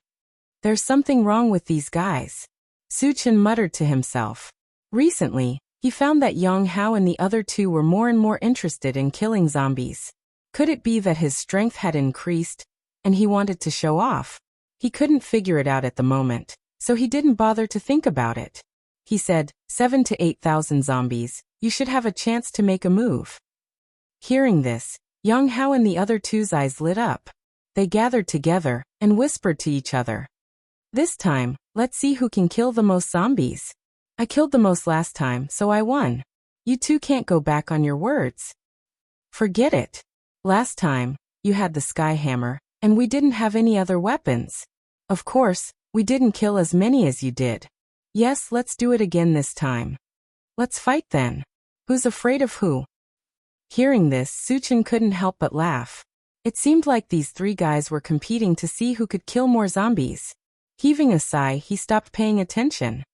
There's something wrong with these guys. Su Chen muttered to himself. Recently, he found that Yang Hao and the other two were more and more interested in killing zombies. Could it be that his strength had increased, and he wanted to show off? He couldn't figure it out at the moment, so he didn't bother to think about it. He said, 7,000 to 8,000 zombies, you should have a chance to make a move. Hearing this, Yang Hao and the other two's eyes lit up. They gathered together and whispered to each other. This time, let's see who can kill the most zombies. I killed the most last time, so I won. You two can't go back on your words. Forget it. Last time, you had the sky hammer, and we didn't have any other weapons. Of course, we didn't kill as many as you did. Yes, let's do it again this time. Let's fight then. Who's afraid of who? Hearing this, Su Chen couldn't help but laugh. It seemed like these three guys were competing to see who could kill more zombies. Heaving a sigh, he stopped paying attention.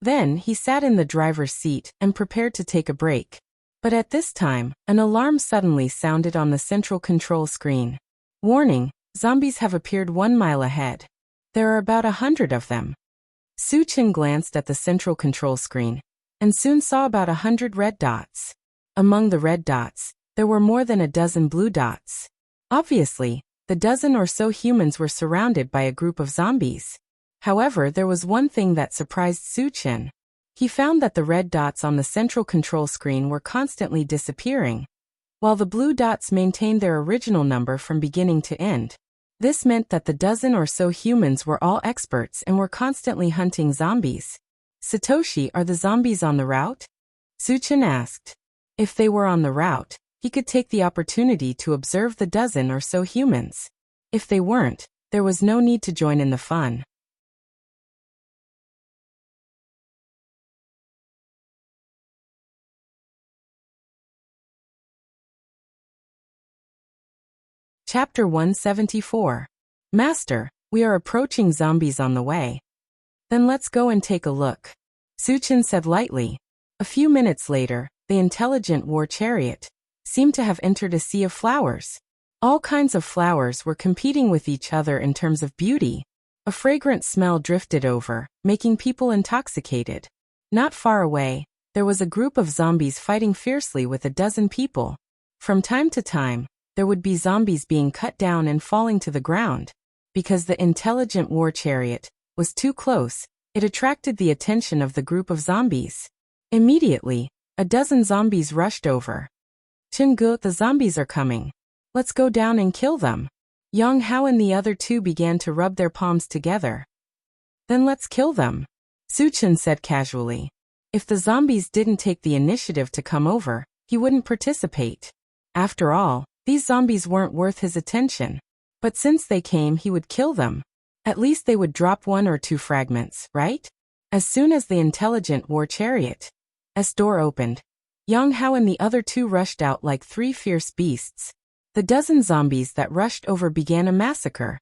Then, he sat in the driver's seat and prepared to take a break. But at this time, an alarm suddenly sounded on the central control screen. Warning, zombies have appeared 1 mile ahead. There are about 100 of them. Su Chen glanced at the central control screen, and soon saw about 100 red dots. Among the red dots, there were more than a dozen blue dots. Obviously, the dozen or so humans were surrounded by a group of zombies. However, there was one thing that surprised Su Chen. He found that the red dots on the central control screen were constantly disappearing, while the blue dots maintained their original number from beginning to end. This meant that the dozen or so humans were all experts and were constantly hunting zombies. Satoshi, are the zombies on the route? Suchin asked. If they were on the route, he could take the opportunity to observe the dozen or so humans. If they weren't, there was no need to join in the fun. Chapter 174. Master, we are approaching zombies on the way. Then let's go and take a look, Suchin said lightly. A few minutes later, the intelligent war chariot seemed to have entered a sea of flowers. All kinds of flowers were competing with each other in terms of beauty. A fragrant smell drifted over, making people intoxicated. Not far away, there was a group of zombies fighting fiercely with a dozen people. From time to time, there would be zombies being cut down and falling to the ground. Because the intelligent war chariot was too close, it attracted the attention of the group of zombies. Immediately, a dozen zombies rushed over. Chingu, the zombies are coming. Let's go down and kill them. Yang Hao and the other two began to rub their palms together. Then let's kill them, Suchin said casually. If the zombies didn't take the initiative to come over, he wouldn't participate. After all, these zombies weren't worth his attention. But since they came, he would kill them. At least they would drop 1 or 2 fragments, right? As soon as the intelligent war chariot's door opened, Yang Hao and the other two rushed out like 3 fierce beasts. The dozen zombies that rushed over began a massacre.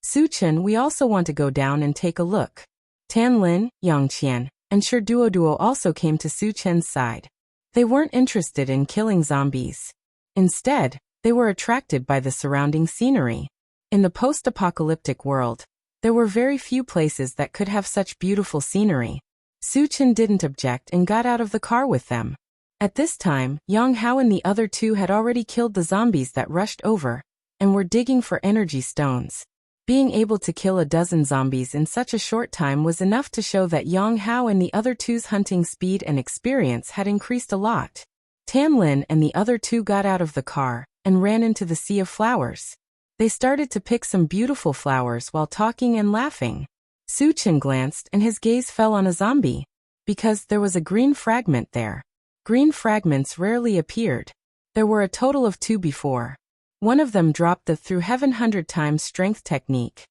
Suchin, we also want to go down and take a look. Tan Lin, Yang Qian, and Shi Duo also came to Suchin's side. They weren't interested in killing zombies. Instead, they were attracted by the surrounding scenery. In the post-apocalyptic world, there were very few places that could have such beautiful scenery. Suchin didn't object and got out of the car with them. At this time, Yang Hao and the other two had already killed the zombies that rushed over, and were digging for energy stones. Being able to kill a dozen zombies in such a short time was enough to show that Yang Hao and the other two's hunting speed and experience had increased a lot. Tan Lin and the other two got out of the car and ran into the sea of flowers. They started to pick some beautiful flowers while talking and laughing. Suchin glanced and his gaze fell on a zombie, because there was a green fragment there. Green fragments rarely appeared. There were a total of 2 before. One of them dropped the through heaven 100 times strength technique.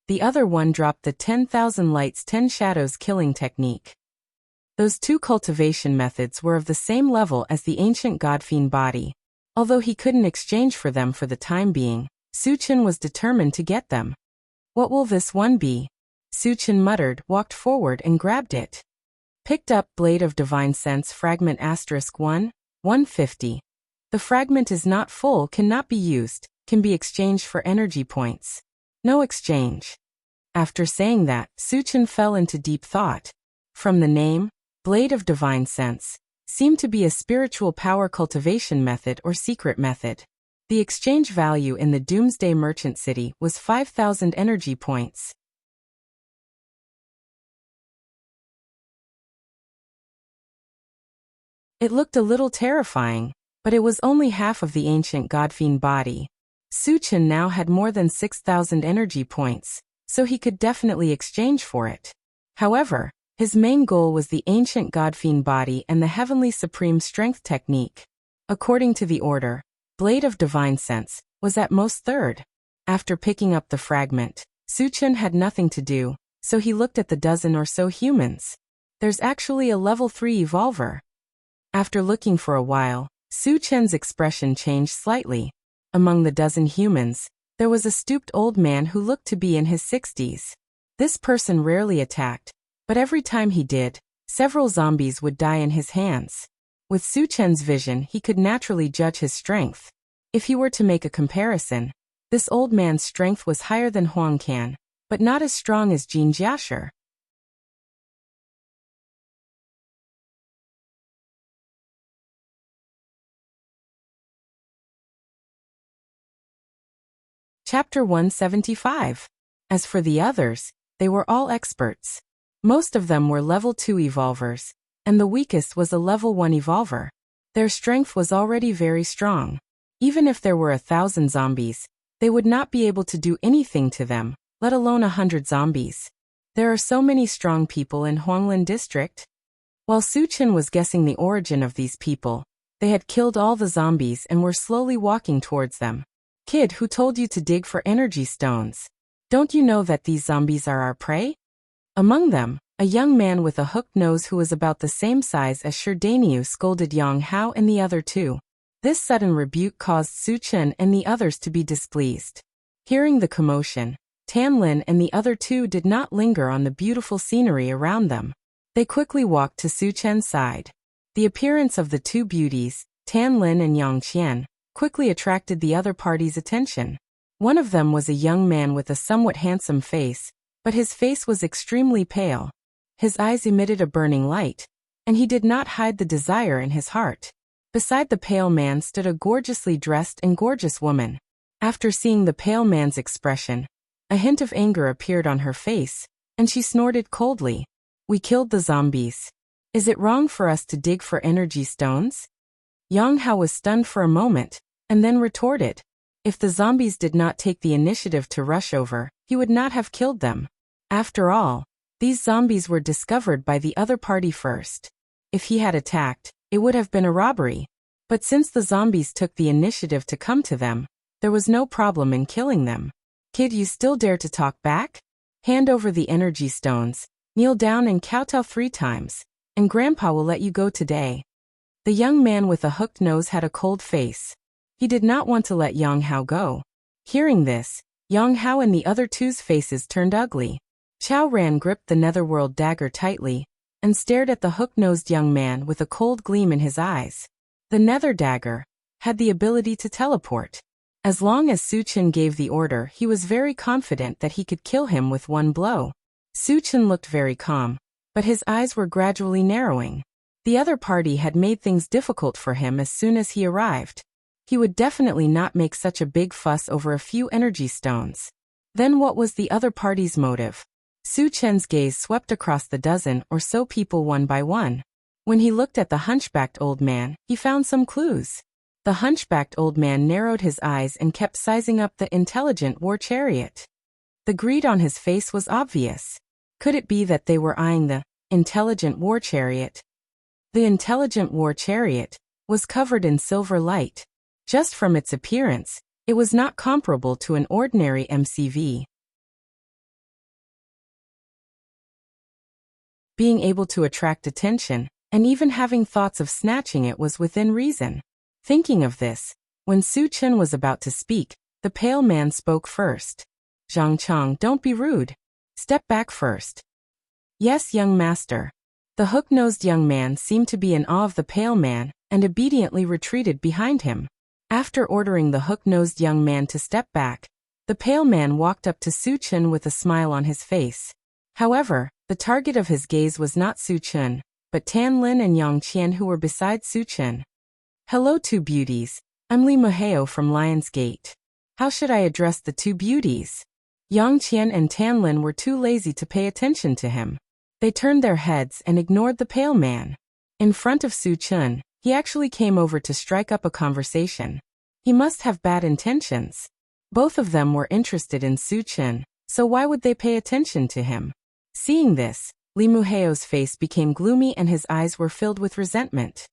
The other one dropped the 10,000 lights 10 shadows killing technique. Those 2 cultivation methods were of the same level as the ancient godfiend body. Although he couldn't exchange for them for the time being, Suchin was determined to get them. What will this one be? Suchin muttered, walked forward and grabbed it. Picked up Blade of Divine Sense Fragment *1, 150. The fragment is not full, cannot be used, can be exchanged for energy points. No exchange. After saying that, Suchin fell into deep thought. From the name, Blade of Divine Sense, seemed to be a spiritual power cultivation method or secret method. The exchange value in the Doomsday Merchant City was 5,000 energy points. It looked a little terrifying, but it was only half of the ancient godfiend body. Suchin now had more than 6,000 energy points, so he could definitely exchange for it. However, his main goal was the ancient godfiend body and the heavenly supreme strength technique. According to the order, Blade of Divine Sense was at most 3rd. After picking up the fragment, Suchin had nothing to do, so he looked at the dozen or so humans. There's actually a level 3 evolver. After looking for a while, Suchin's expression changed slightly. Among the dozen humans, there was a stooped old man who looked to be in his 60s. This person rarely attacked, but every time he did, several zombies would die in his hands. With Suchin's vision, he could naturally judge his strength. If he were to make a comparison, this old man's strength was higher than Huang Can, but not as strong as Jin Jiashi. Chapter 175. As for the others, they were all experts. Most of them were level 2 evolvers, and the weakest was a level 1 evolver. Their strength was already very strong. Even if there were 1,000 zombies, they would not be able to do anything to them, let alone 100 zombies. There are so many strong people in Huanglin district. While Suchen was guessing the origin of these people, they had killed all the zombies and were slowly walking towards them. Kid, who told you to dig for energy stones? Don't you know that these zombies are our prey? Among them, a young man with a hooked nose who was about the same size as Sherdaniu scolded Yang Hao and the other two. This sudden rebuke caused Suchen and the others to be displeased. Hearing the commotion, Tanlin and the other two did not linger on the beautiful scenery around them. They quickly walked to Suchen's side. The appearance of the two beauties, Tanlin and Yang Qian, quickly attracted the other party's attention. One of them was a young man with a somewhat handsome face, but his face was extremely pale. His eyes emitted a burning light, and he did not hide the desire in his heart. Beside the pale man stood a gorgeously dressed and gorgeous woman. After seeing the pale man's expression, a hint of anger appeared on her face, and she snorted coldly. We killed the zombies. Is it wrong for us to dig for energy stones? Yang Hao was stunned for a moment, and then retorted. If the zombies did not take the initiative to rush over, he would not have killed them. After all, these zombies were discovered by the other party first. If he had attacked, it would have been a robbery. But since the zombies took the initiative to come to them, there was no problem in killing them. Kid, you still dare to talk back? Hand over the energy stones, kneel down and kowtow 3 times, and Grandpa will let you go today. The young man with a hooked nose had a cold face. He did not want to let Yang Hao go. Hearing this, Yang Hao and the other two's faces turned ugly. Chao Ran gripped the netherworld dagger tightly, and stared at the hook-nosed young man with a cold gleam in his eyes. The nether dagger had the ability to teleport. As long as Suchen gave the order, he was very confident that he could kill him with one blow. Suchen looked very calm, but his eyes were gradually narrowing. The other party had made things difficult for him as soon as he arrived. He would definitely not make such a big fuss over a few energy stones. Then what was the other party's motive? Suchen's gaze swept across the dozen or so people one by one. When he looked at the hunchbacked old man, he found some clues. The hunchbacked old man narrowed his eyes and kept sizing up the intelligent war chariot. The greed on his face was obvious. Could it be that they were eyeing the intelligent war chariot? The intelligent war chariot was covered in silver light. Just from its appearance, it was not comparable to an ordinary MCV. Being able to attract attention, and even having thoughts of snatching it was within reason. Thinking of this, when Suchen was about to speak, the pale man spoke first. Zhang Chang, don't be rude. Step back first. Yes, young master. The hook-nosed young man seemed to be in awe of the pale man, and obediently retreated behind him. After ordering the hook-nosed young man to step back, the pale man walked up to Suchen with a smile on his face. However, the target of his gaze was not Suchen, but Tanlin and Yang Qian, who were beside Suchen. Hello, two beauties. I'm Li Muheo from Lion's Gate. How should I address the two beauties? Yang Qian and Tanlin were too lazy to pay attention to him. They turned their heads and ignored the pale man. In front of Suchen, he actually came over to strike up a conversation. He must have bad intentions. Both of them were interested in Suchen, so why would they pay attention to him? Seeing this, Li Muheo's face became gloomy and his eyes were filled with resentment.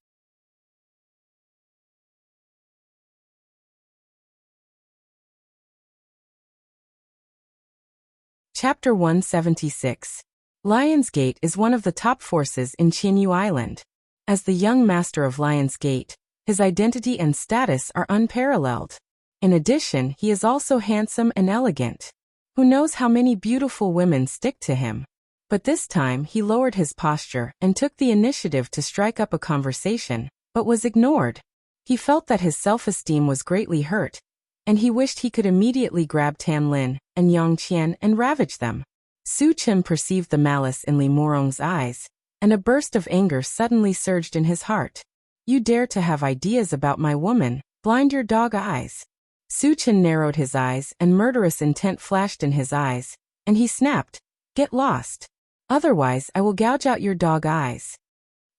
Chapter 176. Lion's Gate is one of the top forces in Qianyu Island. As the young master of Lion's Gate, his identity and status are unparalleled. In addition, he is also handsome and elegant. Who knows how many beautiful women stick to him? But this time he lowered his posture and took the initiative to strike up a conversation, but was ignored. He felt that his self-esteem was greatly hurt, and he wished he could immediately grab Tanlin and Yang Qian and ravage them. Suchen perceived the malice in Li Morong's eyes, and a burst of anger suddenly surged in his heart. You dare to have ideas about my woman, blind your dog eyes. Suchen narrowed his eyes and murderous intent flashed in his eyes, and he snapped, Get lost. Otherwise, I will gouge out your dog eyes.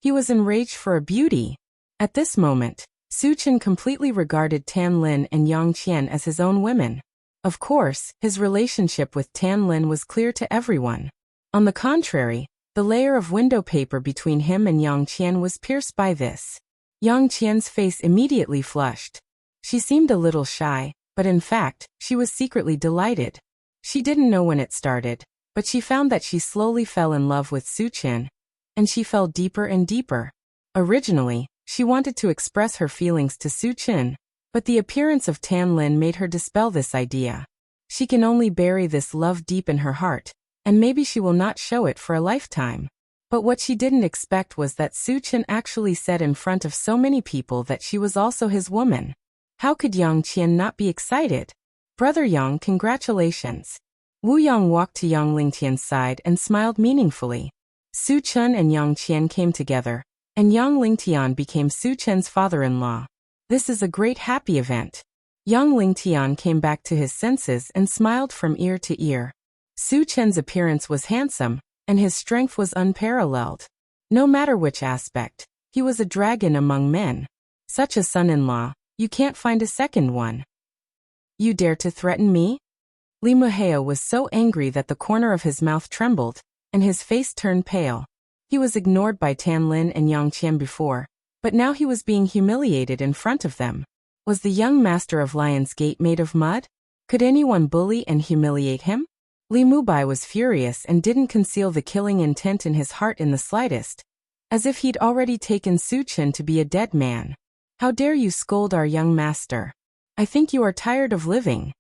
He was enraged for a beauty. At this moment, Su Chen completely regarded Tan Lin and Yang Qian as his own women. Of course, his relationship with Tan Lin was clear to everyone. On the contrary, the layer of window paper between him and Yang Qian was pierced by this. Yang Qian's face immediately flushed. She seemed a little shy, but in fact, she was secretly delighted. She didn't know when it started, but she found that she slowly fell in love with Su Chen, and she fell deeper and deeper. Originally, she wanted to express her feelings to Su Chen, but the appearance of Tan Lin made her dispel this idea. She can only bury this love deep in her heart, and maybe she will not show it for a lifetime. But what she didn't expect was that Su Chen actually said in front of so many people that she was also his woman. How could Yang Qian not be excited? Brother Yang, congratulations. Wu Yang walked to Yang Lingtian's side and smiled meaningfully. Su Chen and Yang Qian came together, and Yang Lingtian became Su Chen's father-in-law. This is a great happy event. Yang Lingtian came back to his senses and smiled from ear to ear. Su Chen's appearance was handsome, and his strength was unparalleled. No matter which aspect, he was a dragon among men. Such a son-in-law, you can't find a second one. You dare to threaten me? Li Muheo was so angry that the corner of his mouth trembled, and his face turned pale. He was ignored by Tan Lin and Yang Qian before, but now he was being humiliated in front of them. Was the young master of Lion's Gate made of mud? Could anyone bully and humiliate him? Li Mubai was furious and didn't conceal the killing intent in his heart in the slightest, as if he'd already taken Su Chen to be a dead man. How dare you scold our young master? I think you are tired of living.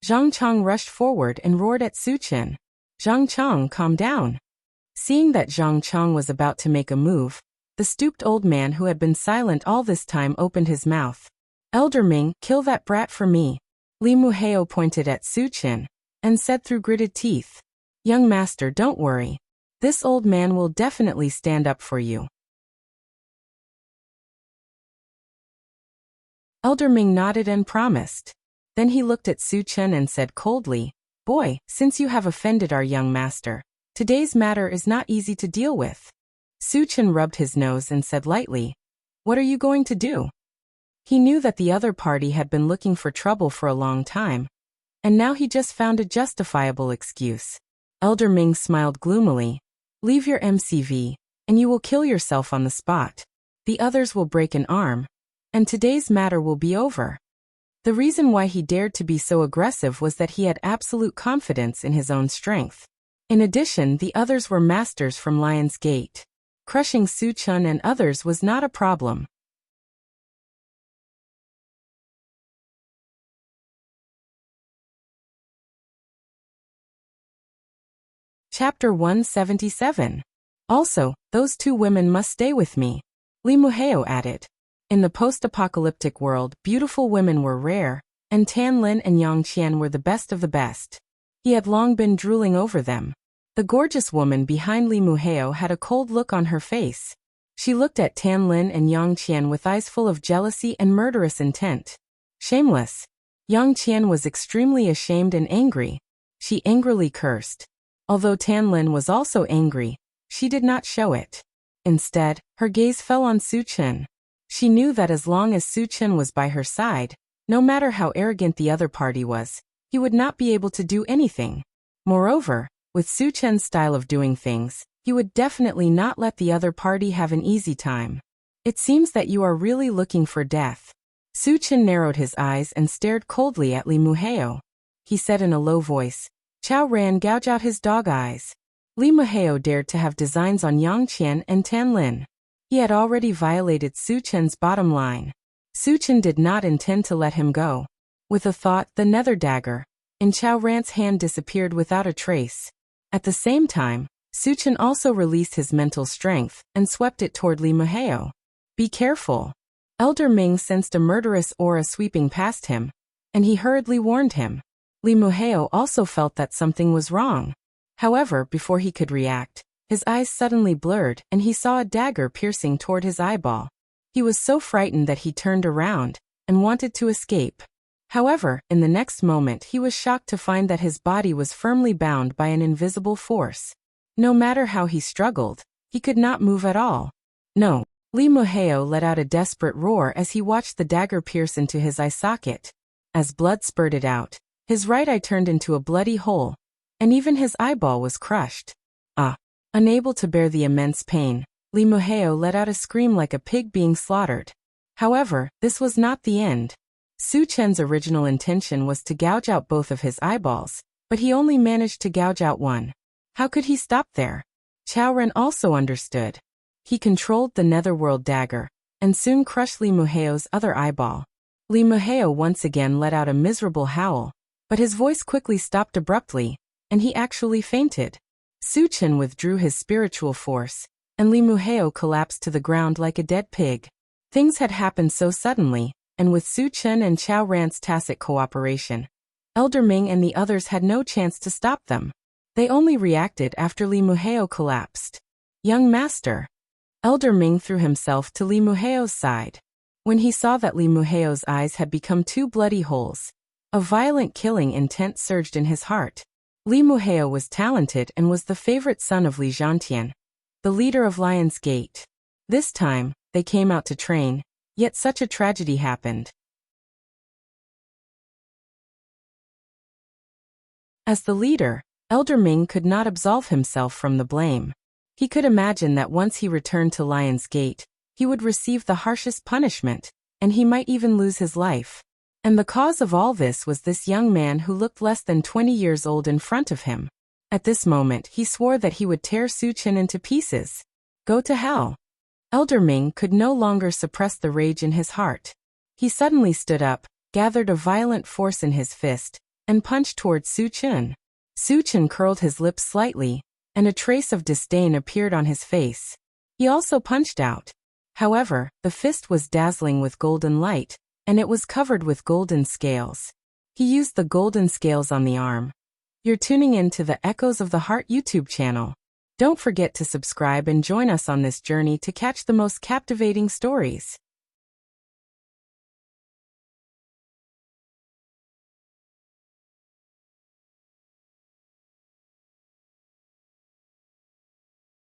Zhang Chang rushed forward and roared at Su Chen. Zhang Chang, calm down. Seeing that Zhang Chang was about to make a move, the stooped old man who had been silent all this time opened his mouth. Elder Ming, kill that brat for me. Li Muheo pointed at Su Chen and said through gritted teeth, young master, don't worry. This old man will definitely stand up for you. Elder Ming nodded and promised. Then he looked at Su Chen and said coldly, boy, since you have offended our young master, today's matter is not easy to deal with. Su Chen rubbed his nose and said lightly, what are you going to do? He knew that the other party had been looking for trouble for a long time, and now he just found a justifiable excuse. Elder Ming smiled gloomily. Leave your MCV, and you will kill yourself on the spot. The others will break an arm, and today's matter will be over. The reason why he dared to be so aggressive was that he had absolute confidence in his own strength. In addition, the others were masters from Lion's Gate. Crushing Su Chen and others was not a problem. Chapter 177. Also, those two women must stay with me, Li Muheo added. In the post-apocalyptic world, beautiful women were rare, and Tan Lin and Yang Qian were the best of the best. He had long been drooling over them. The gorgeous woman behind Li Muheo had a cold look on her face. She looked at Tan Lin and Yang Qian with eyes full of jealousy and murderous intent. Shameless. Yang Qian was extremely ashamed and angry. She angrily cursed. Although Tan Lin was also angry, she did not show it. Instead, her gaze fell on Su Chen. She knew that as long as Su Chen was by her side, no matter how arrogant the other party was, he would not be able to do anything. Moreover, with Su Chen's style of doing things, he would definitely not let the other party have an easy time. It seems that you are really looking for death. Su Chen narrowed his eyes and stared coldly at Li Muheo. He said in a low voice, Chao Ran, gouge out his dog eyes. Li Muheo dared to have designs on Yang Qian and Tan Lin. He had already violated Su Chen's bottom line. Su Chen did not intend to let him go. With a thought, the nether dagger in Chao Ran's hand disappeared without a trace. At the same time, Su Chen also released his mental strength and swept it toward Li Muheo. Be careful. Elder Ming sensed a murderous aura sweeping past him, and he hurriedly warned him. Li Muheo also felt that something was wrong. However, before he could react, his eyes suddenly blurred and he saw a dagger piercing toward his eyeball. He was so frightened that he turned around and wanted to escape. However, in the next moment he was shocked to find that his body was firmly bound by an invisible force. No matter how he struggled, he could not move at all. No. Lee Muheo let out a desperate roar as he watched the dagger pierce into his eye socket. As blood spurted out, his right eye turned into a bloody hole, and even his eyeball was crushed. Unable to bear the immense pain, Lee Muheo let out a scream like a pig being slaughtered. However, this was not the end. Su Chen's original intention was to gouge out both of his eyeballs, but he only managed to gouge out one. How could he stop there? Chao Ren also understood. He controlled the netherworld dagger, and soon crushed Lee Muheo's other eyeball. Lee Muheo once again let out a miserable howl, but his voice quickly stopped abruptly, and he actually fainted. Su Chen withdrew his spiritual force, and Lee Muheo collapsed to the ground like a dead pig. Things had happened so suddenly, and with Su Chen and Chao Ran's tacit cooperation, Elder Ming and the others had no chance to stop them. They only reacted after Lee Muheo collapsed. Young master. Elder Ming threw himself to Lee Muheo's side. When he saw that Lee Muheo's eyes had become two bloody holes, a violent killing intent surged in his heart. Lee Muheo was talented and was the favorite son of Li Zhantian, the leader of Lion's Gate. This time, they came out to train, yet such a tragedy happened. As the leader, Elder Ming could not absolve himself from the blame. He could imagine that once he returned to Lion's Gate, he would receive the harshest punishment, and he might even lose his life. And the cause of all this was this young man who looked less than 20 years old in front of him. At this moment, he swore that he would tear Su Chen into pieces. Go to hell. Elder Ming could no longer suppress the rage in his heart. He suddenly stood up, gathered a violent force in his fist, and punched towards Su Chen. Su Chen curled his lips slightly, and a trace of disdain appeared on his face. He also punched out. However, the fist was dazzling with golden light, and it was covered with golden scales. He used the golden scales on the arm. You're tuning in to the Echoes of the Heart YouTube channel. Don't forget to subscribe and join us on this journey to catch the most captivating stories.